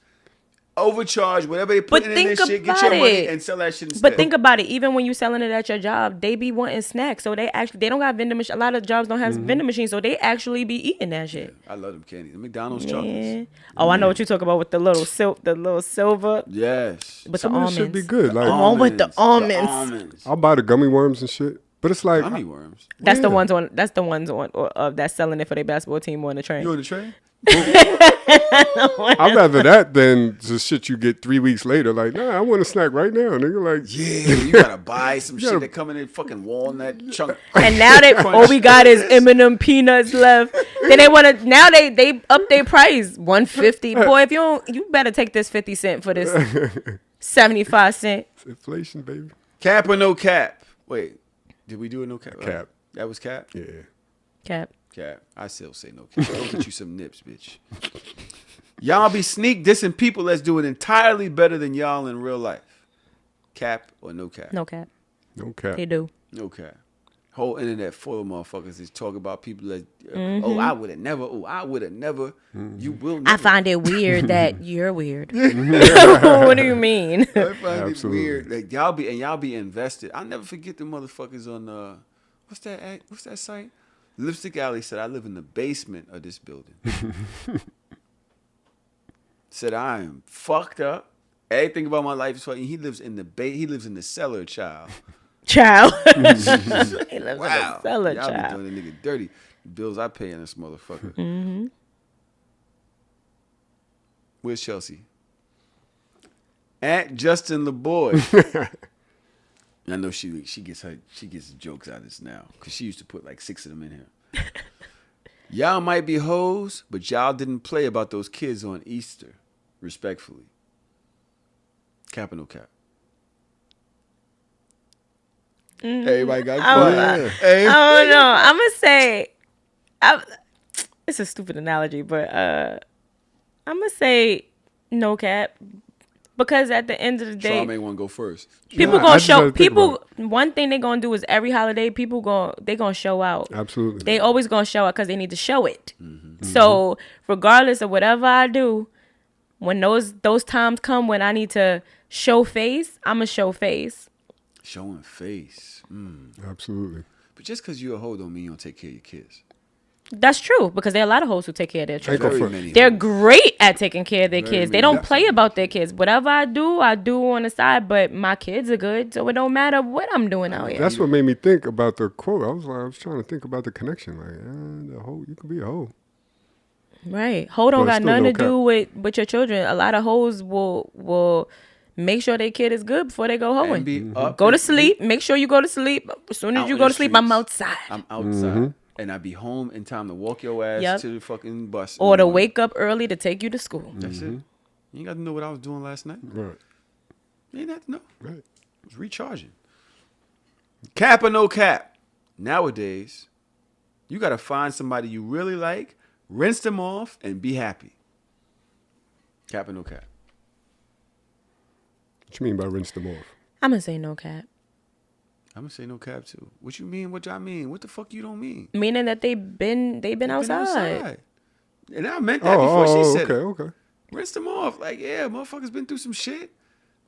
Overcharge whatever they put in this shit. Get your money and sell that shit instead. But think about it. Even when you selling it at your job, they be wanting snacks. So they don't got vending machines. A lot of jobs don't have vending machines, so they actually be eating that shit. I love them candies. The McDonald's chocolates. Oh, I know what you talk about with the little silver. Yes. With some the of almonds. This should be good. Like the one with the almonds. I'll buy the gummy worms and shit. But it's like gummy worms. That's the ones on. That's the ones on that's selling it for their basketball team on the train. You on the train? I'd rather that than the shit you get 3 weeks later. Like, nah, I want a snack right now. Nigga, like, yeah, you gotta buy some shit that come in fucking walnut chunk. And now all we got is M&M peanuts left. Then they want to. Now they up their price $1.50. Boy, if you better take this 50 cent for this 75 cent. It's inflation, baby. Cap or no cap? Wait, did we do a no cap? Cap. That was cap. Yeah. Cap. Cap. I still say no cap. Go get you some nips, bitch. Y'all be sneak dissing people that's doing entirely better than y'all in real life. Cap or no cap? No cap. No cap. They do. No cap. Whole internet full of motherfuckers is talking about people that, oh, I would have never. Oh, I would have never. You will never. I find it weird that you're weird. What do you mean? I find it weird. Like, y'all be invested. I'll never forget the motherfuckers on what's that site? Lipstick Alley said, I live in the basement of this building. Said, I am fucked up. Everything about my life is fucking. He lives in the cellar, child. He lives in the cellar, Y'all child. be doing a nigga dirty. The bills I pay in this motherfucker. Mm-hmm. Where's Chelsea? Aunt Justin LeBoy. I know she gets jokes out of this now, because she used to put like 6 of them in here. Y'all might be hoes, but y'all didn't play about those kids on Easter. Respectfully. Cap or no cap? Everybody got quiet. I don't know. I'm gonna say, it's a stupid analogy, but I'm gonna say no cap. Because at the end of the day, Charmaine want to go first. People gonna show people. One thing they gonna do is every holiday, people gonna show out. Absolutely, they always gonna show out because they need to show it. Mm-hmm. So regardless of whatever I do, when those times come when I need to show face, I'ma show face. Showing face, absolutely. But just because you're a hoe don't mean you don't take care of your kids. That's true because there are a lot of hoes who take care of their children. Very many. They're great at taking care of their Very kids. They many. don't play about their kids. Whatever I do on the side. But my kids are good, so it don't matter what I'm doing out here. That's what made me think about the quote. I was trying to think about the connection. Like, the hoe, you can be a hoe. Right. Hoe don't But got still nothing no to do with your children. A lot of hoes will make sure their kid is good before they go hoeing. And be up Go to and sleep. Make sure you go to sleep. As soon as out you in go the to sleep, streets. I'm outside. I'm outside. And I be home in time to walk your ass Yep. to the fucking bus. Or to wake up early to take you to school. That's it. You ain't got to know what I was doing last night. Right. You ain't have to know. Right. I was recharging. Cap or no cap? Nowadays, you got to find somebody you really like, rinse them off, and be happy. Cap or no cap? What you mean by rinse them off? I'm gonna say no cap. I'm going to say no cap too. What you mean? What y'all mean? What the fuck you don't mean? Meaning that they've been outside. And I meant that before she said it. Okay. Rinse them off. Like, yeah, motherfuckers been through some shit.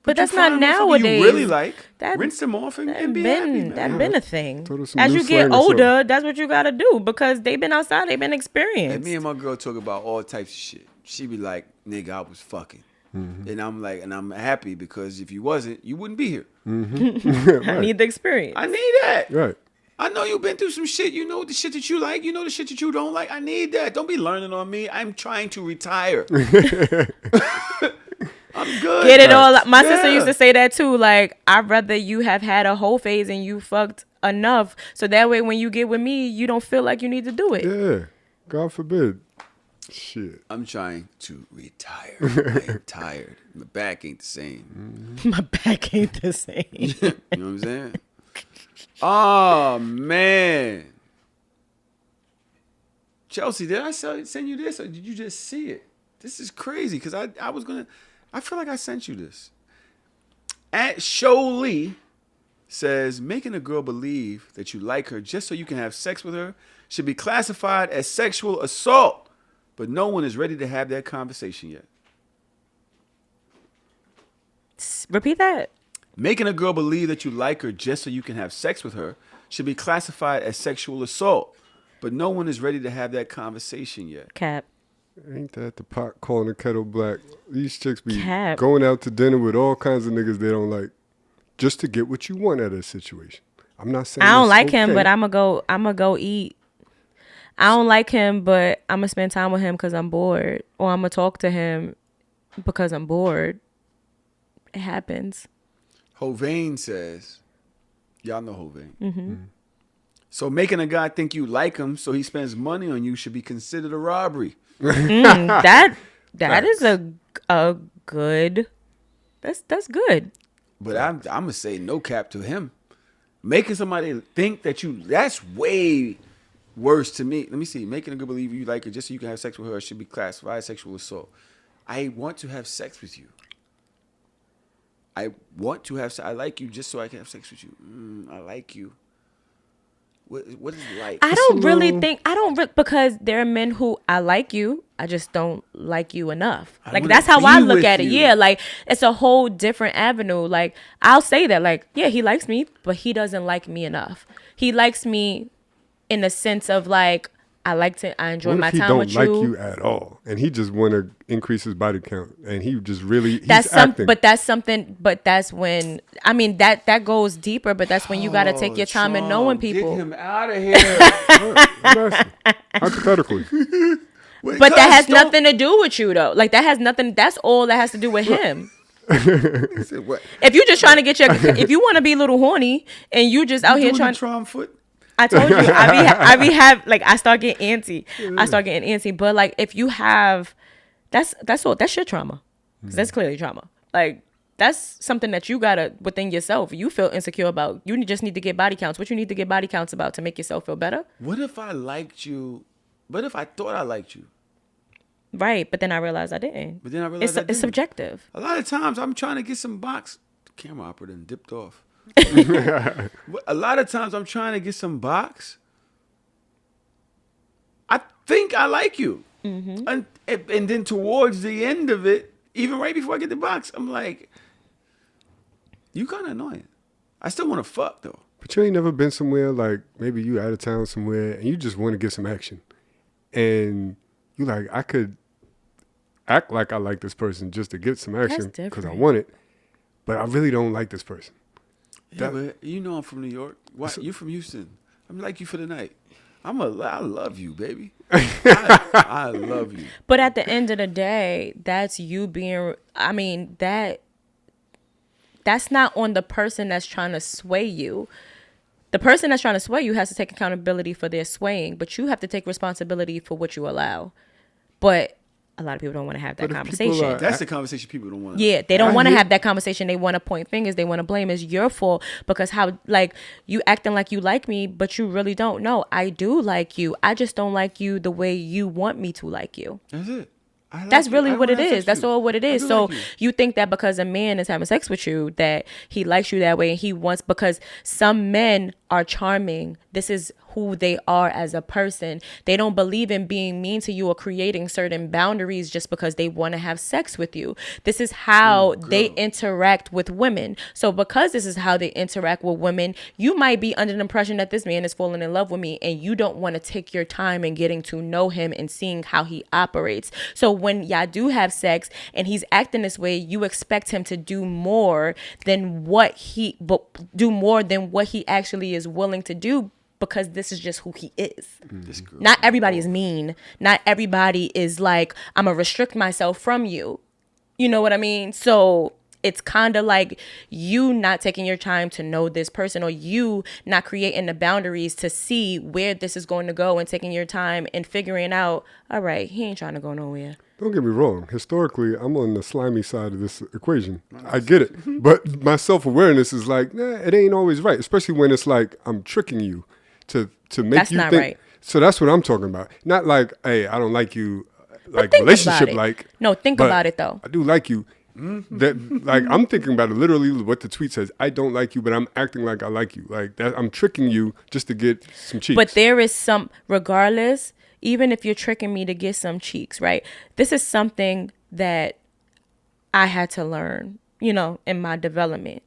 But you that's not find a motherfucker nowadays. You really like, That- rinse them off and be happy, man. That been a thing. Throw some As new you get slang or something. older, that's what you gotta do because they've been outside, they've been experienced. And me and my girl talk about all types of shit. She be like, nigga, I was fucking. And I'm like, and I'm happy because if you wasn't, you wouldn't be here. I need the experience. I need that. Right. I know you've been through some shit. You know the shit that you like. You know the shit that you don't like. I need that. Don't be learning on me. I'm trying to retire. I'm good. Get it all up. My sister Yeah. used to say that too. Like, I'd rather you have had a whole phase and you fucked enough. So that way when you get with me, you don't feel like you need to do it. Yeah. God forbid. Shit. I'm trying to retire. I am tired. My back ain't the same. My back ain't the same. You know what I'm saying? Oh, man. Chelsea, did I send you this or did you just see it? This is crazy because I feel like I sent you this. At Sholee says, making a girl believe that you like her just so you can have sex with her should be classified as sexual assault, but no one is ready to have that conversation yet. Repeat that. Making a girl believe that you like her just so you can have sex with her should be classified as sexual assault, but no one is ready to have that conversation yet. Cap. Ain't that the pot calling the kettle black? These chicks be Cap. going out to dinner with all kinds of niggas they don't like just to get what you want out of a situation. I'm not saying I don't it's like him, okay. but I'ma go eat. I don't like him, but I'ma spend time with him because I'm bored. Or I'ma talk to him because I'm bored. It happens. Hovain says, y'all know Hovain. So making a guy think you like him so he spends money on you should be considered a robbery. That is a good. That's good. But I'm gonna say no cap to him. Making somebody think that that's way worse to me. Let me see. Making a girl believe you like her just so you can have sex with her should be classified as sexual assault. I want to have sex with you. I like you just so I can have sex with you. I like you. What is like? I don't really think because there are men who I like you. I just don't like you enough. Like wanna that's how be I look with at it. you. Yeah, like it's a whole different avenue. Like I'll say that. Like yeah, he likes me, but he doesn't like me enough. He likes me in the sense of like I enjoy What my if he time don't with like you. you at all, and he just want to increase his body count, and he just really he's That's acting. But that's when I mean that goes deeper. But that's when you got to take your time in knowing people. Get him out of here. I'm asking. Hypothetically, But that has nothing to do with you though. Like that has nothing. That's all that has to do with him. If you just trying to get if you want to be a little horny and you just out here trying. Trom foot. I told you, I start getting antsy. But like, if you have, that's all. That's your trauma. 'Cause that's clearly trauma. Like that's something that you gotta within yourself. You feel insecure about. You just need to get body counts. What you need to get body counts about to make yourself feel better. What if I liked you? What if I thought I liked you? Right, but then I realized I didn't. But then I realized It's subjective. A lot of times I'm trying to get some box. The camera operator and dipped off. A lot of times I'm trying to get some box. I think I like you. And then towards the end of it, even right before I get the box, I'm like, you kind of annoying. I still want to fuck though. but you ain't never been somewhere like maybe you out of town somewhere, and you just want to get some action, and you like, I could act like I like this person just to get some action That's because I different. want it, but I really don't like this person. Yeah, but you know I'm from New York. Why you from Houston? I'm like you for the night. I love you, baby. I love you. But at the end of the day, that's you being. I mean that's not on the person that's trying to sway you. The person that's trying to sway you has to take accountability for their swaying, but you have to take responsibility for what you allow. But a lot of people don't want to have that conversation. That's the conversation people don't want to. Yeah, they don't want to have that conversation. They want to point fingers. They want to blame. It's your fault because how, like, you acting like you like me, but you really don't. No, I do like you. I just don't like you the way you want me to like you. That's it. That's really what it is. That's all what it is. So you think that because a man is having sex with you, that he likes you that way and he wants, because some men are charming. This is who they are as a person. They don't believe in being mean to you or creating certain boundaries just because they want to have sex with you. This is how they interact with women. So because this is how they interact with women, you might be under the impression that this man is falling in love with me and you don't want to take your time in getting to know him and seeing how he operates. So when y'all do have sex and he's acting this way, you expect him to do more than what he actually is willing to do, because this is just who he is. Not everybody is mean. Not everybody is like, I'm going to restrict myself from you. You know what I mean? So it's kind of like you not taking your time to know this person, or you not creating the boundaries to see where this is going to go and taking your time and figuring out, all right, he ain't trying to go nowhere. Don't get me wrong. Historically, I'm on the slimy side of this equation. I get it. But my self-awareness is like, it ain't always right, especially when it's like I'm tricking you to make that's you not think. Right. So that's what I'm talking about. Not like, hey, I don't like you, like relationship like. No, think about it though. I do like you. That, like, I'm thinking about it literally what the tweet says. I don't like you, but I'm acting like I like you. Like that, I'm tricking you just to get some cheeks. But there is some, regardless, even if you're tricking me to get some cheeks, right? This is something that I had to learn, in my development.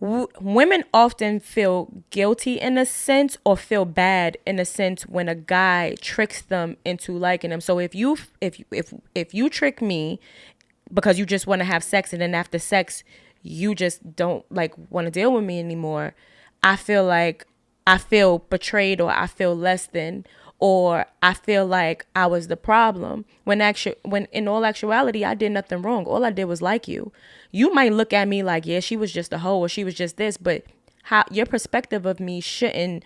Women often feel guilty in a sense, or feel bad in a sense, when a guy tricks them into liking them. So if you trick me because you just want to have sex, and then after sex you just don't like want to deal with me anymore, I feel betrayed, or I feel less than, or I feel like I was the problem, when in all actuality I did nothing wrong. All I did was like you. You might look at me like, yeah, she was just a hoe, or she was just this, but how your perspective of me shouldn't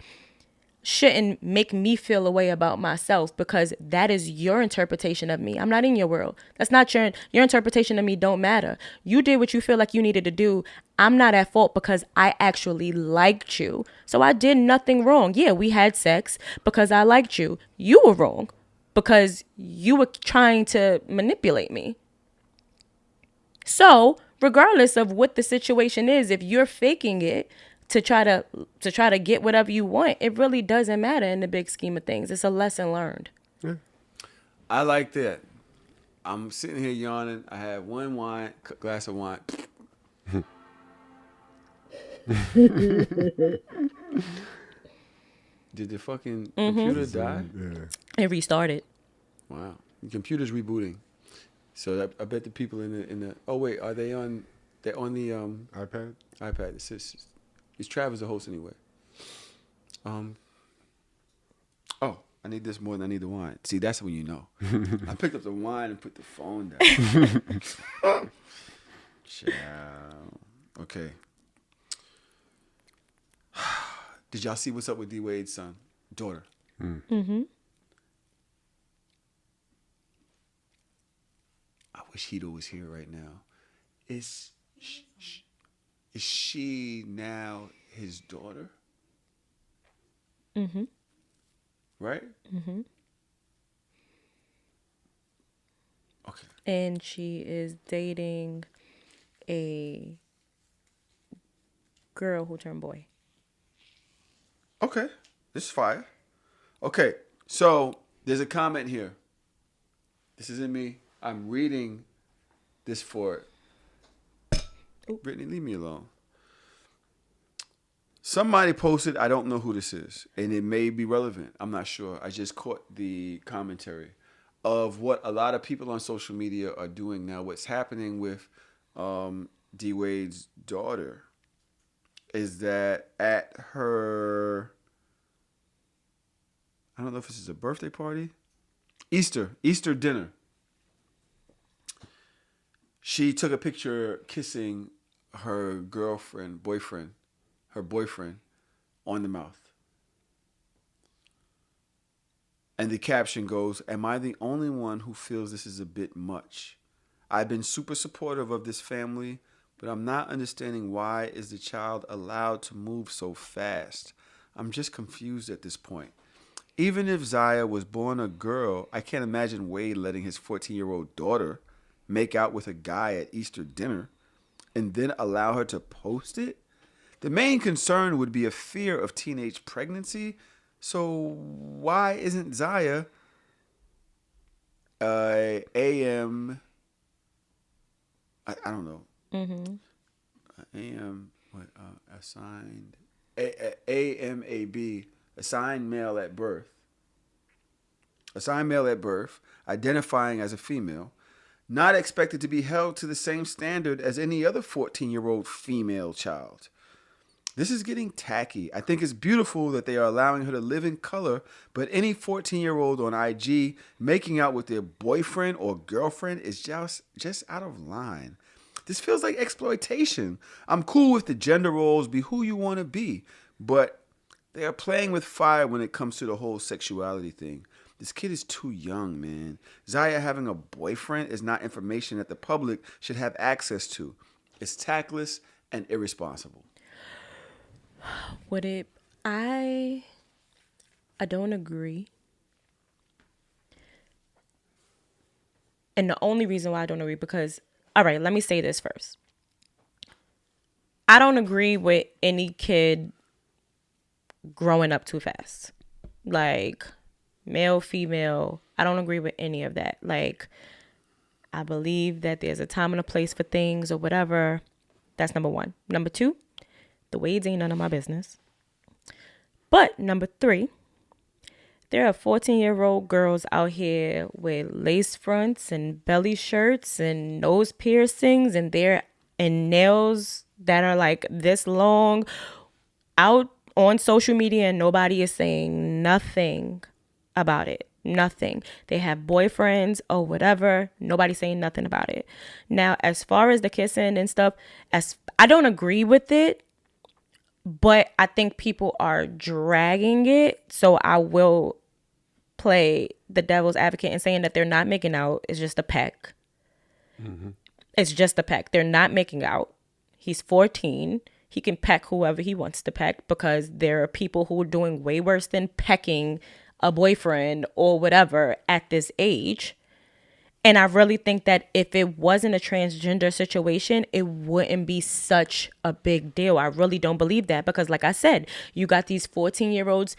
make me feel a way about myself, because that is your interpretation of me. I'm not in your world. That's not your interpretation of me. Don't matter. You did what you feel like you needed to do. I'm not at fault because I actually liked you. So I did nothing wrong. Yeah, we had sex because I liked you. You were wrong because you were trying to manipulate me. So regardless of what the situation is, if you're faking it to try to get whatever you want, it really doesn't matter in the big scheme of things. It's a lesson learned. Yeah. I like that. I'm sitting here yawning. I had one glass of wine. Did the fucking computer die? Yeah. It restarted. Wow. The computer's rebooting. So I bet the people in the oh wait, are they on the iPad? iPad. It's Travis the host anyway. Oh, I need this more than I need the wine. See, that's when you know. I picked up the wine and put the phone down. Ciao. Okay. Did y'all see what's up with D Wade's daughter? Mm-hmm. I wish Hito was here right now. Is she now his daughter? Mm-hmm. Right? Mm-hmm. Okay. And she is dating a girl who turned boy. Okay. This is fire. Okay. So there's a comment here. This isn't me. I'm reading this for Brittany, leave me alone. Somebody posted, I don't know who this is, and it may be relevant. I'm not sure. I just caught the commentary of what a lot of people on social media are doing now. What's happening with D Wade's daughter is that at her, I don't know if this is a birthday party, Easter dinner, she took a picture kissing her boyfriend on the mouth. And the caption goes, "Am I the only one who feels this is a bit much? I've been super supportive of this family, but I'm not understanding why is the child allowed to move so fast. I'm just confused at this point. Even if Zaya was born a girl, I can't imagine Wade letting his 14-year-old daughter make out with a guy at Easter dinner and then allow her to post it. The main concern would be a fear of teenage pregnancy. So why isn't Zaya AM? I don't know. Mm-hmm. AM what assigned AMAB assigned male at birth. Assigned male at birth, identifying as a female, not expected to be held to the same standard as any other 14-year-old female child. This is getting tacky. I think it's beautiful that they are allowing her to live in color, but any 14-year-old on IG making out with their boyfriend or girlfriend is just out of line. This feels like exploitation. I'm cool with the gender roles, be who you want to be, but they are playing with fire when it comes to the whole sexuality thing. This kid is too young, man. Zaya having a boyfriend is not information that the public should have access to. It's tactless and irresponsible. I don't agree. And the only reason why I don't agree, because, all right, let me say this first. I don't agree with any kid growing up too fast. Like, male, female, I don't agree with any of that. Like, I believe that there's a time and a place for things or whatever. That's number one. Number two, the Wades ain't none of my business. But number three, there are 14-year-old girls out here with lace fronts and belly shirts and nose piercings and nails that are like this long out on social media, and nobody is saying nothing about it. Nothing. They have boyfriends or whatever. Nobody's saying nothing about it. Now, as far as the kissing and stuff, I don't agree with it, but I think people are dragging it. So I will play the devil's advocate and saying that they're not making out. It's just a peck. Mm-hmm. It's just a peck. They're not making out. He's 14. He can peck whoever he wants to peck, because there are people who are doing way worse than pecking a boyfriend or whatever at this age. And I really think that if it wasn't a transgender situation, it wouldn't be such a big deal. I really don't believe that, because like I said, you got these 14-year-olds,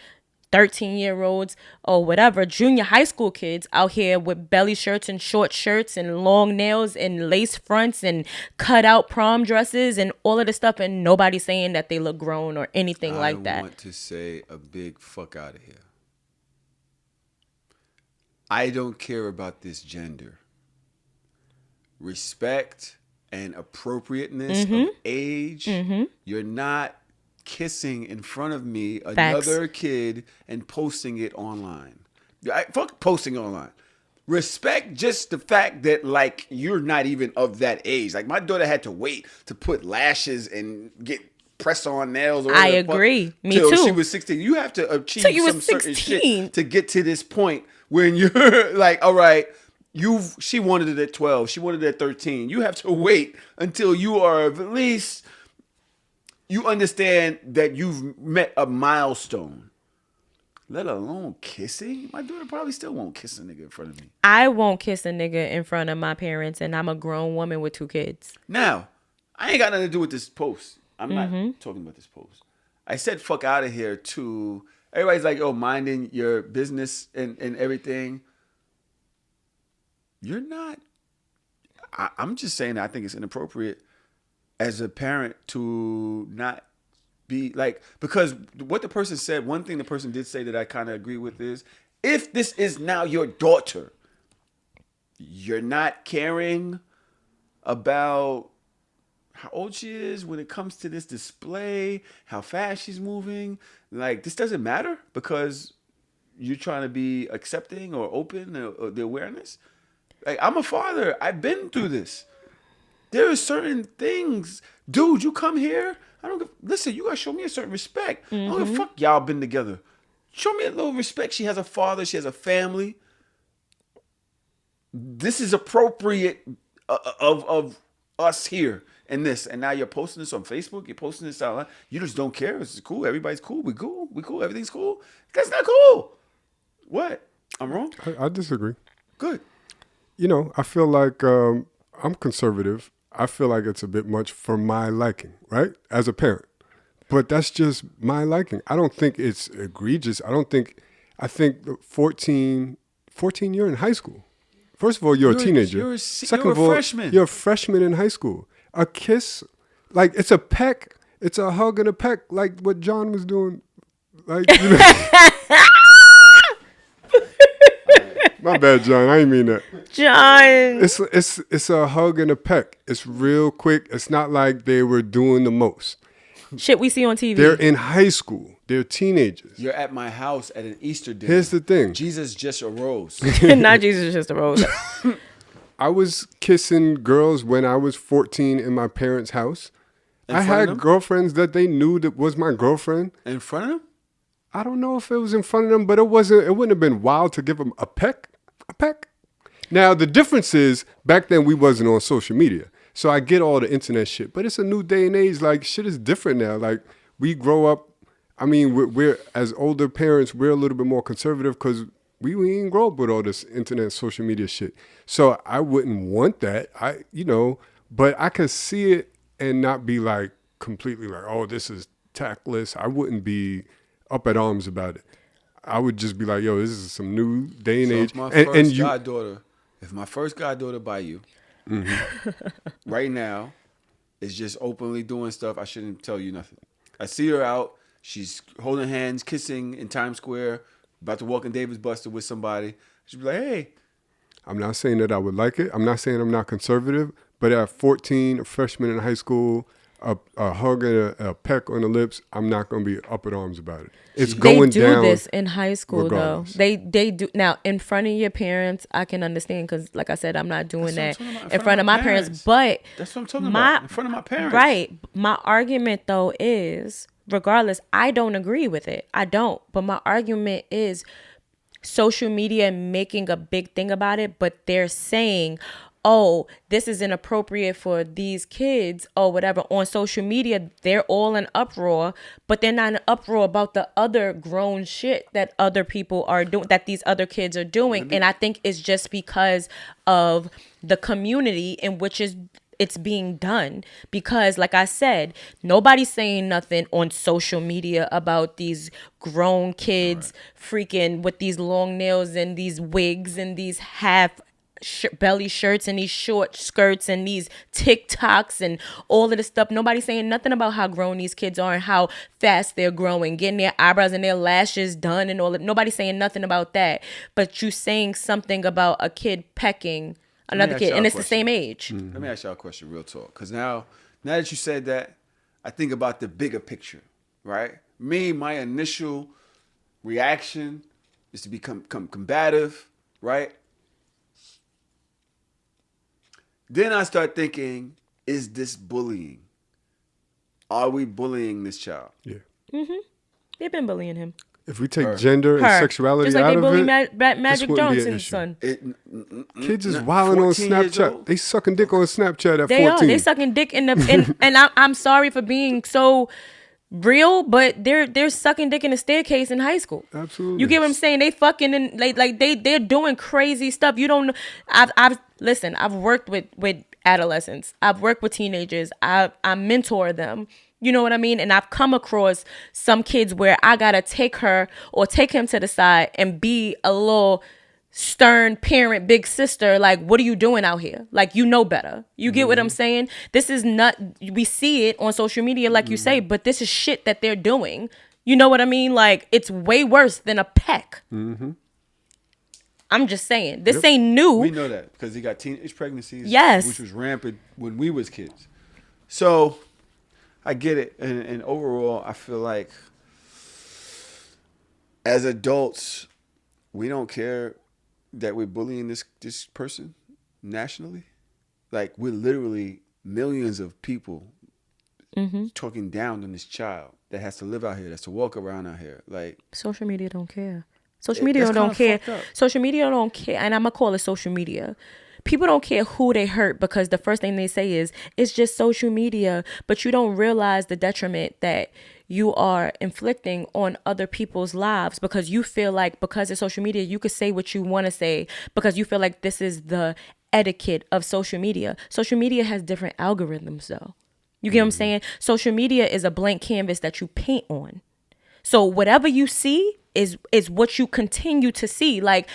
13-year-olds or whatever, junior high school kids out here with belly shirts and short shirts and long nails and lace fronts and cut out prom dresses and all of this stuff, and nobody's saying that they look grown or anything like that. I want to say a big fuck out of here. I don't care about this gender. Respect and appropriateness of age. Mm-hmm. You're not kissing in front of me another kid and posting it online. Fuck posting online. Respect just the fact that, like, you're not even of that age. Like, my daughter had to wait to put lashes and get press-on nails. Or I agree. Me too. Till she was 16. You have to achieve some certain shit to get to this point when you're like, all right, she wanted it at 12. She wanted it at 13. You have to wait until you are at least, you understand that you've met a milestone. Let alone kissing. My daughter probably still won't kiss a nigga in front of me. I won't kiss a nigga in front of my parents, and I'm a grown woman with 2 kids. Now, I ain't got nothing to do with this post. I'm not talking about this post. I said fuck out of here to everybody's like, oh, minding your business and everything. You're not. I'm just saying that I think it's inappropriate as a parent to not be like, because what the person said, one thing the person did say that I kind of agree with is, if this is now your daughter, you're not caring about how old she is when it comes to this display, how fast she's moving. Like, this doesn't matter because you're trying to be accepting or open or the awareness. Like, I'm a father. I've been through this. There are certain things. Dude, you come here. Listen, you gotta show me a certain respect. I don't give a fuck y'all been together. Show me a little respect. She has a father. She has a family. This is appropriate of us here and this. And now you're posting this on Facebook. You're posting this out. You just don't care. It's cool. Everybody's cool. We cool. We cool. Everything's cool. That's not cool. What? I'm wrong? I disagree. Good. You know, I feel like I'm conservative. I feel like it's a bit much for my liking, right? As a parent. But that's just my liking. I don't think it's egregious. I think 14, you're in high school. First of all, you're a teenager. Second of all, freshman. You're a freshman in high school. A kiss, like it's a peck. It's a hug and a peck, like what John was doing. Like, you know. My bad, John. I didn't mean that. John. It's a hug and a peck. It's real quick. It's not like they were doing the most. Shit we see on TV. They're in high school. They're teenagers. You're at my house at an Easter dinner. Here's the thing. Jesus just arose. Not Jesus just arose. I was kissing girls when I was 14 in my parents' house. I had girlfriends that they knew that was my girlfriend. In front of them? I don't know if it was in front of them, but it wouldn't have been wild to give them a peck. A peck. Now, the difference is, back then we wasn't on social media. So I get all the internet shit, but it's a new day and age. Like, shit is different now. Like, we grow up. I mean, we're as older parents, we're a little bit more conservative because we ain't grow up with all this internet, social media shit. So I wouldn't want that. But I could see it and not be like completely like, oh, this is tactless. I wouldn't be up at arms about it. I would just be like, yo, this is some new day and age. If my first goddaughter, if my first goddaughter by you, right now, is just openly doing stuff, I shouldn't tell you nothing. I see her out. She's holding hands, kissing in Times Square, about to walk in David's Buster with somebody. She'd be like, hey. I'm not saying that I would like it. I'm not saying I'm not conservative. But at 14, a freshman in high school, a hug and a peck on the lips, I'm not going to be up at arms about it. It's going down. They do this in high school, regardless. though. They do. Now, in front of your parents, I can understand because, like I said, I'm not doing that in front of my parents. But that's what I'm talking about. In front of my parents. Right. My argument, though, is, regardless, I don't agree with it. I don't. But my argument is social media making a big thing about it, but they're saying, oh, this is inappropriate for these kids or whatever. On social media, they're all in uproar, but they're not in uproar about the other grown shit that other people are doing, that these other kids are doing. And I think it's just because of the community in which it's being done. Because, like I said, nobody's saying nothing on social media about these grown kids freaking with these long nails and these wigs and these half belly shirts and these short skirts and these TikToks and all of this stuff. Nobody's saying nothing about how grown these kids are and how fast they're growing, getting their eyebrows and their lashes done and all that. Nobody's saying nothing about that. But you saying something about a kid pecking another kid, and it's the same age. Let me ask y'all a question, real talk. Because now that you said that, I think about the bigger picture, right? My initial reaction is to become combative, right? Then I start thinking, is this bullying? Are we bullying this child? Yeah. Mm-hmm. They've been bullying him. If we take gender and sexuality just like out they bully of it, Magic Johnson's son. Kids is wilding on Snapchat. They sucking dick on Snapchat at 14. They are. They sucking dick in the and I'm sorry for being so real, but they're sucking dick in the staircase in high school. Absolutely. You get what I'm saying? They fucking and they're doing crazy stuff. You don't know. I've worked with adolescents. I've worked with teenagers. I mentor them. You know what I mean? And I've come across some kids where I gotta take her or take him to the side and be a little stern parent, big sister, like, what are you doing out here? Like, you know better. You get what I'm saying? This is not, we see it on social media, like you say, but this is shit that they're doing. You know what I mean? Like, it's way worse than a peck. I'm just saying, this ain't new. We know that because he got teenage pregnancies, Yes, which was rampant when we was kids. So I get it, and overall, I feel like as adults, we don't care that we're bullying this person nationally. Like, we're literally millions of people talking down on this child that has to live out here, that's to walk around out here. Like, social media don't care. Social media don't care. Social media don't care, and I'm gonna call it social media. People don't care who they hurt because the first thing they say is it's just social media, but you don't realize the detriment that you are inflicting on other people's lives because you feel like because it's social media, you could say what you want to say because you feel like this is the etiquette of social media. Social media has different algorithms though. You get what I'm saying? Social media is a blank canvas that you paint on. So whatever you see is what you continue to see. Like,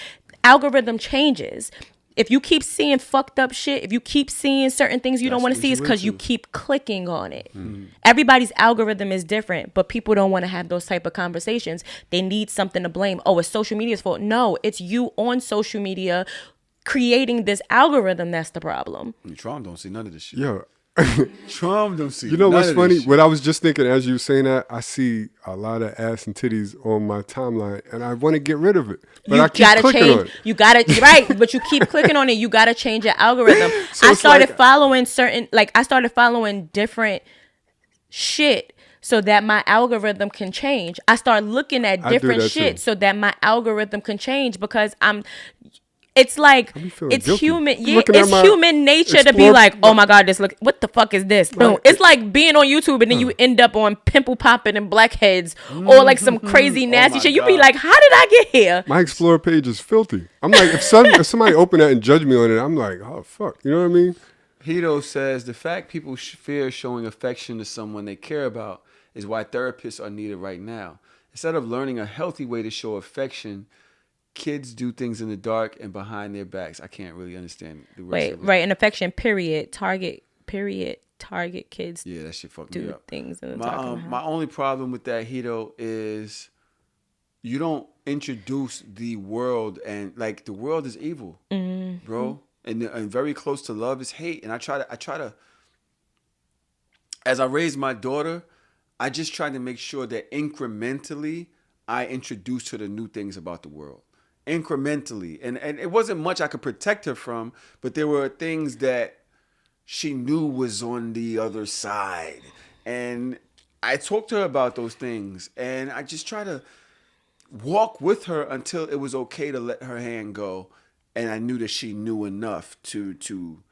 algorithm changes. If you keep seeing fucked up shit, if you keep seeing certain things you don't want to see, it's because you keep clicking on it. Everybody's algorithm is different, but people don't want to have those type of conversations. They need something to blame. Oh, it's social media's fault. No, it's you on social media creating this algorithm that's the problem. Trump don't see none of this shit. Yo. Trump don't see. You know what's funny? What I was just thinking as you were saying that, I see a lot of ass and titties on my timeline, and I want to get rid of it, but I keep clicking on it. You gotta right, but you keep clicking on it. You gotta change your algorithm. So I started following different shit so that my algorithm can change. I start looking at different shit so that my algorithm can change because it's like it's guilty. Human. Yeah, it's human nature to be like, oh my God, what the fuck is this? Boom. Right. It's like being on YouTube and then you end up on pimple popping and blackheads or like some crazy nasty shit. You be like, how did I get here? My Explore page is filthy. I'm like, if somebody open that and judge me on it, I'm like, oh fuck, you know what I mean? Hito says the fact people fear showing affection to someone they care about is why therapists are needed right now. Instead of learning a healthy way to show affection, kids do things in the dark and behind their backs. I can't really understand the rest of it. Right, and affection, period. Target kids. Yeah, that shit fucked me up. Things in the dark. My only problem with that, Hito, is you don't introduce the world and like the world is evil, bro. And very close to love is hate. And I try to as I raise my daughter, I just try to make sure that incrementally I introduce her to new things about the world. Incrementally. And it wasn't much I could protect her from, but there were things that she knew was on the other side. And I talked to her about those things. And I just try to walk with her until it was okay to let her hand go. And I knew that she knew enough to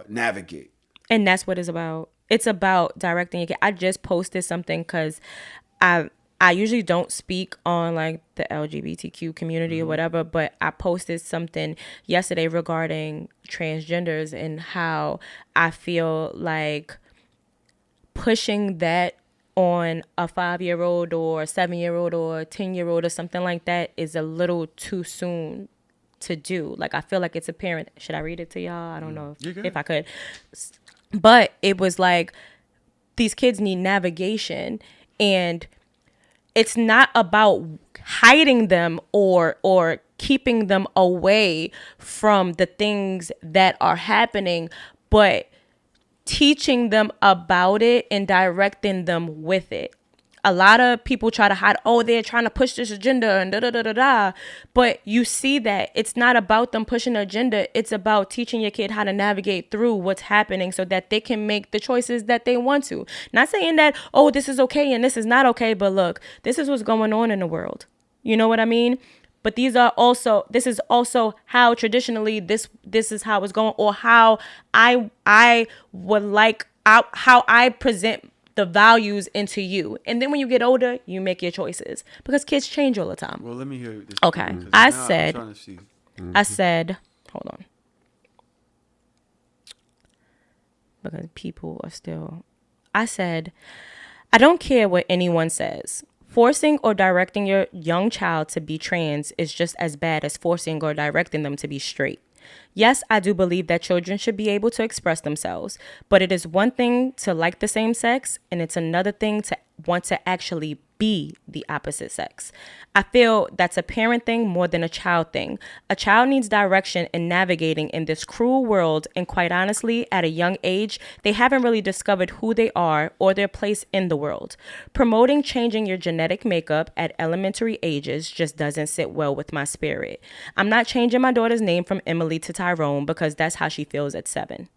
navigate. And that's what it's about. It's about directing your kid. I just posted something because I usually don't speak on like the LGBTQ community or whatever, but I posted something yesterday regarding transgenders and how I feel like pushing that on a 5-year-old or a 7-year-old or a 10-year-old or something like that is a little too soon to do. Like, I feel like it's apparent. Should I read it to y'all? I don't know if I could. But it was like, these kids need navigation, and it's not about hiding them or keeping them away from the things that are happening, but teaching them about it and directing them with it. A lot of people try to hide, they're trying to push this agenda and da-da-da-da-da. But you see that it's not about them pushing the agenda. It's about teaching your kid how to navigate through what's happening so that they can make the choices that they want to. Not saying that, this is okay and this is not okay. But look, this is what's going on in the world. You know what I mean? But this is also how traditionally this is how it's going, or how I would like, how I present the values into you. And then when you get older, you make your choices because kids change all the time. Well, let me hear this. Okay. I said, hold on. Because people are still, I said, I don't care what anyone says. Forcing or directing your young child to be trans is just as bad as forcing or directing them to be straight. Yes, I do believe that children should be able to express themselves, but it is one thing to like the same sex, and it's another thing to want to actually be the opposite sex. I feel that's a parent thing more than a child thing. A child needs direction in navigating in this cruel world, and quite honestly, at a young age, they haven't really discovered who they are or their place in the world. Promoting changing your genetic makeup at elementary ages just doesn't sit well with my spirit. I'm not changing my daughter's name from Emily to Tyrone because that's how she feels at 7.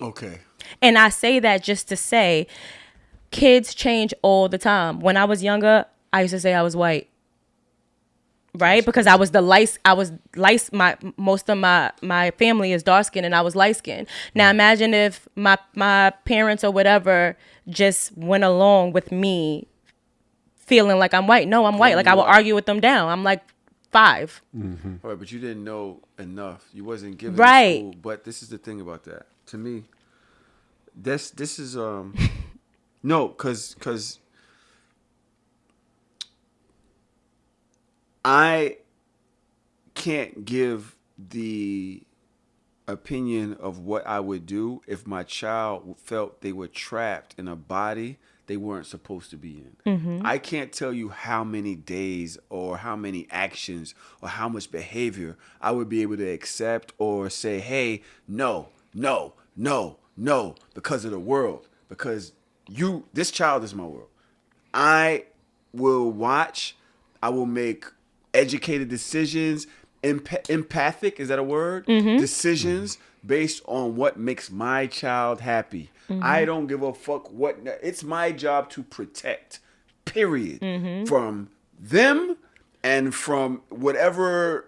Okay. And I say that just to say, kids change all the time. When I was younger, I used to say I was white, right? Because I was most of my family is dark skinned and I was light skinned. Now imagine if my parents or whatever just went along with me feeling like I'm white. No, I'm white. Like I would argue with them down. I'm like 5. Mm-hmm. All right, but you didn't know enough. You wasn't given right. School. But this is the thing about that. To me, this is no, cause I can't give the opinion of what I would do if my child felt they were trapped in a body they weren't supposed to be in. Mm-hmm. I can't tell you how many days or how many actions or how much behavior I would be able to accept or say, hey, no, because of the world. Because this child is my world. I will watch. I will make educated decisions, empathic, is that a word? Mm-hmm. Decisions based on what makes my child happy. Mm-hmm. I don't give a fuck what. It's my job to protect, period, mm-hmm. from them and from whatever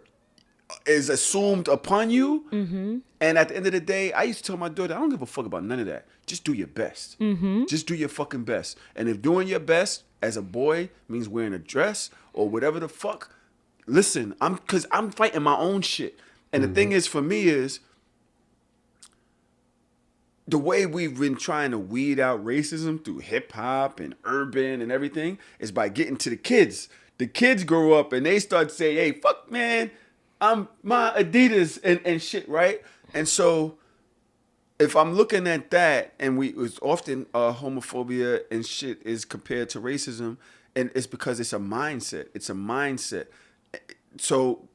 is assumed upon you. Mm-hmm. And at the end of the day, I used to tell my daughter, I don't give a fuck about none of that. Just do your best. Mm-hmm. Just do your fucking best. And if doing your best as a boy means wearing a dress or whatever the fuck, listen, because I'm fighting my own shit. And the thing is, for me, is the way we've been trying to weed out racism through hip hop and urban and everything is by getting to the kids. The kids grow up and they start saying, hey, fuck, man, I'm my Adidas and shit, right? And so if I'm looking at that, and it's often homophobia and shit is compared to racism, and it's because it's a mindset. It's a mindset. So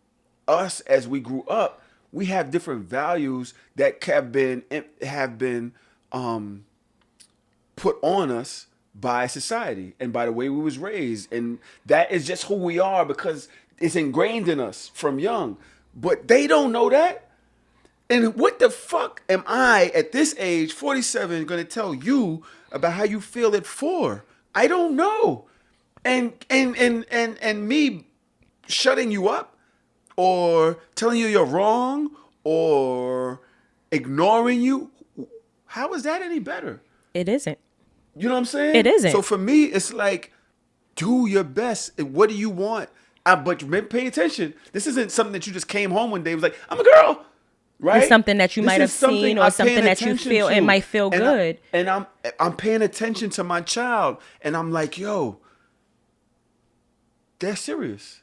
us, as we grew up, we have different values that have been put on us by society and by the way we was raised. And that is just who we are because it's ingrained in us from young. But they don't know that. And what the fuck am I at this age, 47, going to tell you about how you feel at 4? I don't know. And me shutting you up or telling you you're wrong or ignoring you, how is that any better? It isn't. You know what I'm saying? It isn't. So for me, it's like, do your best. What do you want? But pay attention. This isn't something that you just came home one day and was like, I'm a girl. Right? It's something that you might have seen or something that you feel it might feel good. And I'm paying attention to my child. And I'm like, yo, they're serious.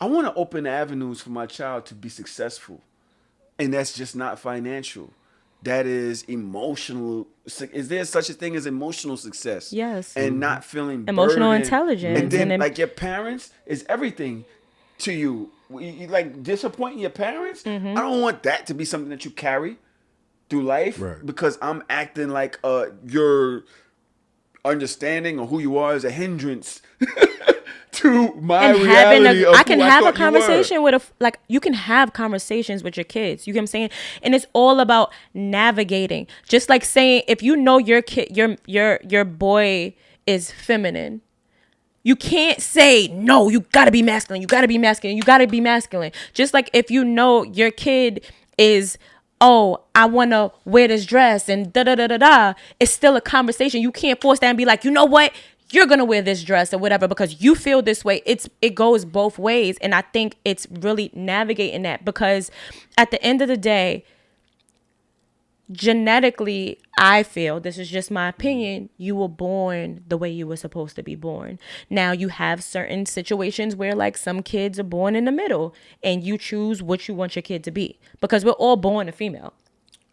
I want to open avenues for my child to be successful. And that's just not financial. That is emotional. Is there such a thing as emotional success? Yes. And not feeling emotional burdened. intelligence. And then like your parents is everything to you. You like disappointing your parents. Mm-hmm. I don't want that to be something that you carry through life, right? Because I'm acting like your understanding of who you are is a hindrance to my reality. I can have a conversation with you can have conversations with your kids. You get what I'm saying? And it's all about navigating. Just like saying, if you know your kid, your boy is feminine, you can't say, no, you gotta be masculine. You gotta be masculine. You gotta be masculine. Just like if you know your kid is, oh, I want to wear this dress and da-da-da-da-da. It's still a conversation. You can't force that and be like, you know what? You're going to wear this dress or whatever because you feel this way. It goes both ways. And I think it's really navigating that because at the end of the day, genetically, I feel, this is just my opinion, you were born the way you were supposed to be born. Now, you have certain situations where, like, some kids are born in the middle, and you choose what you want your kid to be. Because we're all born a female.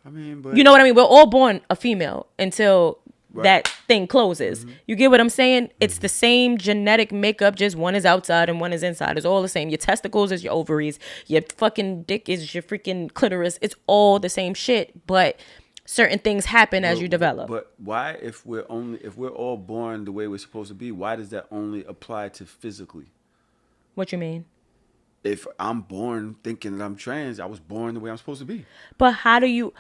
I mean, but you know what I mean? We're all born a female until right. that thing closes. You get what I'm saying? It's the same genetic makeup, just one is outside and one is inside. It's all the same. Your testicles is your ovaries. Your fucking dick is your freaking clitoris. It's all the same shit, but certain things happen as you develop. But why, if we're all born the way we're supposed to be, why does that only apply to physically? What you mean? If I'm born thinking that I'm trans, I was born the way I'm supposed to be. But how do you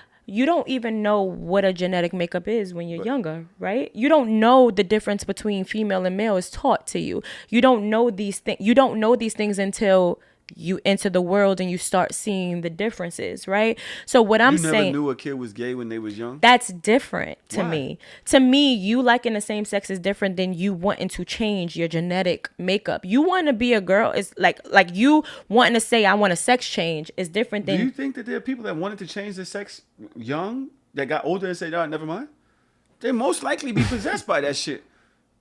don't even know what a genetic makeup is when you're younger, right? You don't know the difference between female and male is taught to you. You don't know these things. You don't know these things until you enter the world and you start seeing the differences, right? So what I'm saying, you never knew a kid was gay when they was young? That's different to Why? me. To me, you liking the same sex is different than you wanting to change your genetic makeup. You want to be a girl is like you wanting to say I want a sex change is different than. Do you think that there are people that wanted to change their sex young that got older and said, "Oh, never mind"? They most likely be possessed by that shit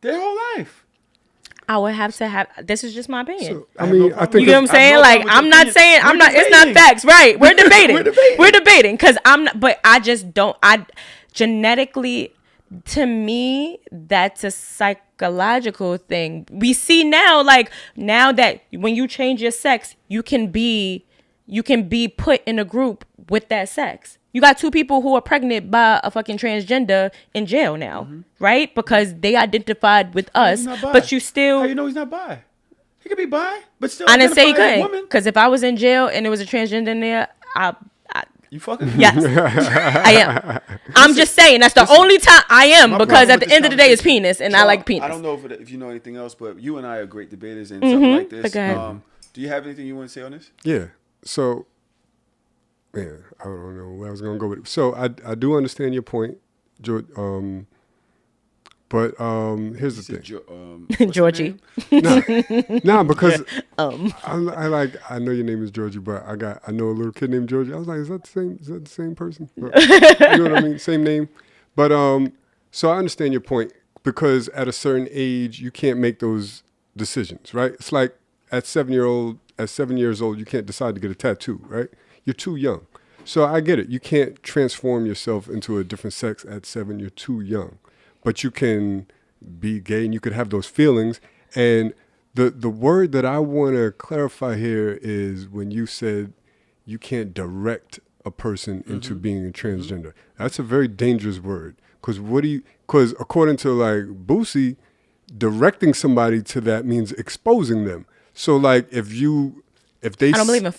their whole life. I would have to have. This is just my opinion. So, I mean, I think you get what I'm saying. Like, I'm not saying I'm not. It's not facts, right? We're debating. We're debating because I'm not. But I just don't. I genetically, to me, that's a psychological thing. We see now, like now that when you change your sex, you can be put in a group with that sex. You got 2 people who are pregnant by a fucking transgender in jail now, right? Because they identified with us, but you still. How you know he's not bi? He could be bi, but still. I didn't say he couldn't. Because if I was in jail and there was a transgender in there, you fucking. Yes, I am. I'm just saying that's the only time I am because at the end of the day it's penis and I like penis. I don't know if you know anything else, but you and I are great debaters and something like this. Do you have anything you want to say on this? Yeah. So. Yeah, I don't know where I was gonna go with it. So I do understand your point, George. But here's the thing, Georgie. Nah, because I know your name is Georgie, but I know a little kid named Georgie. I was like, is that the same person? You know what I mean? Same name. But so I understand your point because at a certain age you can't make those decisions, right? It's like at 7 years old, you can't decide to get a tattoo, right? You're too young. So I get it. You can't transform yourself into a different sex at 7. You're too young. But you can be gay and you could have those feelings. And the word that I want to clarify here is when you said you can't direct a person into being a transgender. That's a very dangerous word. Because according to like Boosie, directing somebody to that means exposing them. So like if they... I don't believe in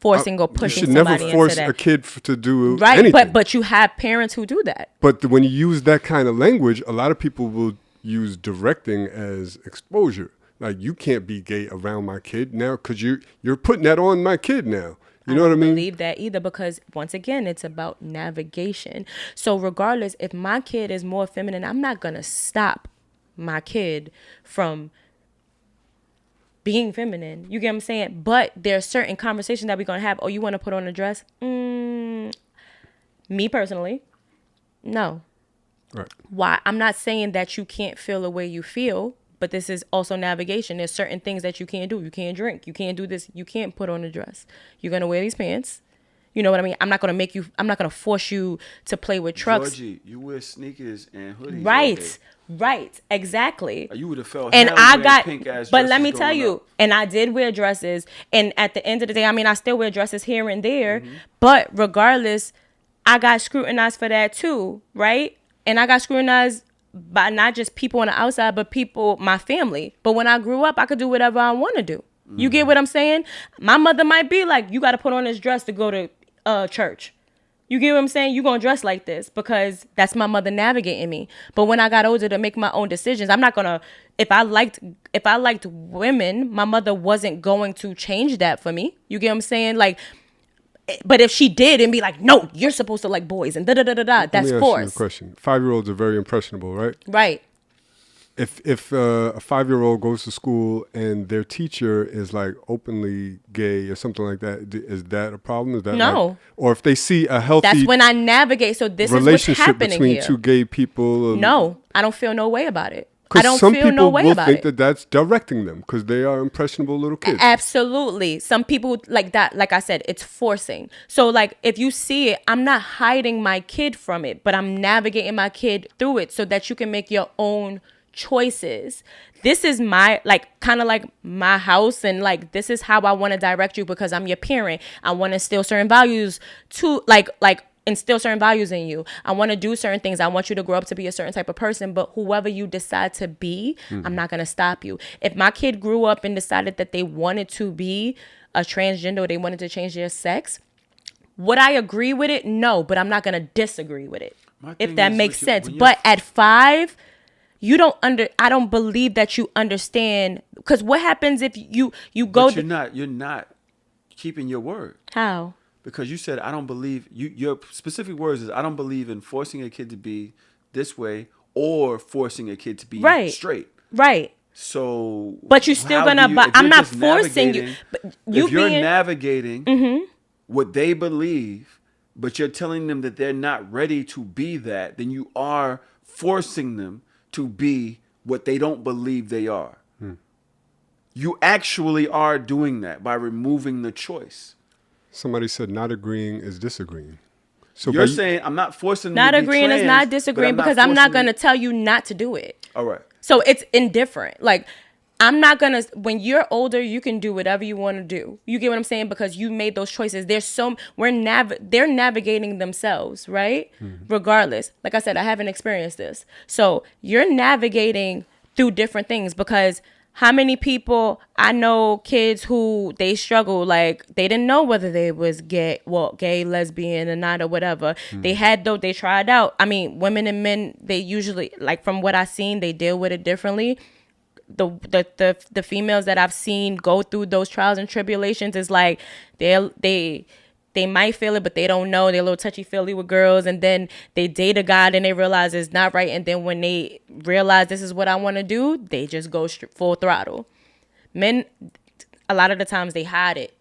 forcing or pushing somebody into that. You should never force a kid to do right, anything. But you have parents who do that. But when you use that kind of language, a lot of people will use directing as exposure. Like, you can't be gay around my kid now because you're putting that on my kid now. You know what I mean? I don't believe that either because, once again, it's about navigation. So regardless, if my kid is more feminine, I'm not going to stop my kid from being feminine. You get what I'm saying? But there's certain conversations that we're going to have. Oh, you want to put on a dress? Me personally, no. Right. Why? I'm not saying that you can't feel the way you feel, but this is also navigation. There's certain things that you can't do. You can't drink. You can't do this. You can't put on a dress. You're going to wear these pants. You know what I mean? I'm not going to force you to play with trucks. Georgie, you wear sneakers and hoodies. Right. Exactly. You would have felt and I got pink ass but let me tell you, up. And I did wear dresses, and at the end of the day, I mean, I still wear dresses here and there, but regardless, I got scrutinized for that too, right? And I got scrutinized by not just people on the outside, but people, my family. But when I grew up, I could do whatever I want to do. You get what I'm saying? My mother might be like, you got to put on this dress to go to church. You get what I'm saying? You gonna dress like this because that's my mother navigating me. But when I got older to make my own decisions, I'm not gonna. If I liked women, my mother wasn't going to change that for me. You get what I'm saying? Like, but if she did and be like, no, you're supposed to like boys and da da da da da, that's force. Let me ask you a question. 5-year-olds are very impressionable, right? Right. if a 5-year-old goes to school and their teacher is like openly gay or something like that, is that a problem? Is that No. like, or if they see a healthy That's when I navigate. So this is what's relationship happening between here. two gay people? No, I don't feel no way about it. I Because don't some feel people no way will about think it. that that's directing them because they are impressionable little kids. Absolutely. Some people like that, like I said, it's forcing. So like if you see it, I'm not hiding my kid from it, but I'm navigating my kid through it so that you can make your own choices. This is my, like, kind of like my house, and like this is how I want to direct you because I'm your parent. I want to instill certain values to like instill certain values in you. I want to do certain things. I want you to grow up to be a certain type of person, but whoever you decide to be, I'm not going to stop you. If my kid grew up and decided that they wanted to be a transgender or they wanted to change their sex, would I agree with it? No, but I'm not going to disagree with it. If that makes sense. But at 5, I don't believe that you understand, because what happens if you go But you're not keeping your word. How? Because you said, I don't believe, your specific words is, I don't believe in forcing a kid to be this way or forcing a kid to be straight. Right. So, but you're still I'm not forcing you. But if you're navigating what they believe, but you're telling them that they're not ready to be that, then you are forcing them to be what they don't believe they are. You actually are doing that by removing the choice. Somebody said not agreeing is disagreeing. So you're saying I'm not forcing them not to be agreeing trans, is not disagreeing because I'm not going to tell you not to do it. All right. So it's indifferent. Like, I'm not going to, when you're older, you can do whatever you want to do. You get what I'm saying? Because you made those choices. They're navigating themselves, right? Regardless. Like I said, I haven't experienced this. So you're navigating through different things, because how many people, I know kids who they struggle, like they didn't know whether they was gay, lesbian or not or whatever. They tried out. I mean, women and men, they usually, like from what I've seen, they deal with it differently. The females that I've seen go through those trials and tribulations is like they might feel it, but they don't know. They're a little touchy-feely with girls, and then they date a guy and they realize it's not right, and then when they realize this is what I want to do, they just go full throttle. Men, a lot of the times they hide it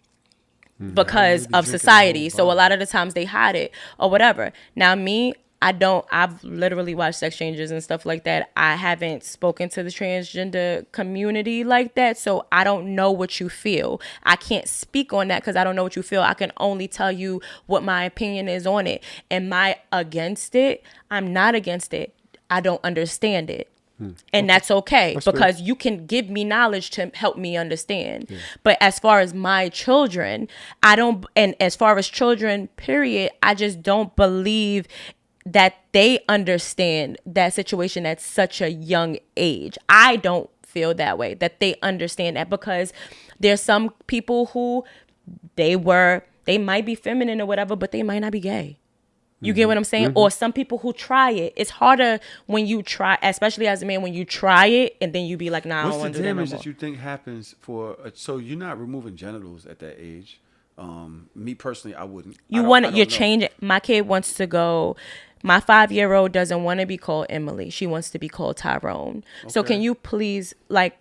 because of society, so a lot of the times they hide it or whatever. Now me, I've literally watched sex changes and stuff like that. I haven't spoken to the transgender community like that, so I don't know what you feel. I can't speak on that because I don't know what you feel. I can only tell you what my opinion is on it. Am I against it? I'm not against it. I don't understand it. And that's okay, because you can give me knowledge to help me understand. But as far as my children, and as far as children, period, I just don't believe that they understand that situation at such a young age. I don't feel that way, that they understand that, because there's some people who they might be feminine or whatever, but they might not be gay. You get what I'm saying? Or some people who try it. It's harder when you try, especially as a man, when you try it and then you be like, nah, I don't want to do that no more. What's the damage that you think happens so you're not removing genitals at that age? Me personally, I wouldn't. You're changing. My kid wants to go. My 5-year-old doesn't want to be called Emily. She wants to be called Tyrone. Okay. So can you please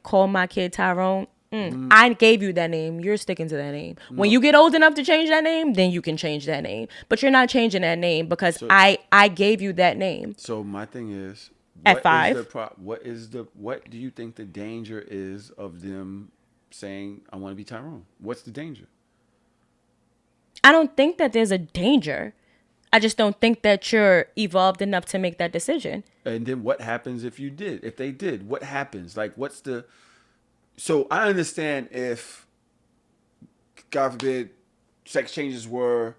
call my kid Tyrone? I gave you that name. You're sticking to that name. No. When you get old enough to change that name, then you can change that name. But you're not changing that name because I gave you that name. So my thing is, at 5, what do you think the danger is of them saying, I want to be Tyrone? What's the danger? I don't think that there's a danger. I just don't think that you're evolved enough to make that decision. And then what happens if you did? If they did, what happens? So I understand if, God forbid, sex changes were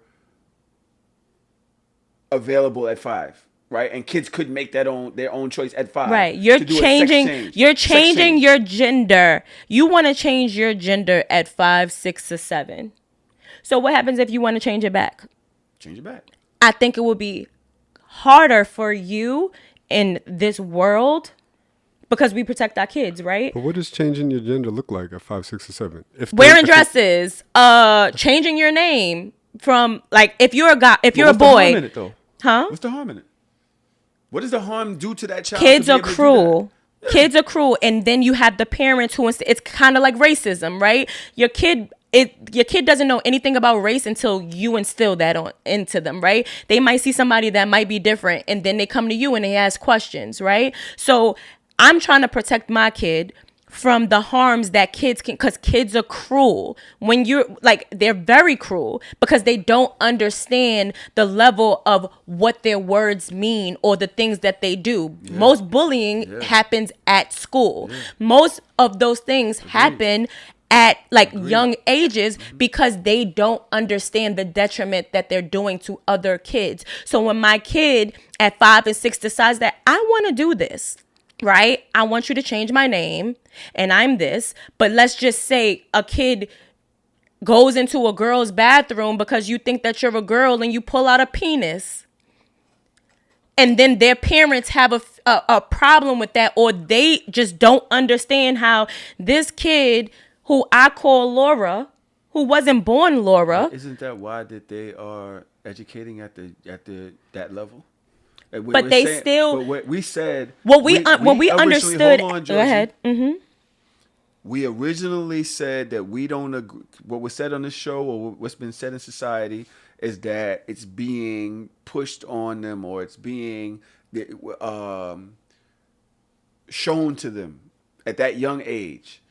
available at 5, right? And kids could make their own choice at 5. Right. You're changing your gender. You want to change your gender at 5, 6, or 7. So what happens if you want to change it back? Change it back. I think it would be harder for you in this world because we protect our kids, right? But what does changing your gender look like at 5, 6, or 7? Wearing dresses, changing your name from if you're a guy, if you're a boy. What's the harm in it, though? Huh? What's the harm in it? What does the harm do to that child? Kids are cruel. Kids are cruel, and then you have the parents who it's kind of like racism, right? Your kid doesn't know anything about race until you instill that on into them, right? They might see somebody that might be different, and then they come to you and they ask questions, right? So I'm trying to protect my kid from the harms that kids can, because kids are cruel. When you're like, they're very cruel because they don't understand the level of what their words mean or the things that they do. Most bullying happens at school. Most of those things happen at like young ages because they don't understand the detriment that they're doing to other kids. So when my kid at 5 and 6 decides that I want to do this, right? I want you to change my name and I'm this. But let's just say a kid goes into a girl's bathroom because you think that you're a girl and you pull out a penis. And then their parents have a problem with that, or they just don't understand how this kid who I call Laura, who wasn't born Laura. Isn't that why that they are educating at that level? But they still. But what we said. What we understood. Hold on, Josie. Go ahead. Mm-hmm. We originally said that we don't agree. What was said on the show, or what's been said in society, is that it's being pushed on them, or it's being shown to them at that young age.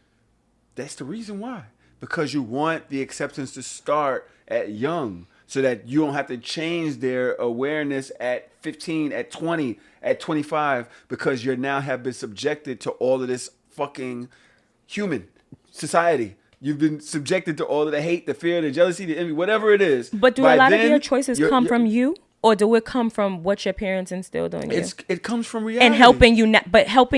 That's the reason why. Because you want the acceptance to start at young, so that you don't have to change their awareness at 15, at 20, at 25, because you now have been subjected to all of this fucking human society. You've been subjected to all of the hate, the fear, the jealousy, the envy, whatever it is. But do a lot of your choices come from you? Or do it come from what your parents instilled on you? It comes from reality. And helping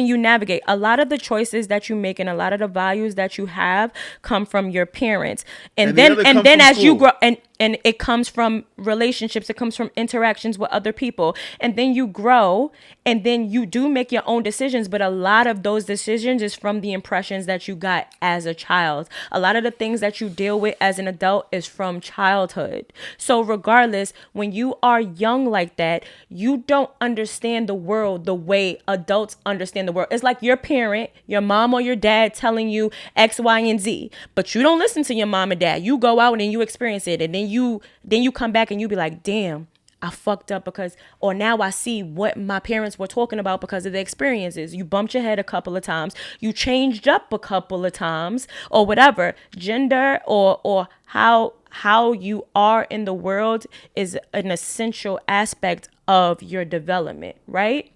you navigate. A lot of the choices that you make and a lot of the values that you have come from your parents. And then as you grow, and it comes from relationships, it comes from interactions with other people. And then you grow, and then you do make your own decisions, but a lot of those decisions is from the impressions that you got as a child. A lot of the things that you deal with as an adult is from childhood. So regardless, when you are young like that, you don't understand the world the way adults understand the world. It's like your parent, your mom or your dad telling you X, Y, and Z, but you don't listen to your mom and dad. You go out and you experience it, and then you come back and you be like, damn, I fucked up because, or now I see what my parents were talking about because of the experiences. You bumped your head a couple of times. You changed up a couple of times or whatever. Gender or how you are in the world is an essential aspect of your development, right?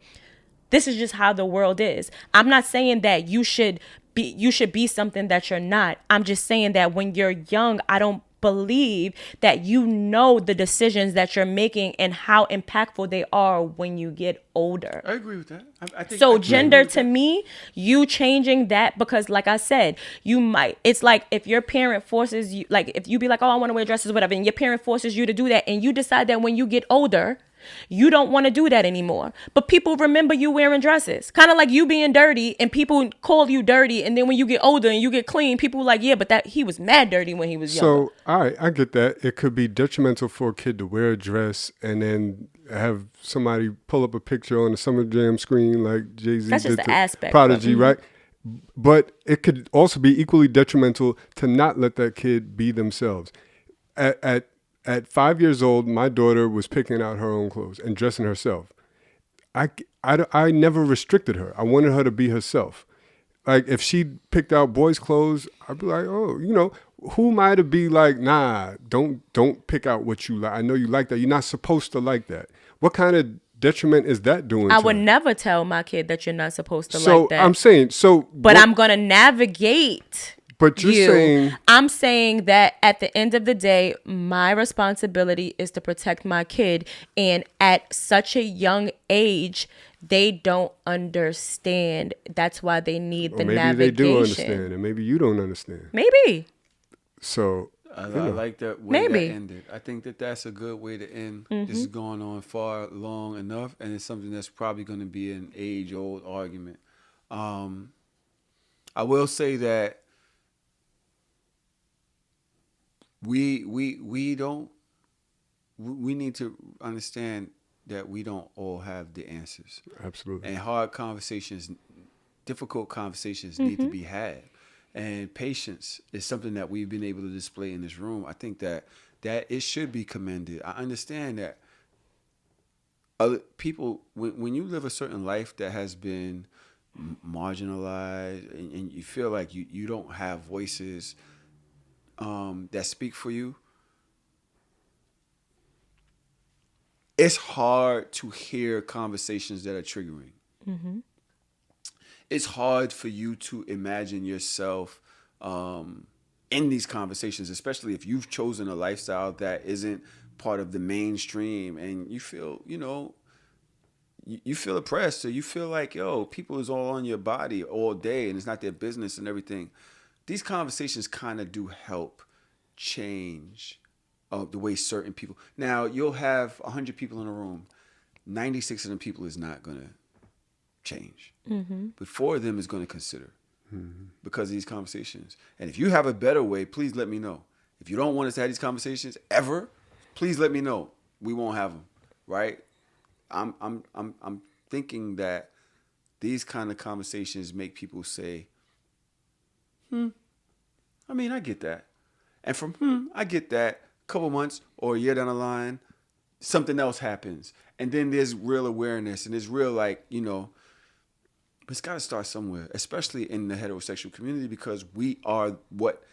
This is just how the world is. I'm not saying that you should be something that you're not. I'm just saying that when you're young, I don't believe that you know the decisions that you're making and how impactful they are when you get older. I agree with that. I think so gender to me, you changing that, because like I said, it's like if your parent forces you, like if you be like, oh, I want to wear dresses, whatever, and your parent forces you to do that, and you decide that when you get older, you don't want to do that anymore. But people remember you wearing dresses. Kind of like you being dirty and people call you dirty. And then when you get older and you get clean, people are like, yeah, but that he was mad dirty when he was younger. So, all right, I get that. It could be detrimental for a kid to wear a dress and then have somebody pull up a picture on the Summer Jam screen like Jay-Z That's did just the aspect. Prodigy, right? But it could also be equally detrimental to not let that kid be themselves. At 5 years old, my daughter was picking out her own clothes and dressing herself. I never restricted her. I wanted her to be herself. Like, if she picked out boys' clothes, I'd be like, oh, who am I to be like, nah, don't pick out what you like. I know you like that. You're not supposed to like that. What kind of detriment is that doing I to would her? never tell my kid that you're not supposed to like that. I'm saying, But I'm going to navigate. But you're saying... I'm saying that at the end of the day, my responsibility is to protect my kid. And at such a young age, they don't understand. That's why they need the navigation. Maybe they do understand, and maybe you don't understand. Maybe. So... I like that way Maybe. that ended. I think that's a good way to end. This is going on far long enough, and it's something that's probably going to be an age-old argument. I will say that we need to understand that we don't all have the answers. Absolutely. And hard conversations difficult conversations need to be had. And patience is something that we've been able to display in this room. I think that it should be commended. I understand that other people, when you live a certain life that has been marginalized and you feel like you don't have voices that speak for you, it's hard to hear conversations that are triggering. Mm-hmm. It's hard for you to imagine yourself in these conversations, especially if you've chosen a lifestyle that isn't part of the mainstream and you feel, you feel oppressed, or you feel like, people is all on your body all day and it's not their business and everything. These conversations kind of do help change the way certain people. Now, you'll have 100 people in a room. 96 of them people is not going to change. Mm-hmm. But 4 of them is going to consider because of these conversations. And if you have a better way, please let me know. If you don't want us to have these conversations ever, please let me know. We won't have them, right? I'm thinking that these kind of conversations make people say, I mean, I get that. And from I get that, a couple months or a year down the line, something else happens. And then there's real awareness and there's real but it's got to start somewhere, especially in the heterosexual community, because we are what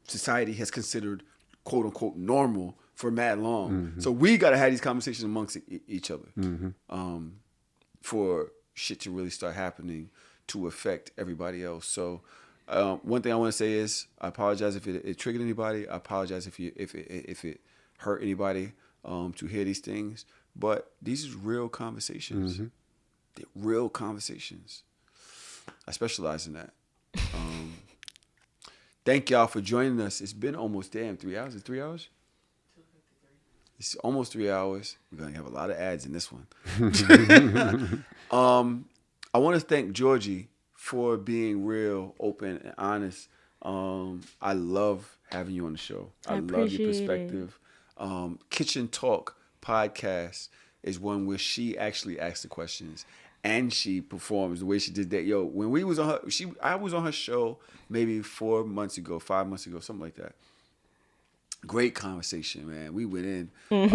society has considered quote unquote normal for mad long. Mm-hmm. So we got to have these conversations amongst each other for shit to really start happening to affect everybody else. So one thing I want to say is I apologize if it triggered anybody. I apologize if it hurt anybody to hear these things. But these are real conversations. Mm-hmm. They're real conversations. I specialize in that. Thank y'all for joining us. It's been almost 3 hours. Is it 3 hours? It's almost 3 hours. We're going to have a lot of ads in this one. I want to thank Georgie for being real, open, and honest. I love having you on the show. I love your perspective. Kitchen Talk podcast is one where she actually asks the questions and she performs the way she did that. When we was on her, I was on her show maybe 5 months ago, something like that. Great conversation, man. We went in. You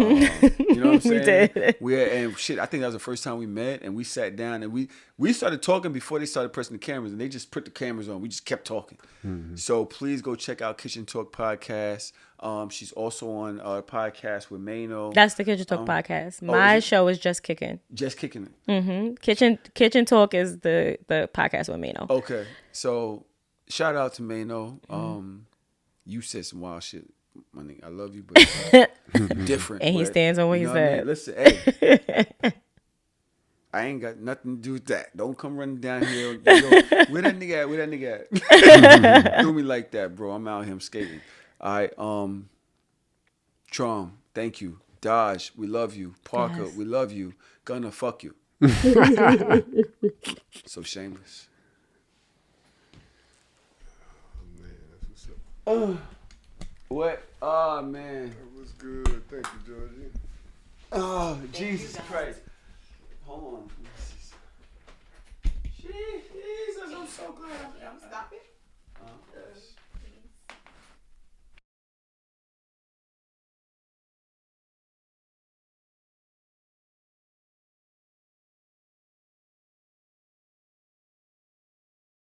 know what I'm saying? We did. I think that was the first time we met, and we sat down and we started talking before they started pressing the cameras, and they just put the cameras on. We just kept talking. Mm-hmm. So please go check out Kitchen Talk podcast. She's also on a podcast with Mano. That's the Kitchen Talk podcast. My show is Just Kicking. Just Kicking it. Mm-hmm. Kitchen Talk is the podcast with Mano. Okay, so shout out to Mano. You said some wild shit. My nigga, I love you, but different. And he stands on what he said. I mean? Listen, hey, I ain't got nothing to do with that. Don't come running down here. Where that nigga at? Do me like that, bro. I'm out here skating. All right, Trom, thank you. Dodge, we love you. Parker, yes. We love you. Gonna fuck you. So shameless. Oh man, that's what's up. What? Oh, man. That was good. Thank you, Georgie. Oh, Jesus Christ. Hold on. Jesus, I'm so glad I'm stopping.